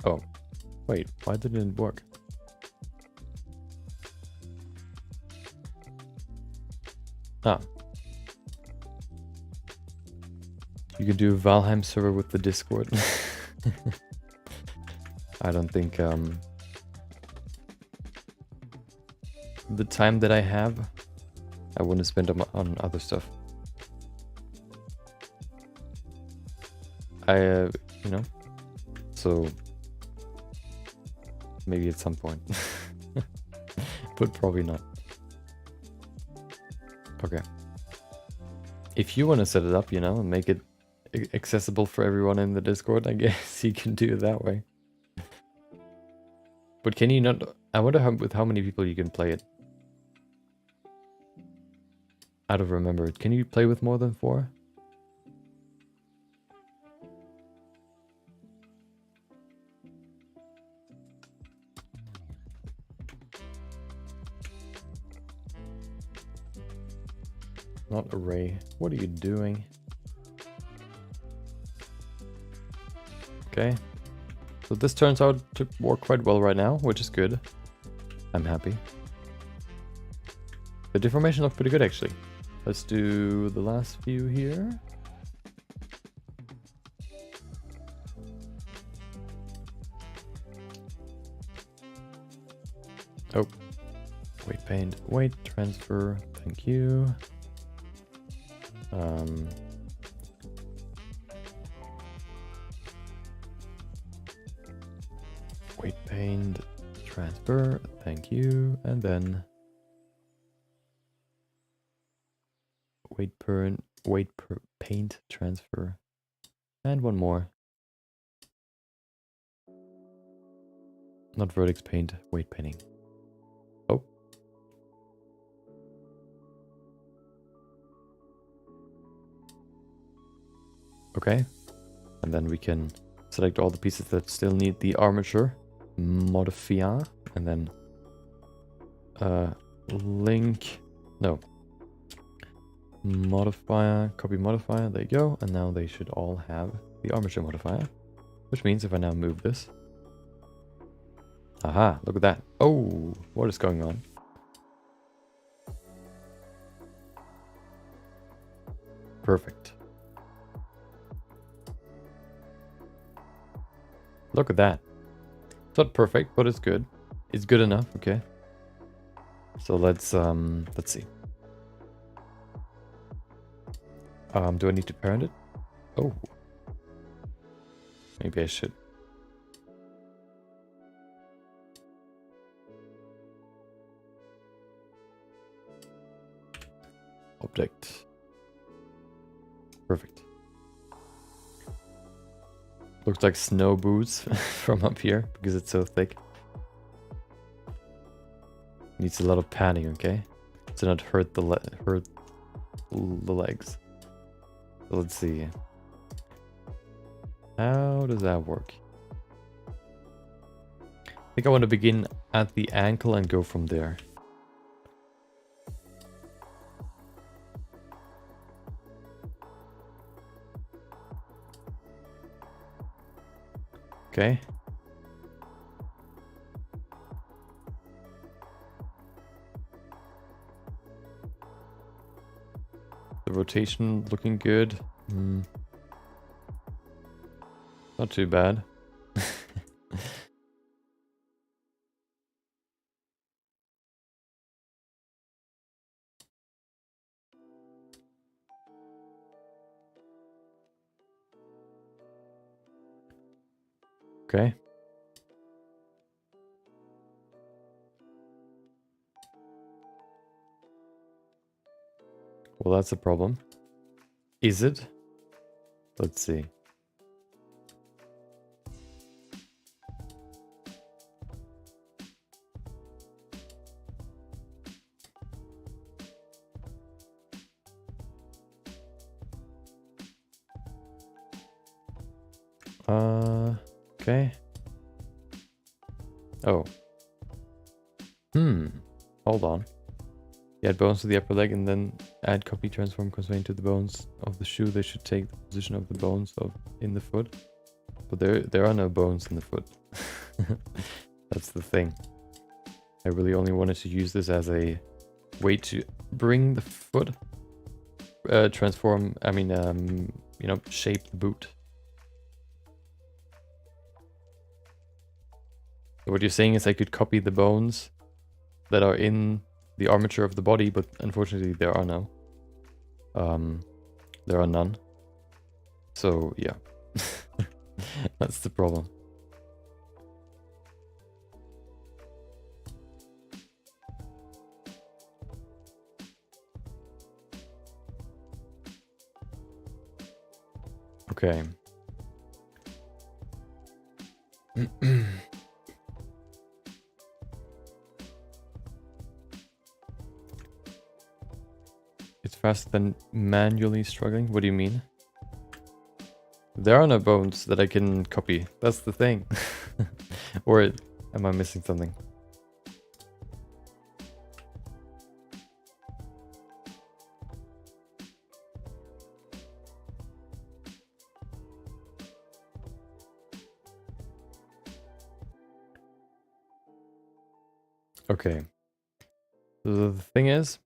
Oh. Wait, why didn't it work? Ah. You can do a Valheim server with the Discord. I don't think the time that I have, I wouldn't spend on other stuff. You know, so maybe at some point, but probably not. Okay. If you want to set it up, you know, and make it accessible for everyone in the Discord, I guess you can do it that way. But can you not? I wonder with how many people you can play it. I don't remember. Can you play with more than 4? Not array. What are you doing? Okay. So this turns out to work quite well right now, which is good. I'm happy. The deformation looked pretty good, actually. Let's do the last few here. Oh. Weight paint. Weight transfer. Thank you. Weight paint transfer, thank you, and then weight paint transfer, and one more. Not vertex paint, weight painting. Oh. Okay, and then we can select all the pieces that still need the armature, modifier, and then modifier, copy modifier, there you go, and now they should all have the armature modifier, which means if I now move this, Aha, look at that. Oh, what is going on? Perfect. Look at that. It's not perfect, but it's good. It's good enough, okay. So let's see. Do I need to parent it? Oh. Maybe I should. Object. Perfect. Looks like snow boots from up here because it's so thick. Needs a lot of padding, okay? To not hurt the legs. So let's see. How does that work? I think I want to begin at the ankle and go from there. Okay. The rotation looking good. Not too bad. Okay. Well, that's a problem. Is it? Let's see. Okay. Oh. Hold on. You add bones to the upper leg and then add copy transform constraint to the bones of the shoe. They should take the position of the bones in the foot. But there are no bones in the foot. That's the thing. I really only wanted to use this as a way to bring the foot transform, you know, shape the boot. So what you're saying is I could copy the bones that are in the armature of the body, but unfortunately there are no. There are none. So yeah, that's the problem. Okay. It's faster than manually struggling? What do you mean? There are no bones that I can copy. That's the thing. Or am I missing something? Okay. So the thing is,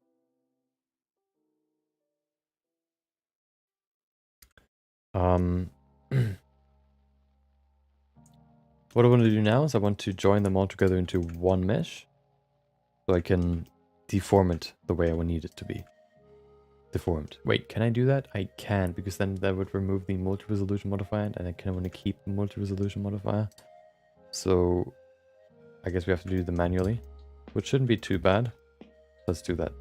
what I want to do now is I want to join them all together into one mesh, so I can deform it the way I would need it to be deformed. Wait, can I do that? I can, because then that would remove the multi-resolution modifier, and I kind of want to keep the multi-resolution modifier. So I guess we have to do them manually, which shouldn't be too bad. Let's do that.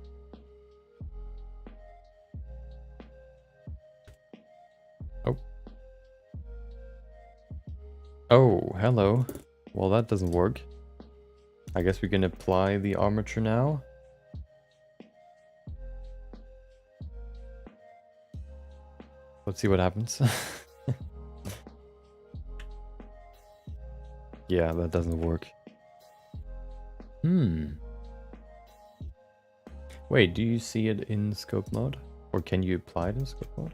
Oh. Oh, hello. Well, that doesn't work. I guess we can apply the armature now. Let's see what happens. Yeah, that doesn't work. Wait, do you see it in scope mode? Or can you apply it in scope mode?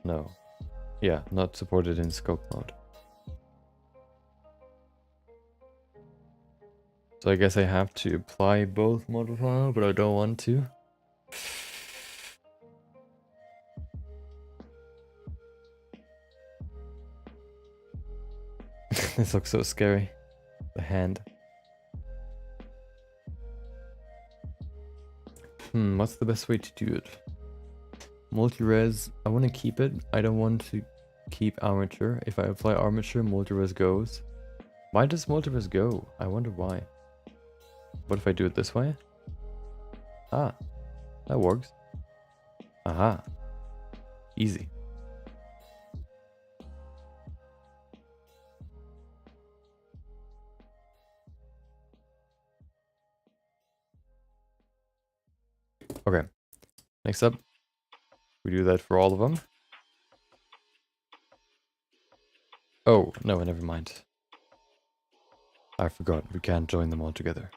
No. Yeah, not supported in scope mode. So I guess I have to apply both modifier, but I don't want to. This looks so scary. The hand. What's the best way to do it? Multi-res, I want to keep it. I don't want to keep Armature. If I apply Armature, multi-res goes. Why does multi-res go? I wonder why. What if I do it this way? Ah, that works. Aha. Easy. Okay. Next up, we do that for all of them. Oh, no, never mind. I forgot. We can't join them all together.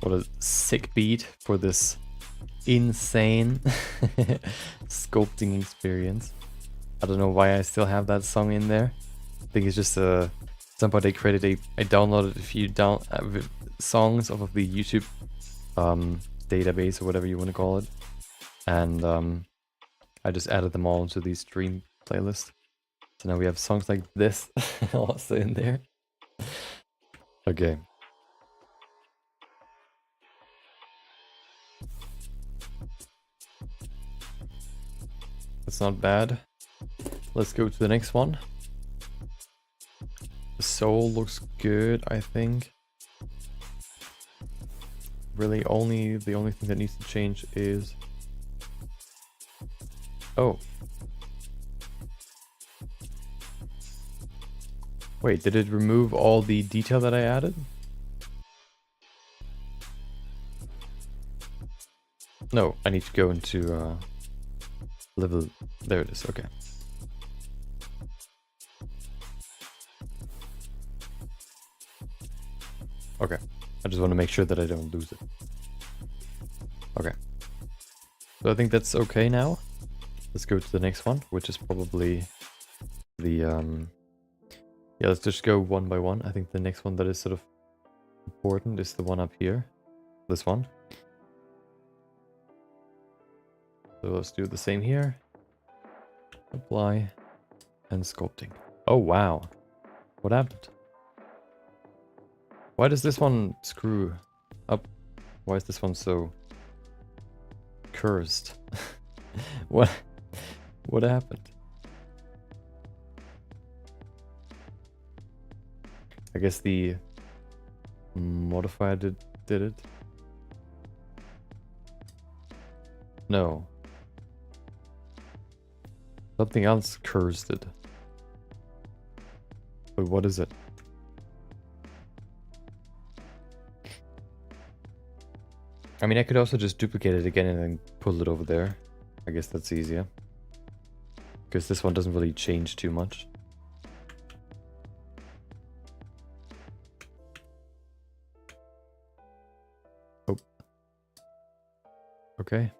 What a sick beat for this insane sculpting experience. I don't know why I still have that song in there. I think it's just somebody created I downloaded a few songs off of the YouTube database or whatever you want to call it, and I just added them all into the stream playlist. So now we have songs like this also in there. Okay. That's not bad. Let's go to the next one. The soul looks good, I think. Really, the only thing that needs to change is... Oh. Wait, did it remove all the detail that I added? No, I need to go into level. There it is, okay. Okay, I just want to make sure that I don't lose it. Okay. So I think that's okay now. Let's go to the next one, which is probably the yeah, let's just go one by one. I think the next one that is sort of important is the one up here. This one. So let's do the same here. Apply and sculpting. Oh wow. What happened? Why does this one screw up? Why is this one so cursed? What happened? I guess the modifier did it. No. Something else cursed it. But what is it? I mean, I could also just duplicate it again and then pull it over there. I guess that's easier. Because this one doesn't really change too much. Oh. Okay.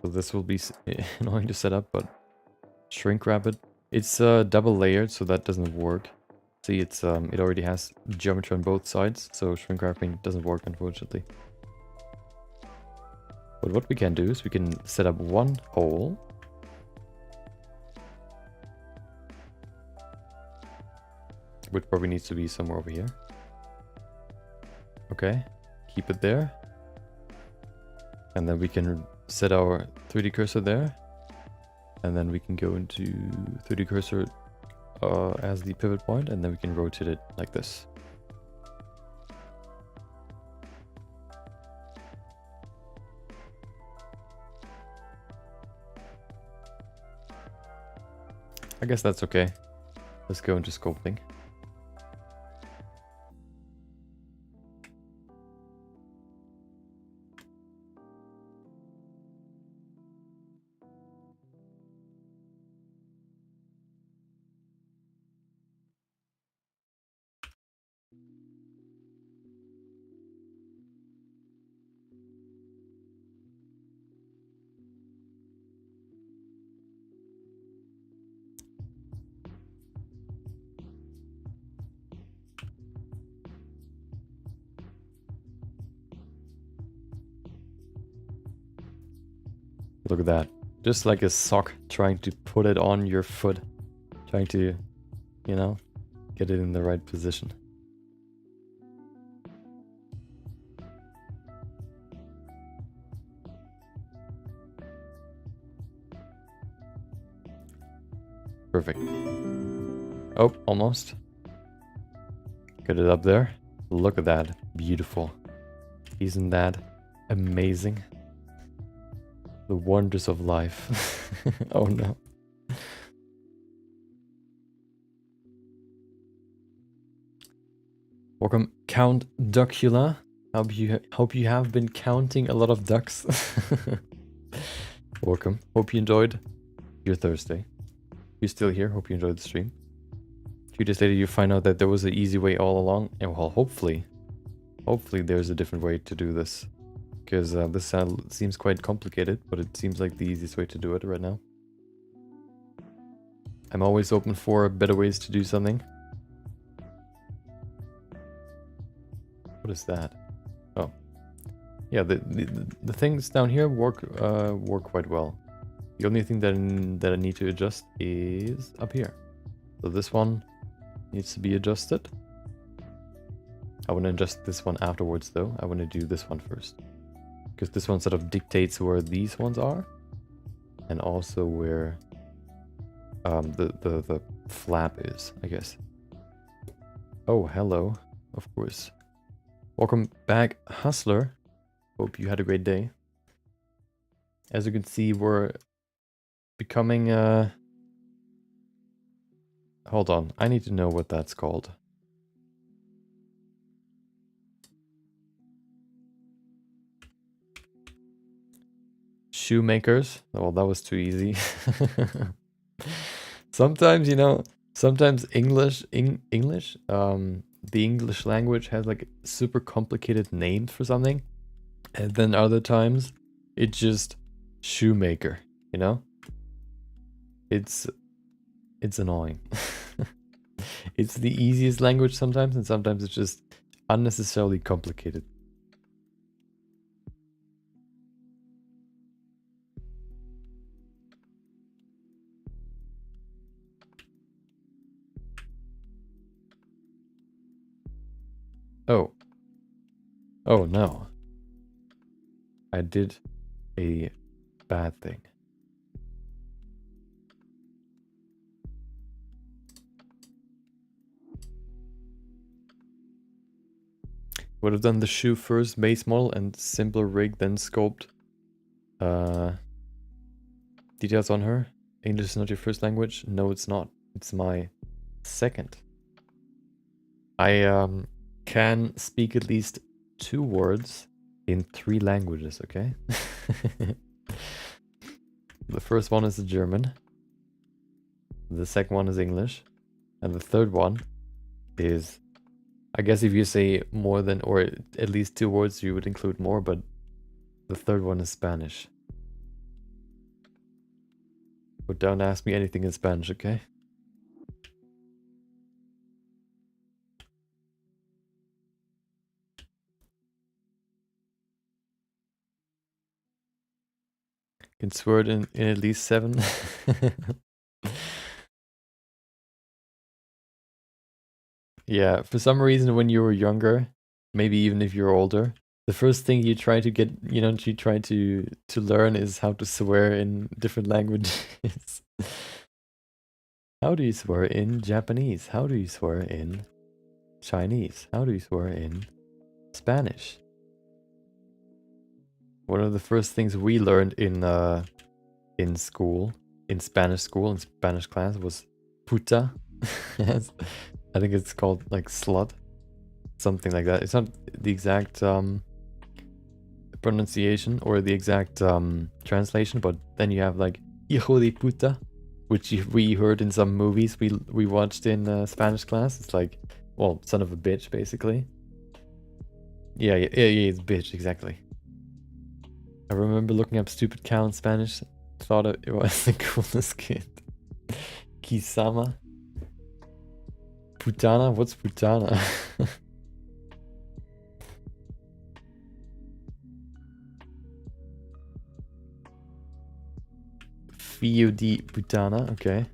So this will be annoying to set up, but shrink wrap it. It's double layered, so that doesn't work. See, it's it already has geometry on both sides, so shrink wrapping doesn't work, unfortunately. But what we can do is we can set up one hole. Which probably needs to be somewhere over here. Okay, keep it there. And then we can set our 3D cursor there. And then we can go into 3D cursor as the pivot point, and then we can rotate it like this. I guess that's okay. Let's go into sculpting. Look at that. Just like a sock trying to put it on your foot. Trying to, you know, get it in the right position. Perfect. Oh, almost. Get it up there. Look at that. Beautiful. Isn't that amazing? The wonders of life. Oh no. Welcome, Count Duckula. Hope you have been counting a lot of ducks. Welcome. Hope you enjoyed your Thursday. You're still here. Hope you enjoyed the stream. 2 days later, you find out that there was an easy way all along. And well, hopefully there's a different way to do this. Because this seems quite complicated, but it seems like the easiest way to do it right now. I'm always open for better ways to do something. What is that? Oh, yeah. The things down here work quite well. The only thing that I need to adjust is up here. So this one needs to be adjusted. I want to adjust this one afterwards, though. I want to do this one first. Because this one sort of dictates where these ones are. And also where the flap is, I guess. Oh, hello. Of course. Welcome back, Hustler. Hope you had a great day. As you can see, we're becoming... Hold on. I need to know what that's called. Shoemakers. Well, that was too easy. Sometimes, you know, sometimes the English language has like super complicated names for something, and then other times it's just shoemaker, you know? It's annoying. It's the easiest language sometimes, and sometimes it's just unnecessarily complicated. Oh. Oh no. I did a bad thing. Would have done the shoe first, base model, and simpler rig, then sculpt. Details on her. English is not your first language? No, it's not. It's my second. I can speak at least 2 words in 3 languages, okay? The first one is German. The second one is English. And the third one is... I guess if you say more than, or at least 2 words, you would include more, but the third one is Spanish. But don't ask me anything in Spanish, okay? Can swear it in at least 7. Yeah, for some reason when you were younger, maybe even if you're older, the first thing you try to get, you know, you try to learn is how to swear in different languages. How do you swear in Japanese? How do you swear in Chinese? How do you swear in Spanish? One of the first things we learned in school, in Spanish school, in Spanish class, was puta. Yes. I think it's called like slut. Something like that. It's not the exact pronunciation or the exact translation, but then you have like hijo de puta, which we heard in some movies we watched in Spanish class. It's like, well, son of a bitch, basically. Yeah, it's bitch, exactly. I remember looking up stupid cow in Spanish. Thought it was the coolest kid. Kisama. Putana? What's putana? Fio di putana, okay.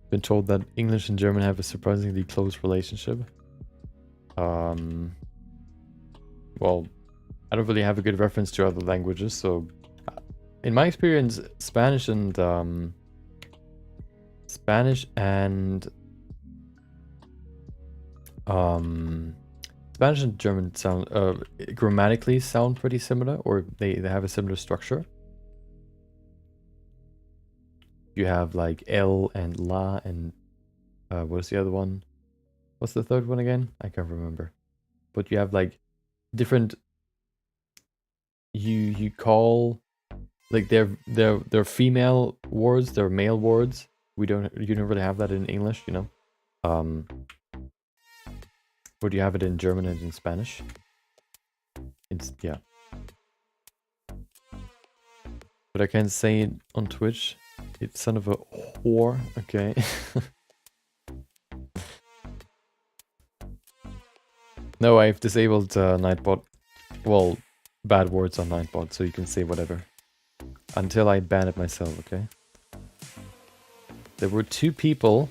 Been told that English and German have a surprisingly close relationship. Well, I don't really have a good reference to other languages, so in my experience, Spanish and German sound grammatically sound pretty similar, or they have a similar structure. You have like L and La and what's the other one? What's the third one again? I can't remember. But you have like different. You call like they're female words, they're male words. You don't really have that in English, you know. But you have it in German and in Spanish. It's yeah. But I can't say it on Twitch. It's son of a whore. Okay. No, I've disabled Nightbot. Well, bad words on Nightbot, so you can say whatever. Until I ban it myself, okay? There were 2 people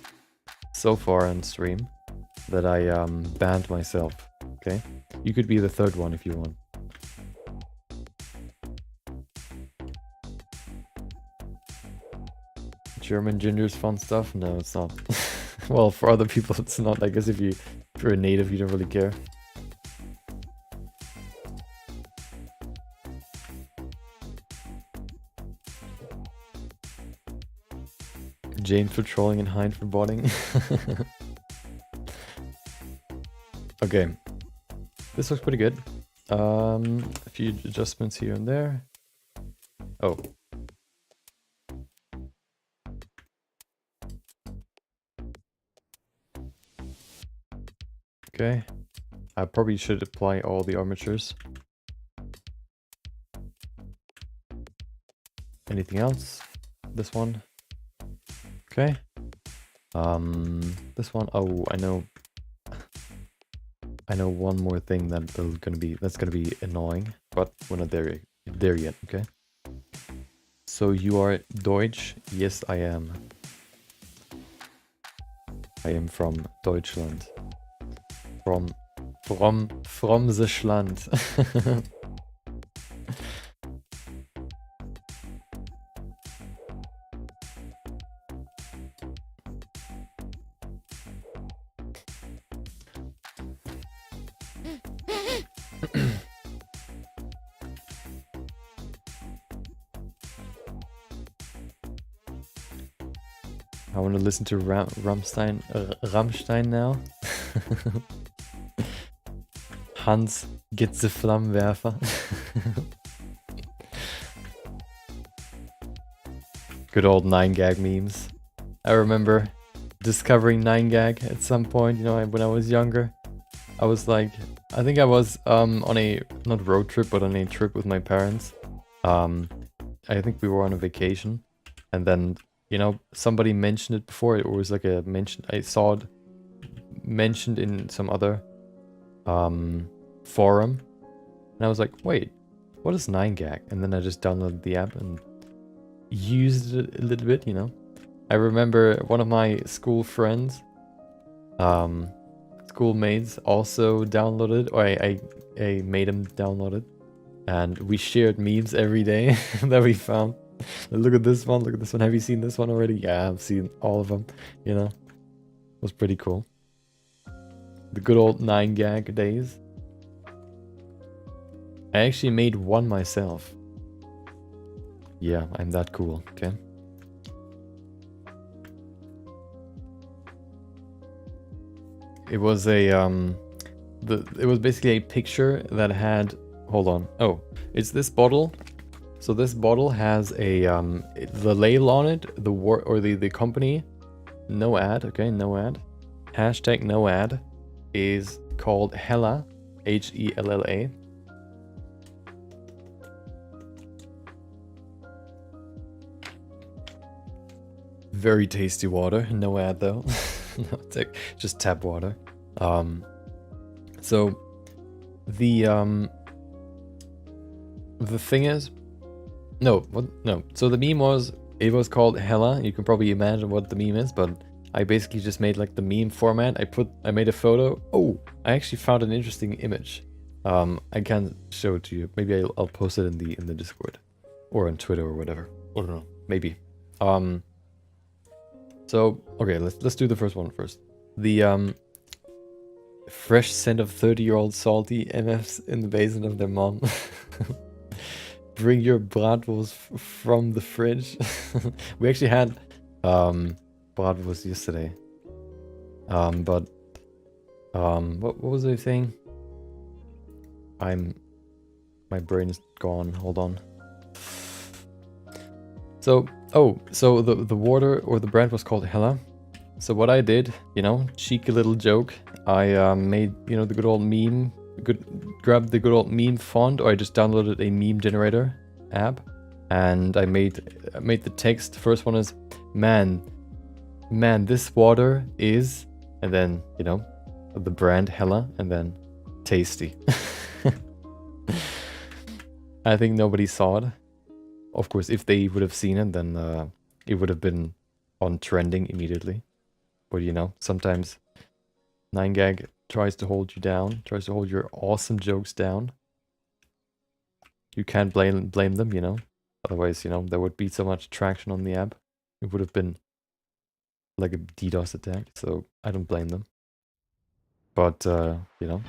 so far on stream that I banned myself, okay? You could be the 3rd one if you want. German ginger's fun stuff? No, it's not. Well, for other people it's not. I guess if you're a native, you don't really care. James for trolling and Hind for botting. Okay. This looks pretty good. A few adjustments here and there. Oh. Okay. I probably should apply all the armatures. Anything else? This one. Okay. This one. Oh, I know one more thing that's gonna be annoying, but we're not there yet, okay? So you are Deutsch? Yes, I am. I am from Deutschland. From the Schland. I want to listen to Rammstein now. Hans, get the Flammenwerfer. Good old 9gag memes. I remember discovering 9gag at some point, you know, when I was younger. I was like, I think I was on a, not road trip, but on a trip with my parents. I think we were on a vacation, and then, you know, somebody mentioned it before. It was like a mention. I saw it mentioned in some other forum, and I was like, wait, what is 9gag? And then I just downloaded the app and used it a little bit, you know. I remember one of my school friends, schoolmates, also downloaded, or I made him download it. and we shared memes every day that we found. Look at this one, look at this one. Have you seen this one already? Yeah, I've seen all of them, you know. It was pretty cool. The good old 9gag days. I actually made one myself. Yeah, I'm that cool, okay? It was a it was basically a picture that had, hold on. Oh, it's this bottle. So this bottle has a the label on it, the company, no ad, okay, no ad. Hashtag no ad is called Hella, Hella. Very tasty water, no ad though. No, just tap water. So the thing is, no. So the meme was, it was called Hella. You can probably imagine what the meme is, but I basically just made like the meme format. I made a photo. Oh, I actually found an interesting image. I can't show it to you. Maybe I'll post it in the Discord or on Twitter or whatever. I don't know. Maybe. So okay, let's do the first one first. The fresh scent of 30-year-old salty MFs in the basement of their mom. Bring your bratwurst from the fridge. We actually had bratwurst yesterday. But what was I saying? My brain is gone. Hold on. So the water or the brand was called Hella. So what I did, you know, cheeky little joke. I made, you know, the good old meme. Grabbed the good old meme font, or I just downloaded a meme generator app, and I made the text. First one is, man, this water is, and then, you know, the brand Hella, and then tasty. I think nobody saw it. Of course, if they would have seen it, then it would have been on trending immediately. But you know, sometimes 9gag tries to hold you down, tries to hold your awesome jokes down. You can't blame them, you know. Otherwise, you know, there would be so much traction on the app. It would have been like a DDoS attack, so I don't blame them. But, you know,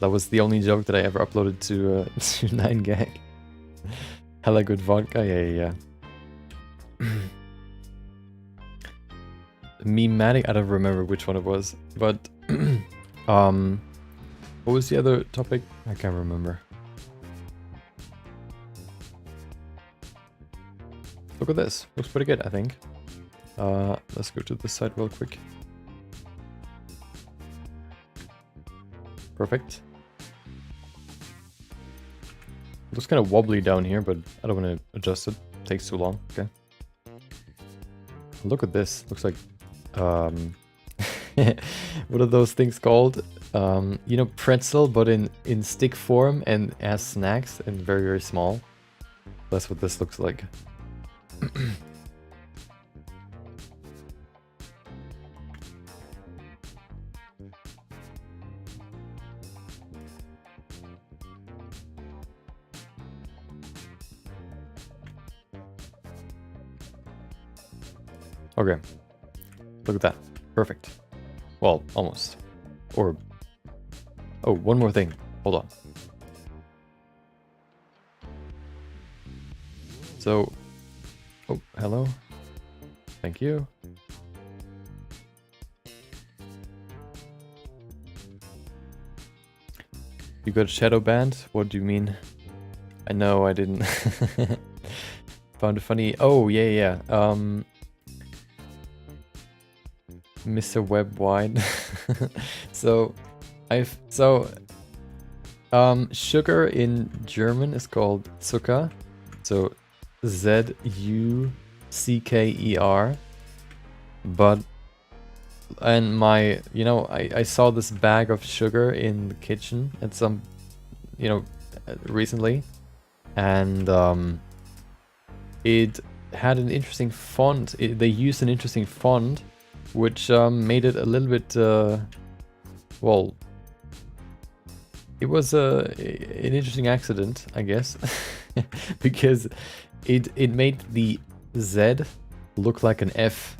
that was the only joke that I ever uploaded to 9gag. Hella good vodka, yeah. Meme-matic, I don't remember which one it was, but what was the other topic? I can't remember. Look at this, looks pretty good, I think. Let's go to this side real quick. Perfect. It looks kind of wobbly down here, but I don't want to adjust it. It takes too long. Okay. Look at this. Looks like what are those things called? You know, pretzel, but in stick form and as snacks and very, very small. That's what this looks like. Okay, look at that. Perfect. Well, almost. Or, oh, one more thing. Hold on. So, oh, hello. Thank you. You got shadow banned? What do you mean? I know I didn't. Found it funny. Oh, yeah. Mr. Web Wide. Sugar in German is called Zucker. So Z-U-C-K-E-R. And you know, I saw this bag of sugar in the kitchen at some, you know, recently, and it had an interesting font. They used an interesting font, which made it a little bit, well, it was an interesting accident, I guess, because it made the Z look like an F.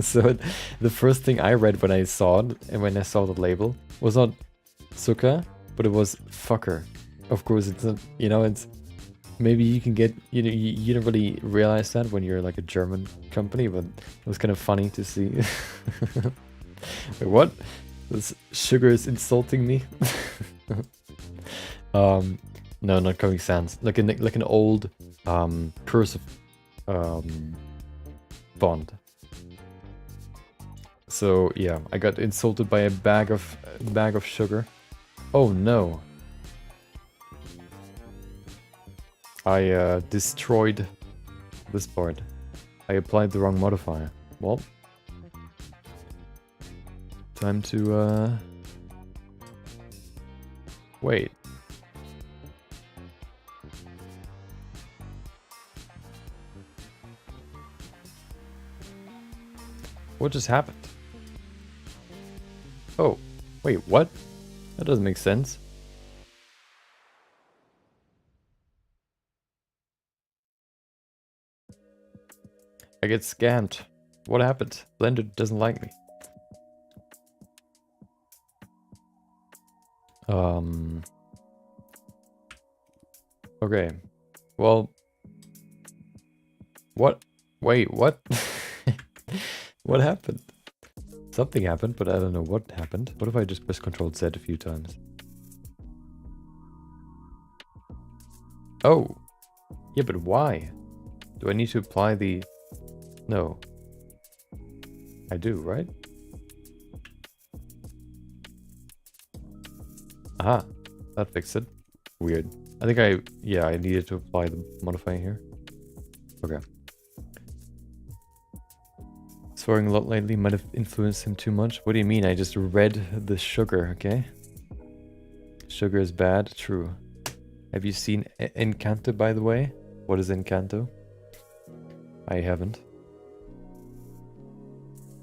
So the first thing I read when I saw it, and when I saw the label, was not Zucker, but it was fucker. Of course, it's not, you know, it's, maybe you can get, you know, you don't really realize that when you're like a German company, but it was kind of funny to see. Wait, what? This sugar is insulting me? No, not Comic Sans. Like an old cursive font. So yeah, I got insulted by a bag of sugar. Oh no. I destroyed this part. I applied the wrong modifier. Well, time to wait. What just happened? Oh, wait, what? That doesn't make sense. I get scammed. What happened? Blender doesn't like me. Okay. Well. What? Wait, what? What happened? Something happened, but I don't know what happened. What if I just press Ctrl Z a few times? Oh. Yeah, but why? Do I need to apply the... No. I do, right? Aha. That fixed it. Weird. I think I needed to apply the modifier here. Okay. Swearing a lot lately might have influenced him too much. What do you mean? I just read the sugar, okay? Sugar is bad, true. Have you seen Encanto, by the way? What is Encanto? I haven't.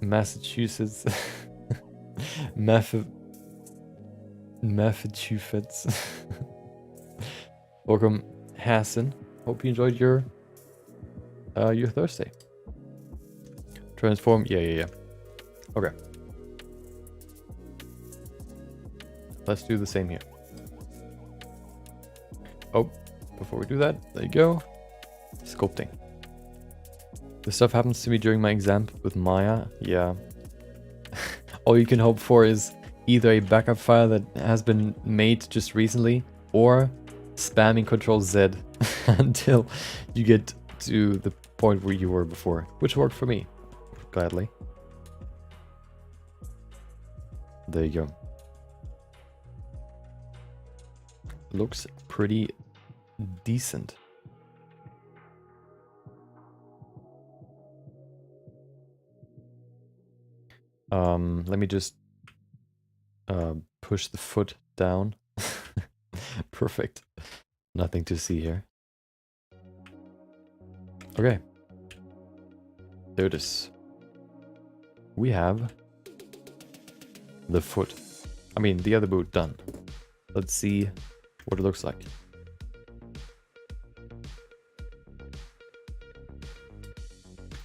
Massachusetts. Massachusetts. Welcome, Hassan. Hope you enjoyed your Thursday. Transform. Yeah. Okay. Let's do the same here. Oh, before we do that, there you go. Sculpting. This stuff happens to me during my exam with Maya. Yeah. All you can hope for is either a backup file that has been made just recently, or spamming Ctrl Z until you get to the point where you were before, which worked for me. Gladly. There you go. Looks pretty decent. Let me just push the foot down. Perfect. Nothing to see here. Okay. There it is. We have the foot. I mean, the other boot done. Let's see what it looks like.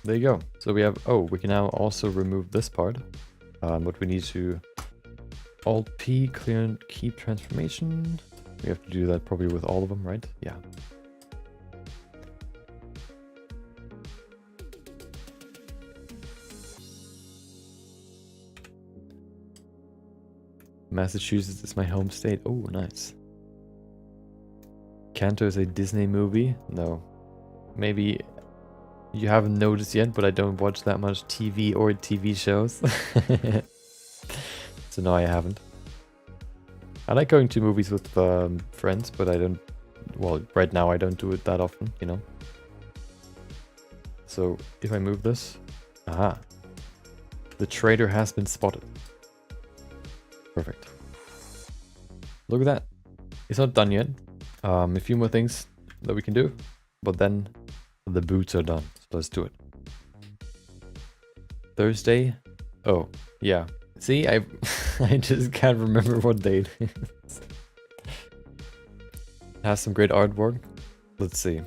There you go. So we have, oh, we can now also remove this part. But we need to Alt-P, clear and keep transformation. We have to do that probably with all of them, right? Yeah. Massachusetts is my home state. Oh, nice. Kanto is a Disney movie? No. Maybe you haven't noticed yet, but I don't watch that much TV or TV shows. So no, I haven't. I like going to movies with friends, but I don't... Well, right now I don't do it that often, you know? So, if I move this... Aha. The traitor has been spotted. Perfect. Look at that. It's not done yet. A few more things that we can do, but then the boots are done. So let's do it. Thursday. Oh, yeah. See, I just can't remember what date it is. Has some great artwork. Let's see.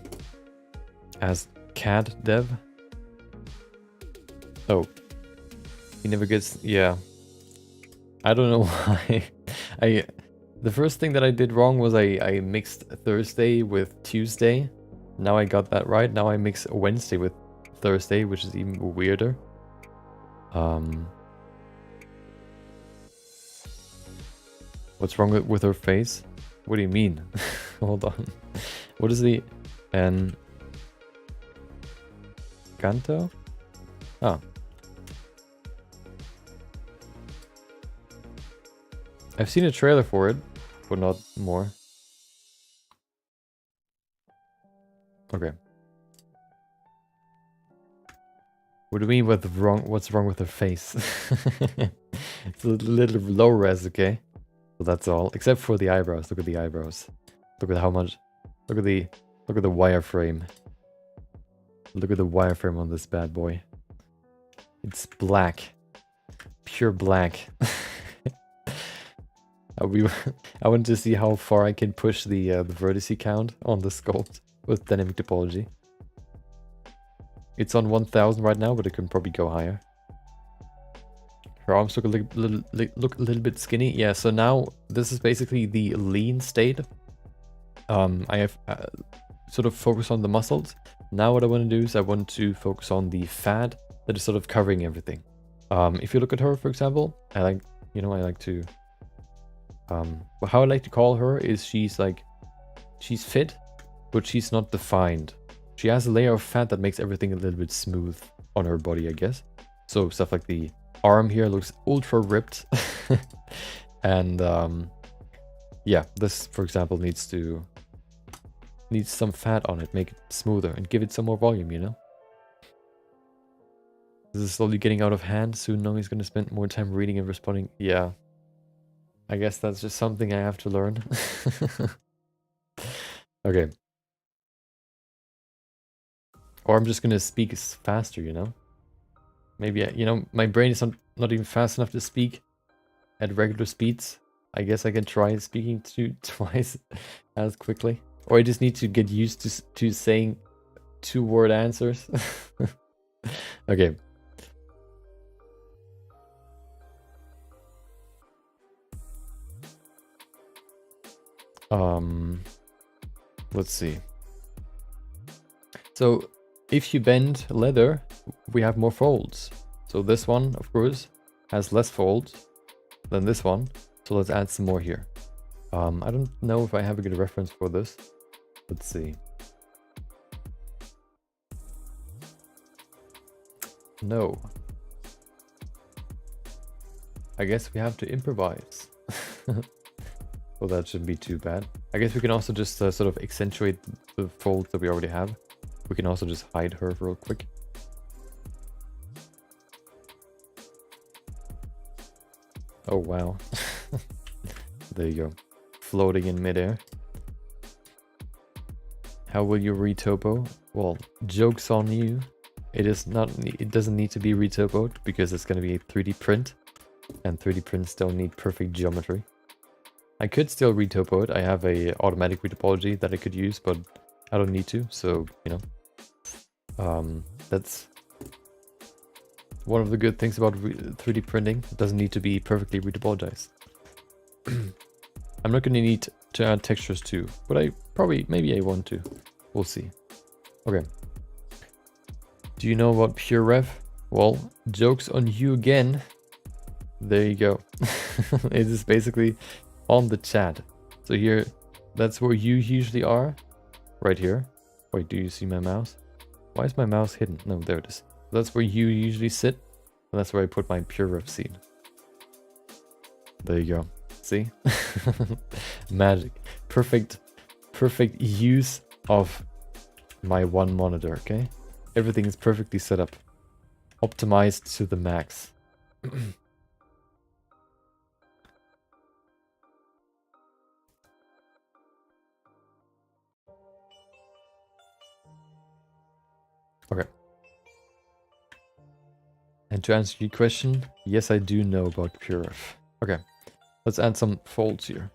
As CAD dev. Oh. He never gets... Yeah. I don't know why. The first thing that I did wrong was I mixed Thursday with Tuesday. Now I got that right. Now I mix Wednesday with Thursday, which is even weirder. What's wrong with her face? What do you mean? Hold on. What is the... Canto? Oh. I've seen a trailer for it, but not more. Okay. What do you mean with what's wrong with her face? It's a little low res, okay? So that's all. Except for the eyebrows. Look at the eyebrows. Look at how much. Look at the wireframe. Look at the wireframe on this bad boy. It's black. Pure black. I want to see how far I can push the vertice count on the sculpt with dynamic topology. It's on 1000 right now, but it can probably go higher. Her arms look a little bit skinny. Yeah, so now this is basically the lean state. I have sort of focused on the muscles. Now what I want to do is I want to focus on the fat that is sort of covering everything. If you look at her, for example, I like to... how I like to call her is she's fit, but she's not defined. She has a layer of fat that makes everything a little bit smooth on her body, I guess. So stuff like the arm here looks ultra ripped. And yeah, this, for example, needs some fat on it, make it smoother and give it some more volume, you know? This is slowly getting out of hand. Soon Nomi's gonna spend more time reading and responding. Yeah. I guess that's just something I have to learn. Okay. Or I'm just gonna speak faster, you know? Maybe, my brain is not even fast enough to speak at regular speeds. I guess I can try speaking twice as quickly. Or I just need to get used to saying 2-word answers. Okay. Let's see. So if you bend leather, we have more folds. So this one, of course, has less folds than this one. So let's add some more here. I don't know if I have a good reference for this. Let's see. No. I guess we have to improvise. Well, that shouldn't be too bad. I guess we can also just sort of accentuate the folds that we already have. We can also just hide her real quick. Oh, wow. There you go. Floating in midair. How will you retopo? Well, joke's on you. It doesn't need to be retopoed because it's going to be a 3D print. And 3D prints don't need perfect geometry. I could still retopo it. I have a automatic retopology that I could use, but I don't need to. So, that's one of the good things about 3D printing. It doesn't need to be perfectly retopologized. I'm not going to need to add textures too, but maybe I want to. We'll see. Okay. Do you know about Pure Rev? Well, joke's on you again. There you go. It is basically on the chat. So here, that's where you usually are. Right here. Wait, do you see my mouse? Why is my mouse hidden? No, there it is. That's where you usually sit. And that's where I put my Pure Rev seed. There you go. See? Magic. Perfect use of my one monitor, okay? Everything is perfectly set up. Optimized to the max. Okay. And to answer your question, yes, I do know about Pure Rev. Okay. Let's add some folds here.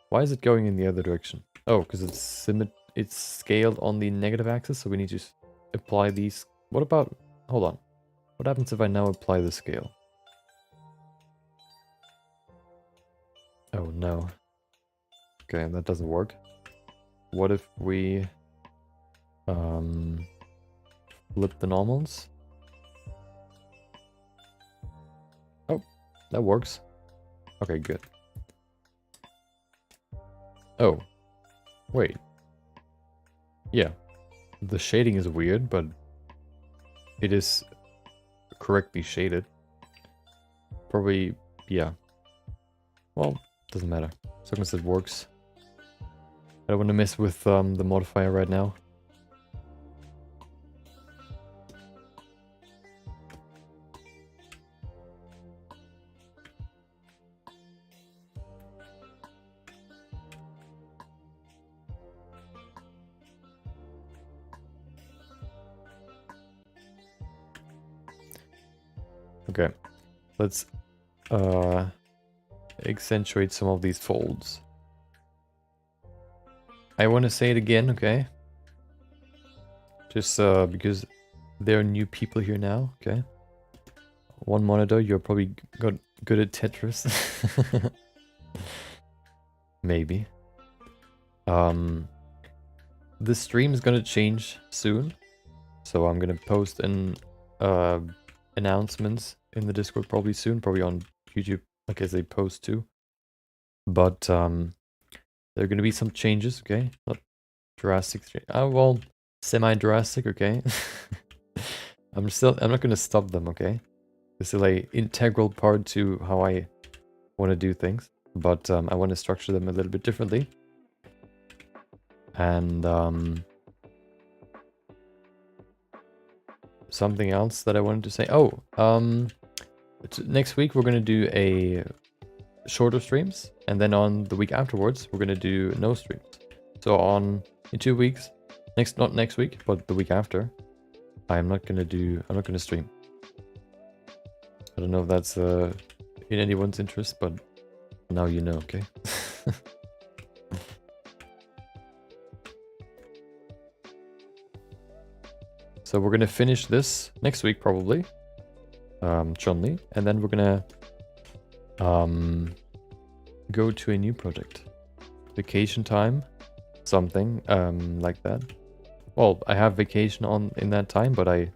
Why is it going in the other direction? Oh, because it's scaled on the negative axis, so we need to apply these. What about, hold on. What happens if I now apply the scale? Oh no. Okay, that doesn't work. What if we flip the normals? Oh, that works. Okay, good. Oh, wait. Yeah, the shading is weird, but it is correctly shaded. Probably, yeah. Well, doesn't matter. As long as it works. I don't want to mess with the modifier right now. Okay, let's accentuate some of these folds. I want to say it again, okay? Just because there are new people here now, okay? One monitor, you're probably good at Tetris. Maybe. The stream is gonna change soon, so I'm gonna post an announcements in the Discord probably soon, probably on YouTube, like as a post too. But there are gonna be some changes, okay? Not drastic. Well, semi-drastic, okay? I'm not gonna stop them, okay? This is an integral part to how I want to do things, but I want to structure them a little bit differently. And something else that I wanted to say. Oh, next week we're gonna do a shorter streams, and then on the week afterwards we're gonna do no streams. So in 2 weeks, not next week, but the week after, I'm not gonna stream. I don't know if that's in anyone's interest, but now you know, okay? So we're gonna finish this next week probably, Chun-Li, and then we're gonna go to a new project. Vacation time, something like that. Well, I have vacation in that time, but I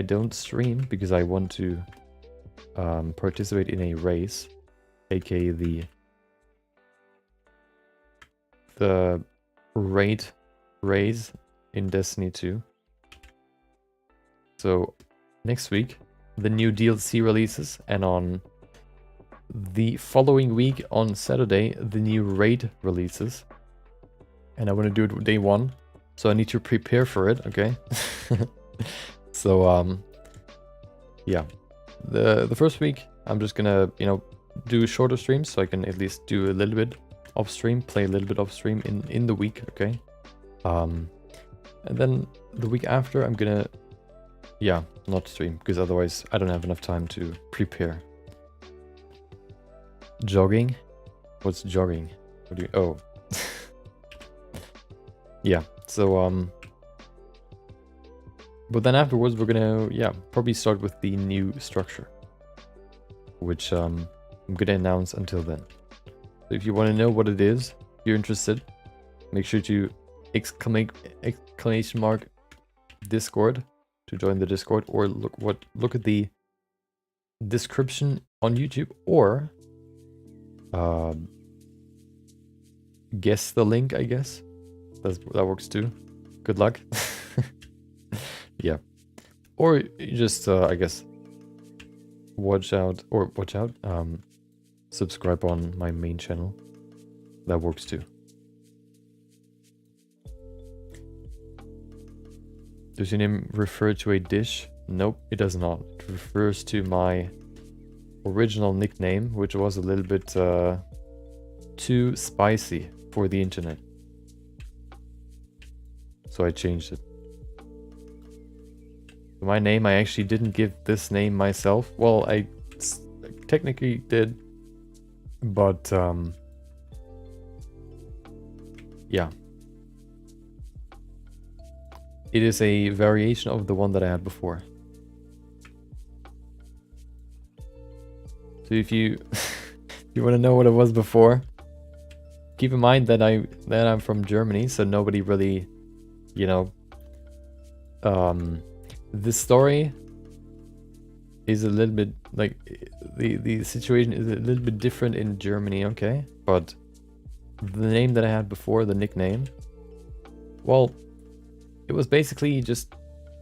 don't stream because I want to participate in a race, aka the raid raise in Destiny 2. So next week the new DLC releases, and on the following week on Saturday the new raid releases, and I want to do it day 1, so I need to prepare for it, okay? So yeah, the first week I'm just gonna, you know, do shorter streams so I can at least do a little bit off stream, play a little bit off stream in the week, okay? And then the week after I'm gonna, yeah, not stream, because otherwise I don't have enough time to prepare. Jogging? What's jogging? What do you, oh. Yeah, so but then afterwards we're gonna, yeah, probably start with the new structure, which I'm gonna announce until then. So if you want to know what it is, if you're interested, make sure to exclamation mark Discord to join the Discord, or look at the description on YouTube, or guess the link, I guess. That works too. Good luck. Yeah. Or you just I guess subscribe on my main channel. That works too. Does your name refer to a dish? Nope, it does not. It refers to my original nickname, which was a little bit too spicy for the internet. So I changed it. My name, I actually didn't give this name myself. Well, I technically did, but yeah. It is a variation of the one that I had before. So if you you want to know what it was before, keep in mind that I'm from Germany, so nobody really, you know, this story is a little bit like the situation is a little bit different in Germany, okay? But the name that I had before, the nickname, well, it was basically just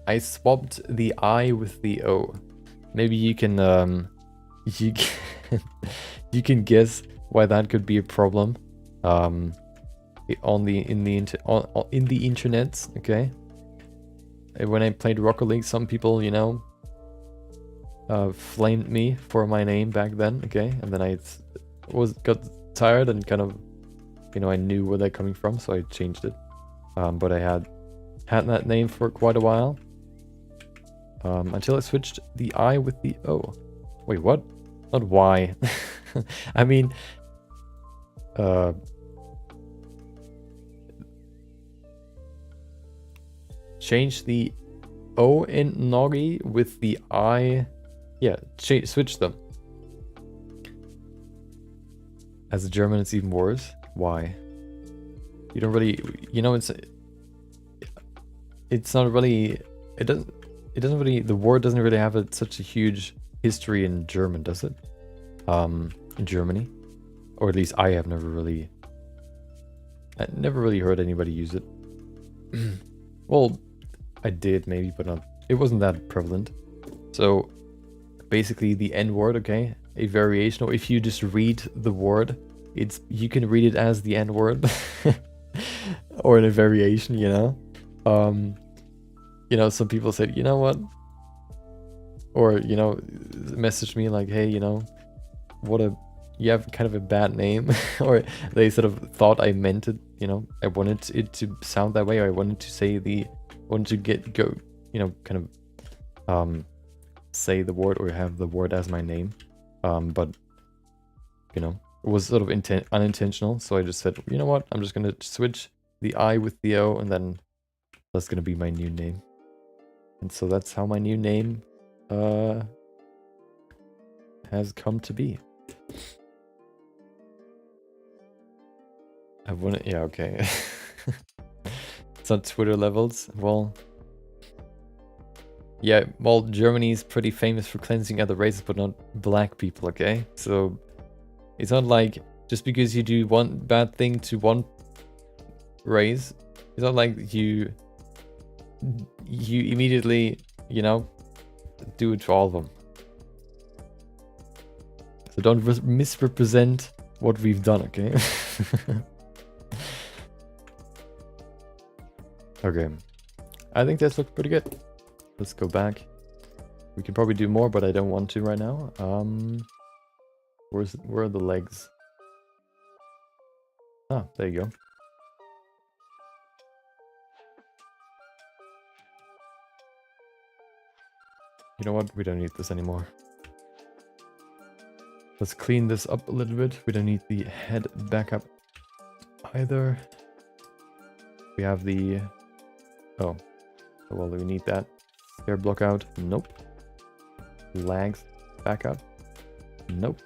I swapped the I with the O. Maybe you can you can, you can guess why that could be a problem. In the internet, okay? When I played Rocket League, some people, you know, flamed me for my name back then, okay? And then I got tired and kind of, you know, I knew where they're coming from, so I changed it. But I had that name for quite a while, until I switched the I with the O. Wait, what? Not why. I mean, change the O in Noggy with the I. Yeah, switch them. As a German, it's even worse. Why? You don't really, you know, it's not really, it doesn't really, the word doesn't really have such a huge history in German, does it? In Germany, or at least I never really heard anybody use it. Well, I did maybe, but not, it wasn't that prevalent. So basically the N word, okay, a variation, or if you just read the word, you can read it as the N word. Or in a variation, you know. You know, some people said, you know what, or, you know, message me like, hey, you know, you have kind of a bad name. Or they sort of thought I meant it, you know, I wanted it to sound that way, or I wanted to say you know, kind of say the word or have the word as my name, but, you know, it was sort of unintentional, so I just said, you know what, I'm just gonna switch the I with the O, and then that's gonna be my new name. And so that's how my new name has come to be. Yeah, okay. It's not Twitter levels. Well, yeah, well, Germany's pretty famous for cleansing other races, but not black people, okay? So it's not like just because you do one bad thing to one race, it's not like you immediately, you know, do it to all of them. So don't misrepresent what we've done, okay? Okay, I think this looks pretty good. Let's go back. We can probably do more, but I don't want to right now. Where are the legs? Ah, there you go. You know what? We don't need this anymore. Let's clean this up a little bit. We don't need the head backup either. We have the... Oh. Well, we need that. Hair block out. Nope. Legs backup. Nope.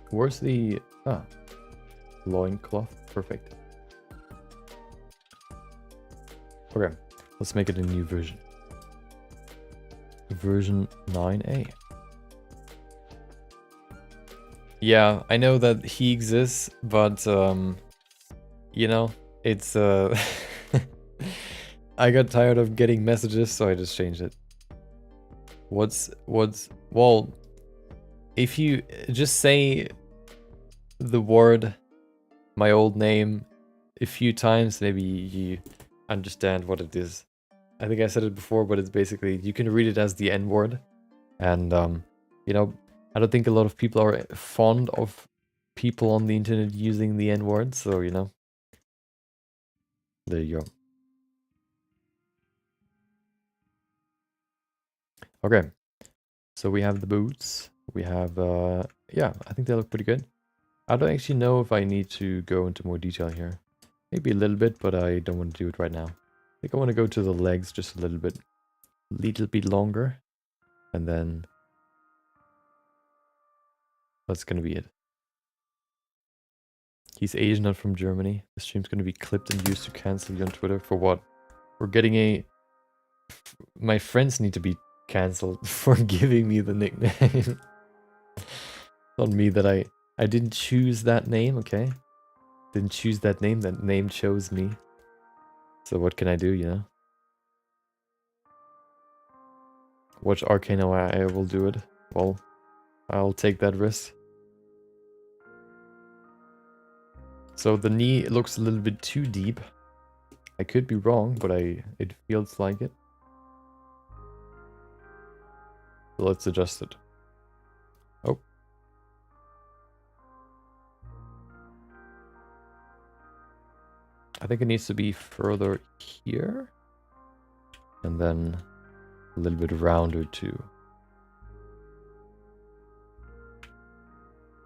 Where's the... Ah. Loincloth. Perfect. Okay. Let's make it a new version. Version 9a. Yeah, I know that he exists, but you know, it's I got tired of getting messages, so I just changed it. Well, if you just say the word my old name a few times, maybe you understand what it is. I think I said it before, but it's basically, you can read it as the N word. And, you know, I don't think a lot of people are fond of people on the internet using the N word. So, you know, there you go. Okay. So we have the boots. We have, yeah, I think they look pretty good. I don't actually know if I need to go into more detail here. Maybe a little bit, but I don't want to do it right now. I think I want to go to the legs just a little bit longer. And then that's going to be it. He's Asian, not from Germany. The stream's going to be clipped and used to cancel you on Twitter. For what? We're getting a... My friends need to be cancelled for giving me the nickname. Not me that I didn't choose that name, okay? Didn't choose that name chose me. So what can I do, you know? Watch Arcane, I will do it. Well, I'll take that risk. So the knee looks a little bit too deep. I could be wrong, but it feels like it. So let's adjust it. Oh. I think it needs to be further here. And then a little bit rounder too.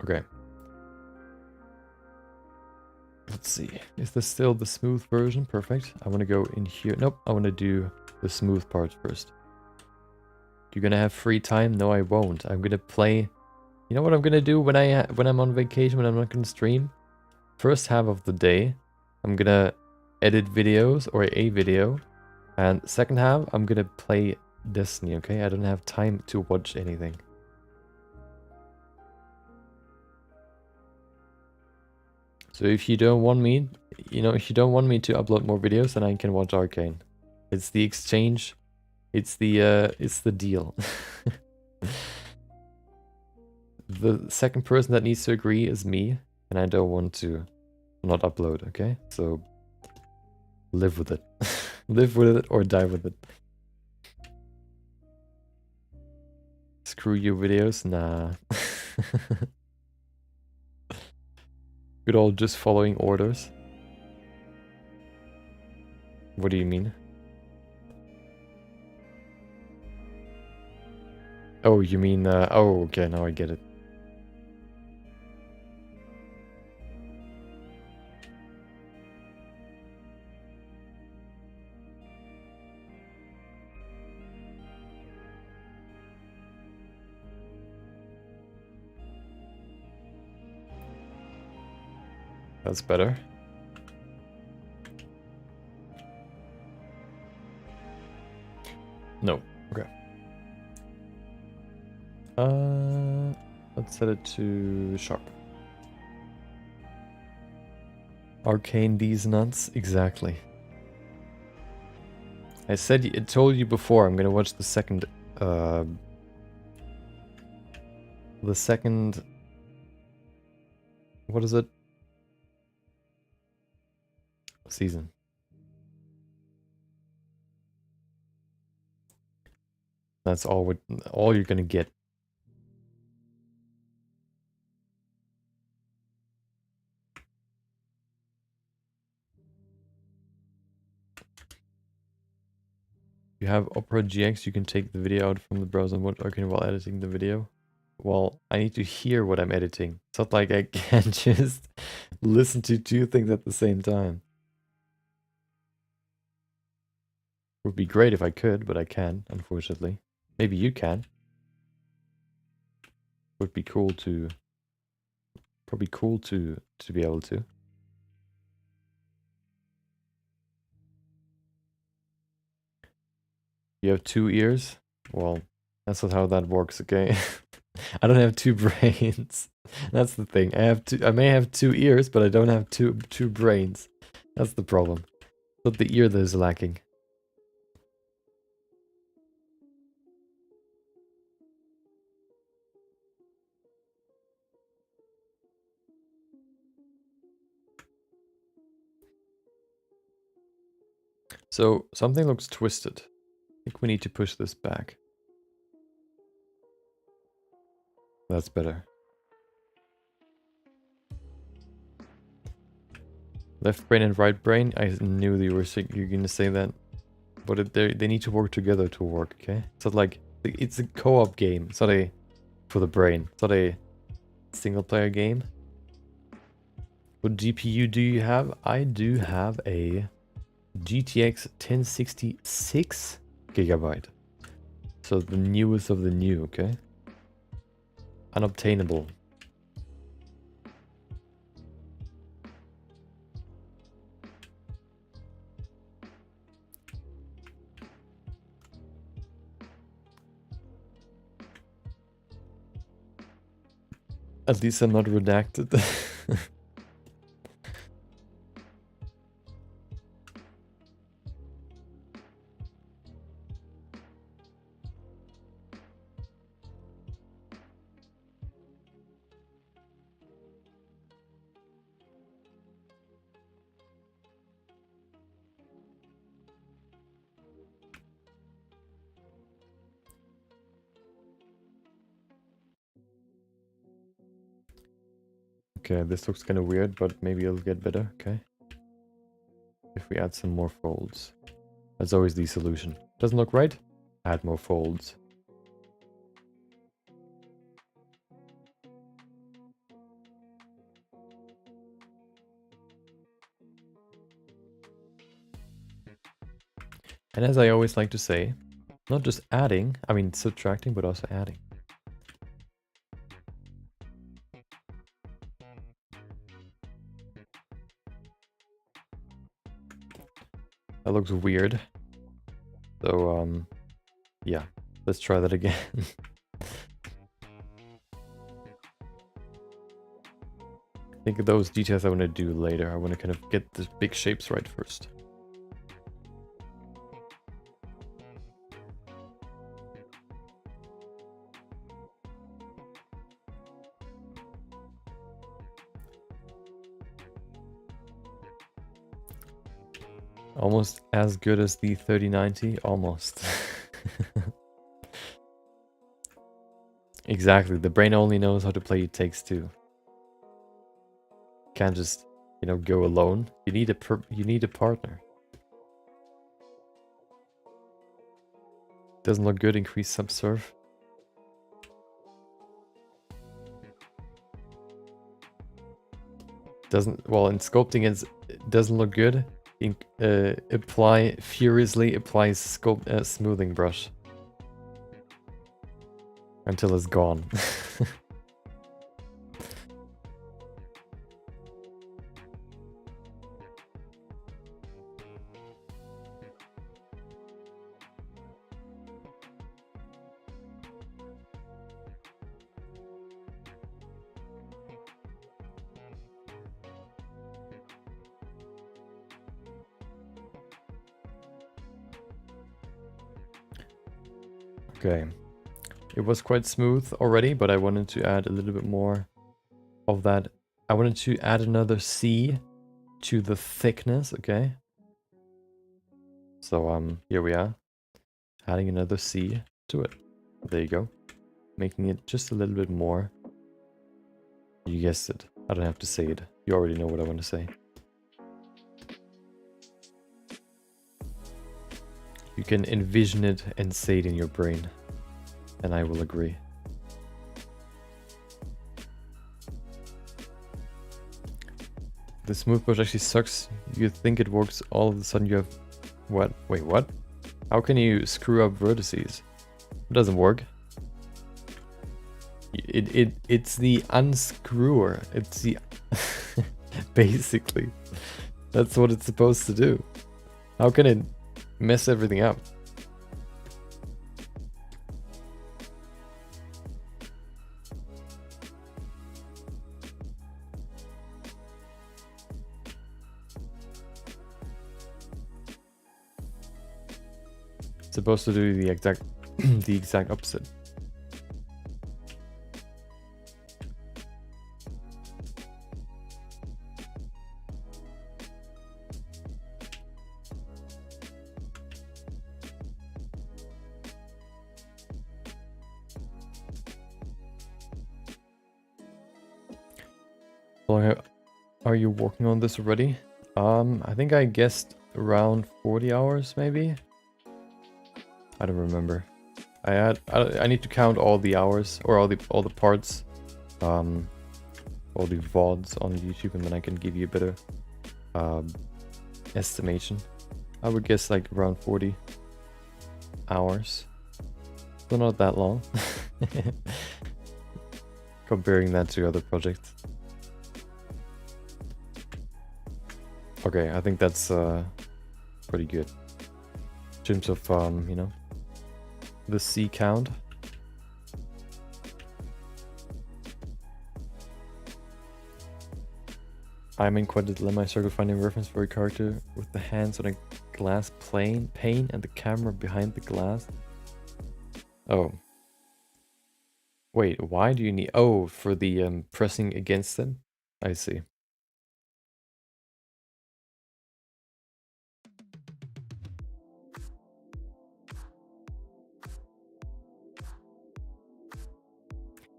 Okay. Let's see. Is this still the smooth version? Perfect. I want to go in here. Nope. I want to do the smooth part first. You're gonna have free time? No, I won't. I'm gonna play. You know what I'm gonna do when I'm on vacation, when I'm not gonna stream? First half of the day, I'm gonna edit videos or a video, and second half, I'm gonna play Destiny. Okay, I don't have time to watch anything. So if you don't want me, if you don't want me to upload more videos, then I can watch Arcane. It's the exchange. It's the deal. The second person that needs to agree is me, and I don't want to not upload, okay? So live with it. Live with it or die with it. Screw your videos? Nah. Good old just following orders. What do you mean? Oh, you mean, oh, okay, now I get it. That's better. No. Okay. Let's set it to sharp. Arcane these nuts? Exactly. I told you before, I'm gonna watch the second, what is it? Season. That's all you're gonna get. You have Opera GX, you can take the video out from the browser and watch Arcane while editing the video. Well, I need to hear what I'm editing. It's not like I can just listen to two things at the same time. Would be great if I could, but I can't, unfortunately. Maybe you can. Would be cool to... Probably cool to be able to. You have 2 ears? Well, that's not how that works, okay? I don't have 2 brains. That's the thing. I may have 2 ears, but I don't have two brains. That's the problem. But the ear that is lacking. So, something looks twisted. I think we need to push this back. That's better. Left brain and right brain? I knew you were gonna say that. But they need to work together to work, okay? It's not like... It's a co-op game. It's not a... For the brain. It's not a single player game. What GPU do you have? I do have a GTX 1060 6GB. So the newest of the new, okay? Unobtainable. At least I'm not redacted. Okay, this looks kind of weird, but maybe it'll get better, okay? If we add some more folds. That's always the solution. Doesn't look right? Add more folds. And as I always like to say, not just adding, I mean subtracting, but also adding. That looks weird. So, yeah, let's try that again. I think those details I want to do later. I want to kind of get the big shapes right first. Almost as good as the 3090, almost. Exactly, the brain only knows how to play It Takes Two. Can't just, you know, go alone. You need a partner. Doesn't look good, increase subsurf. Doesn't, well, in sculpting it doesn't look good. Furiously applies smoothing brush until it's gone. Okay, it was quite smooth already, but I wanted to add a little bit more of that. I wanted to add another C to the thickness, okay? So here we are, adding another C to it. There you go, making it just a little bit more. You guessed it, I don't have to say it. You already know what I want to say. You can envision it and say it in your brain, and I will agree. The smooth brush actually sucks. You think it works, all of a sudden you have... What? Wait, what? How can you screw up vertices? It doesn't work. It's the unscrewer. It's the... Basically. That's what it's supposed to do. How can it mess everything up? It's supposed to do the exact opposite. Are you working on this already? I think I guessed around 40 hours, maybe? I don't remember. I need to count all the hours, or all the parts. Well, all the VODs on YouTube, and then I can give you a better estimation. I would guess like around 40 hours. So not that long. Comparing that to other projects. Okay, I think that's pretty good. In terms of, you know, the C count. I'm in quite a dilemma. I struggle finding a reference for a character with the hands on a glass pane and the camera behind the glass. Oh. Wait, why do you need... Oh, for the pressing against them? I see.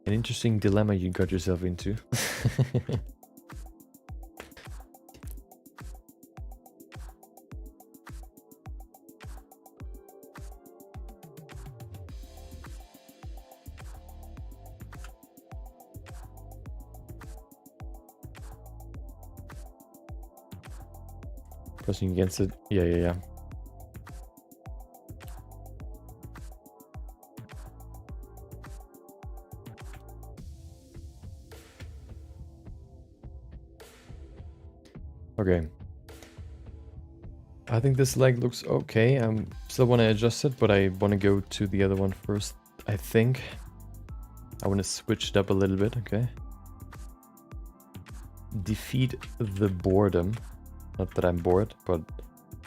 An interesting dilemma you got yourself into. Pressing against it. Yeah. Okay. I think this leg looks okay. I still want to adjust it, but I want to go to the other one first. I think I want to switch it up a little bit. Okay. Defeat the boredom. Not that I'm bored, but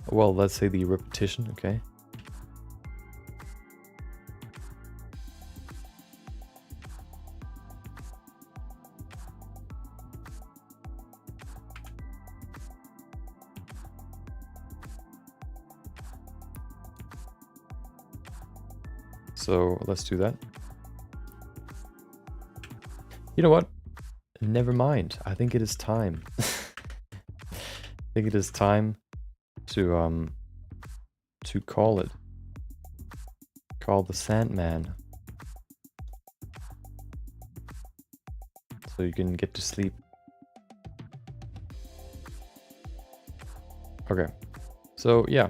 well, let's say the repetition. Okay. So let's do that. You know what? Never mind. I think it is time. I think it is time to call it. Call the Sandman. So you can get to sleep. Okay. So yeah.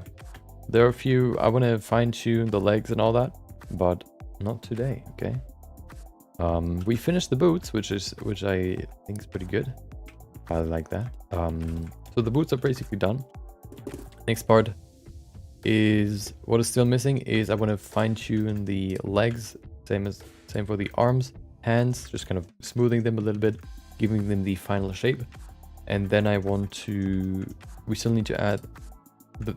There are a few, I want to fine tune the legs and all that, but not today, okay? We finished the boots, which I think is pretty good. I like that. So the boots are basically done. Next part is, what is still missing is I want to fine tune the legs, same for the arms, hands, just kind of smoothing them a little bit, giving them the final shape. And then I want to, we still need to add the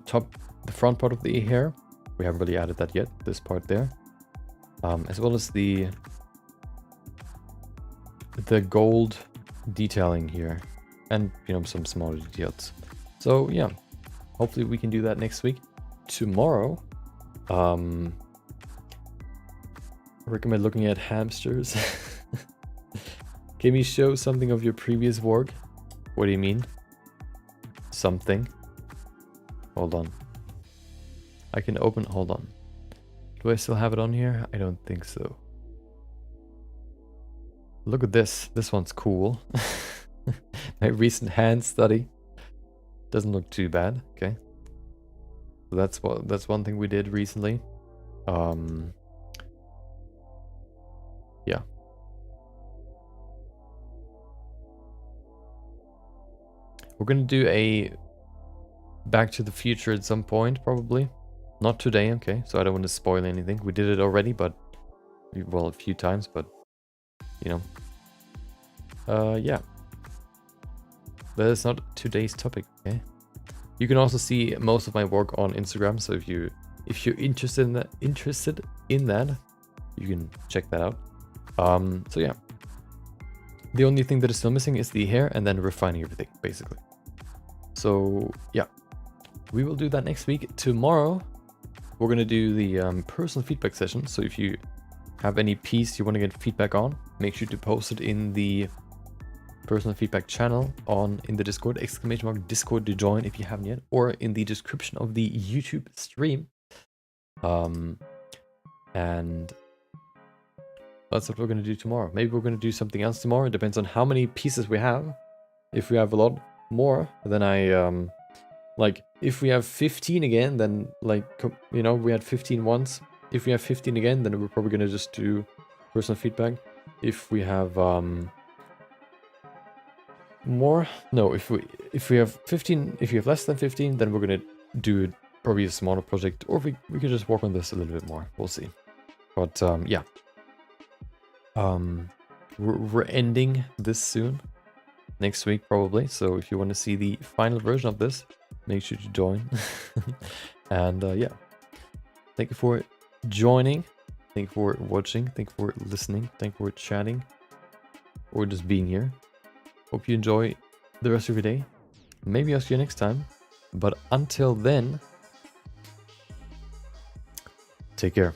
front part of the hair. We haven't really added that yet, this part there. As well as the gold detailing here, and you know, some smaller details. So yeah, hopefully we can do that next week. Tomorrow, I recommend looking at hamsters. Can you show something of your previous work? What do you mean? Something. Hold on. I can open, hold on. Do I still have it on here? I don't think so. Look at this. This one's cool. My recent hand study. Doesn't look too bad. Okay. So that's one thing we did recently. Yeah. We're gonna do a Back to the Future at some point, probably. Not today, okay? So I don't want to spoil anything. We did it already, but well, a few times, but you know. Yeah. That is not today's topic, okay? You can also see most of my work on Instagram, so if you're interested in that, you can check that out. So yeah. The only thing that is still missing is the hair and then refining everything, basically. So yeah. We will do that next week. Tomorrow, we're going to do the personal feedback session. So if you have any piece you want to get feedback on, make sure to post it in the personal feedback channel in the Discord, !Discord to join if you haven't yet, or in the description of the YouTube stream. And that's what we're going to do tomorrow. Maybe we're going to do something else tomorrow. It depends on how many pieces we have. If we have a lot more, then like, if we have 15 again, then, like, you know, we had 15 once. If we have 15 again, then we're probably going to just do personal feedback. If we have, more, no, if we have 15, if you have less than 15, then we're going to do probably a smaller project, or we could just work on this a little bit more. We'll see. But, yeah. We're ending this soon. Next week, probably. So if you want to see the final version of this, make sure to join. And yeah, thank you for joining. Thank you for watching. Thank you for listening. Thank you for chatting, or just being here. Hope you enjoy the rest of your day. Maybe I'll see you next time. But until then, take care.